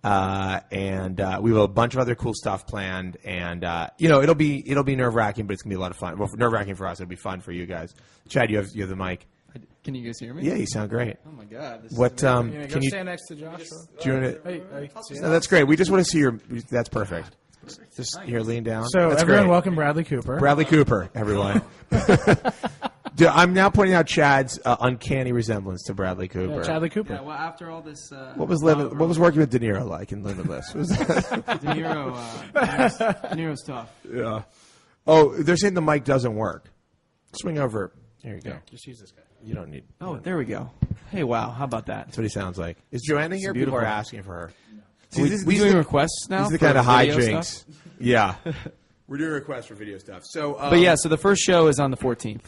And we have a bunch of other cool stuff planned. And it'll be nerve-wracking, but it's gonna be a lot of fun. Well, nerve-wracking for us. It'll be fun for you guys. Chad, you have the mic. Can you guys hear me? Yeah, you sound great. Oh my god. What? Can Can you? stand next to Joshua? Do you want to? Hey, No, that's great. We just want to see your. That's perfect. Just here, lean down. So that's everyone, great. welcome Bradley Cooper. Bradley Cooper, everyone. Dude, I'm now pointing out Chad's uncanny resemblance to Bradley Cooper. Bradley Cooper. Yeah, well, after all this... What was working with De Niro like in Limitless? De Niro's tough. Yeah. Oh, they're saying the mic doesn't work. Swing over. There you go. Just use this guy. You don't need. Oh, there we go. Hey, wow. How about that? That's what he sounds like. Is Joanna here? People beautiful. are asking for her. So we doing requests now? These are the for kind of video hijinks. stuff? Yeah. We're doing requests for video stuff. So, But yeah, so the first show is on the 14th.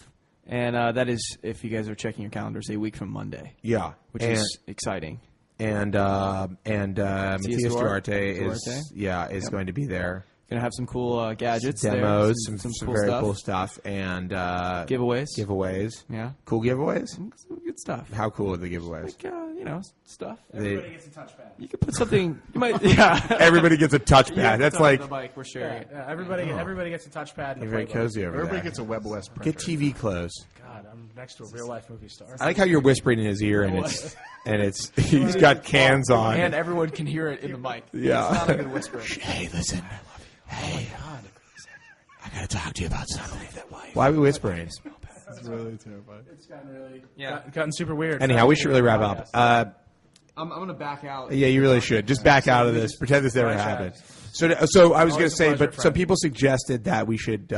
And that is, if you guys are checking your calendars, a week from Monday. Yeah. Which is exciting. And Matthias Duarte is going to be there. Going to have some cool gadgets, Demos, there, some cool very stuff. cool stuff, and Giveaways. Yeah. Cool giveaways. Some good stuff. How cool are the giveaways? Like, stuff. Everybody gets a touchpad. You could put something. You might. Yeah. Everybody gets a touchpad. That's like the mic. We're sharing it. Yeah, everybody gets a touchpad. And you're very cozy over Everybody there. gets a WebOS printer. Get TV clothes. God, I'm next to a real life movie star. I like how you're whispering in his ear, and it's he's got cans on. And everyone can hear it in the mic. Yeah. It's not a good whisper. Hey, listen. Hey, God. I gotta talk to you about something. Why are we whispering? It's really terrifying. It's gotten really gotten super weird. Anyhow, we should really wrap up. I'm going to back out. Yeah, you really should. Just back out of this. Pretend this never happened. So I was going to say, but some people suggested that we should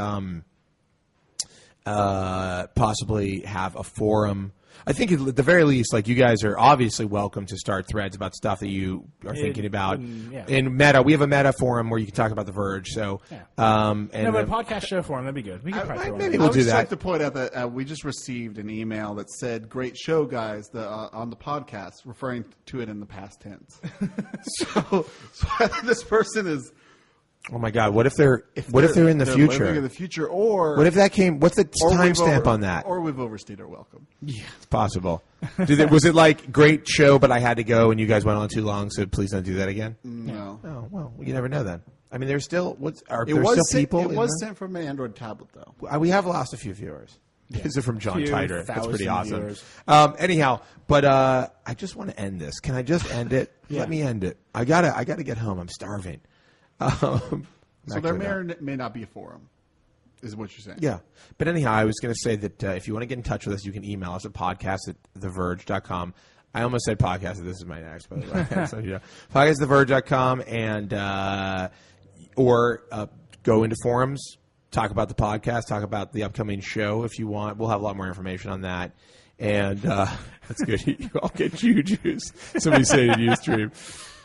possibly have a forum. I think at the very least, like, you guys are obviously welcome to start threads about stuff that you are thinking about. In Meta, we have a Meta forum where you can talk about The Verge. So, but a podcast show forum, that'd be good. We could probably throw maybe it. we'll I do would just that. like to point out that we just received an email that said, "Great show, guys," on the podcast, referring to it in the past tense. so this person is. Oh my God! What if they're in the future? Living in the future, or what if that came? What's the timestamp on that? Or we've overstayed our welcome. Yeah, it's possible. Was it like great show, but I had to go and you guys went on too long, so please don't do that again? No. Oh well, you never know then. I mean, there's still It was sent from an Android tablet, though. We have lost a few viewers. Yeah. Is it from John Titer? That's pretty awesome. Anyhow, but I just want to end this. Can I just end it? Let me end it. I gotta get home. I'm starving. So there may or may not be a forum, is what you're saying. Yeah. But anyhow, I was going to say that if you want to get in touch with us, you can email us at podcast@theverge.com. I almost said podcast. This is my next, by the way. So, podcast@theverge.com, and or go into forums, talk about the podcast, talk about the upcoming show if you want. We'll have a lot more information on that. And that's good. You all get juju's. Somebody say it in Ustream.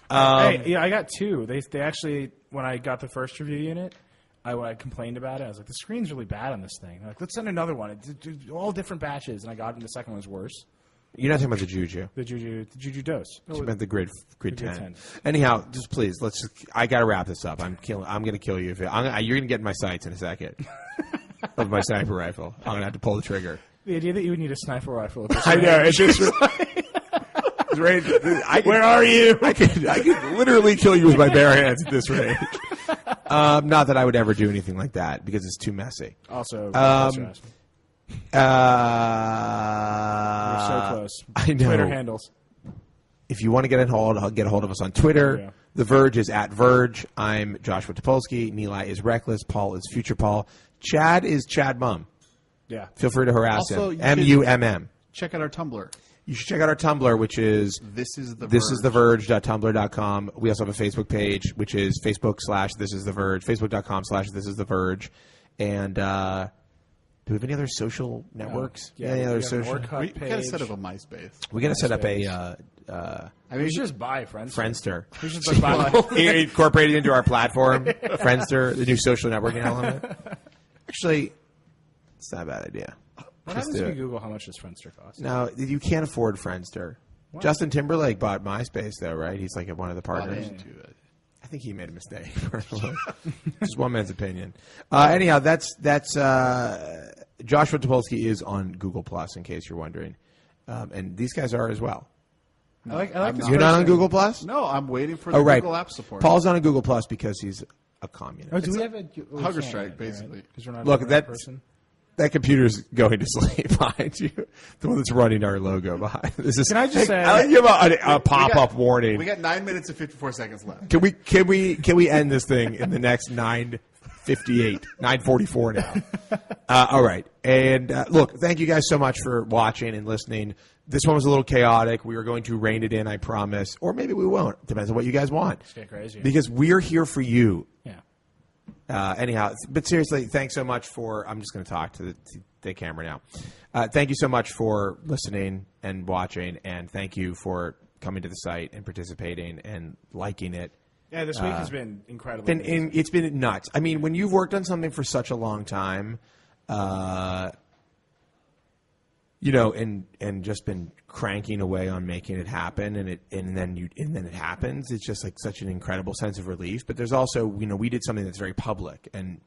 I got two. They actually, when I got the first review unit, I complained about it. I was like, the screen's really bad on this thing. They're like, let's send another one. It's all different batches. And I got it, and the second one was worse. You're not talking about the juju. The juju dose. You meant the grade 10. Anyhow, just please, I got to wrap this up. I'm going to kill you. You're going to get in my sights in a second of my sniper rifle. I'm going to have to pull the trigger. The idea that you would need a sniper rifle. I know. It's just... Where are you? I could literally kill you with my bare hands at this range. Not that I would ever do anything like that because it's too messy. Also, We're so close. I know. Twitter handles. If you want to get a hold of us on Twitter. Yeah. The Verge is at Verge. I'm Joshua Topolsky. Nilay is Reckless. Paul is Future Paul. Chad is Chad Mum. Yeah. Feel free to harass Also, him. MUMM. Check out our Tumblr. You should check out our Tumblr, which is This is the thisistheverge.tumblr.com. We also have a Facebook page, which is Facebook/thisistheverge, Facebook.com/thisistheverge. And do we have any other social networks? Yeah, any we other have an social? Orkut We got to page. set up a MySpace. We got to set up a We should just buy Friendster. Friendster. We should just buy Incorporated into our platform. Friendster, the new social networking element. Actually, it's not a bad idea. What Just happens do if it. you Google how much does Friendster cost? No, you can't afford Friendster. What? Justin Timberlake bought MySpace, though, right? He's like one of the partners. Yeah. I think he made a mistake. Personally, just one man's opinion. Anyhow, that's Joshua Topolsky is on Google Plus, in case you're wondering, and these guys are as well. I like this You're not on person. Google Plus? No, I'm waiting for the Oh, right. Google App support. Paul's on a Google Plus because he's a communist. Oh, do we have a hunger strike, basically. Because we're not Look, a that person. that computer's going to sleep behind you. The one that's running our logo behind. This is. Can I just say- I like to give a pop-up warning. We got 9 minutes and 54 seconds left. Can we end this thing in the next 9:58, 9:44 now? All right, and look, thank you guys so much for watching and listening. This one was a little chaotic. We are going to rein it in, I promise, or maybe we won't. Depends on what you guys want. Let's get crazy. Because we're here for you. Yeah. Anyhow, but seriously, thanks so much for. I'm just going to talk to the camera now. Thank you so much for listening and watching, and thank you for coming to the site and participating and liking it. Yeah, this week has been incredible. It's been nuts. I mean, when you've worked on something for such a long time, and just been cranking away on making it happen, and then it happens. It's just like such an incredible sense of relief. But there's also, we did something that's very public, and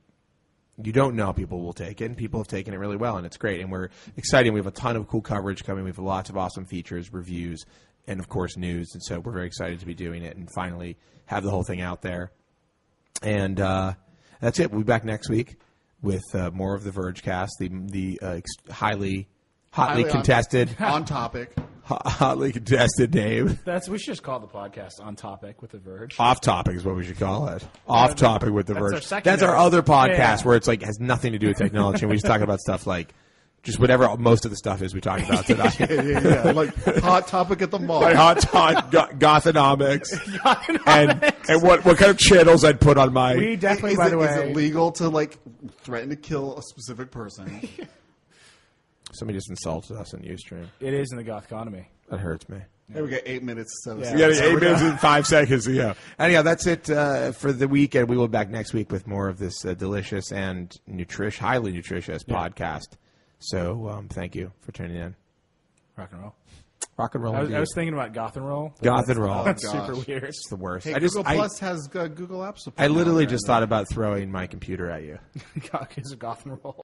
you don't know how people will take it, and people have taken it really well, and it's great. And we're excited. We have a ton of cool coverage coming. We have lots of awesome features, reviews, and of course news. And so we're very excited to be doing it and finally have the whole thing out there. And that's it. We'll be back next week with more of the Vergecast, the hotly contested, on topic. hotly contested name. We should just call the podcast On Topic with the Verge. Off topic is what we should call it. Off topic with the that's our Verge. secondary. That's our other podcast Yeah. where it's like has nothing to do with technology, and we just talk about stuff like just whatever most of the stuff is we talked about tonight. Yeah. Like hot topic at the mall. Like hot Gothonomics, and what kind of channels I'd put on my. We definitely, Is by it the way, legal to threaten to kill a specific person? Somebody just insulted us in Ustream. it is in the goth economy. That hurts me. Hey, we got 8 minutes. So Yeah. We got 8 minutes and 5 seconds to go. Anyhow, that's it for the weekend. We will be back next week with more of this delicious and highly nutritious podcast. So thank you for tuning in. Rock and roll. Rock and roll. I indeed. was thinking about goth and roll. Goth and roll. That's Oh, super gosh. weird. It's the worst. Hey, I Google Plus has Google App support. I literally now, just thought about throwing my computer at you. Goth and roll.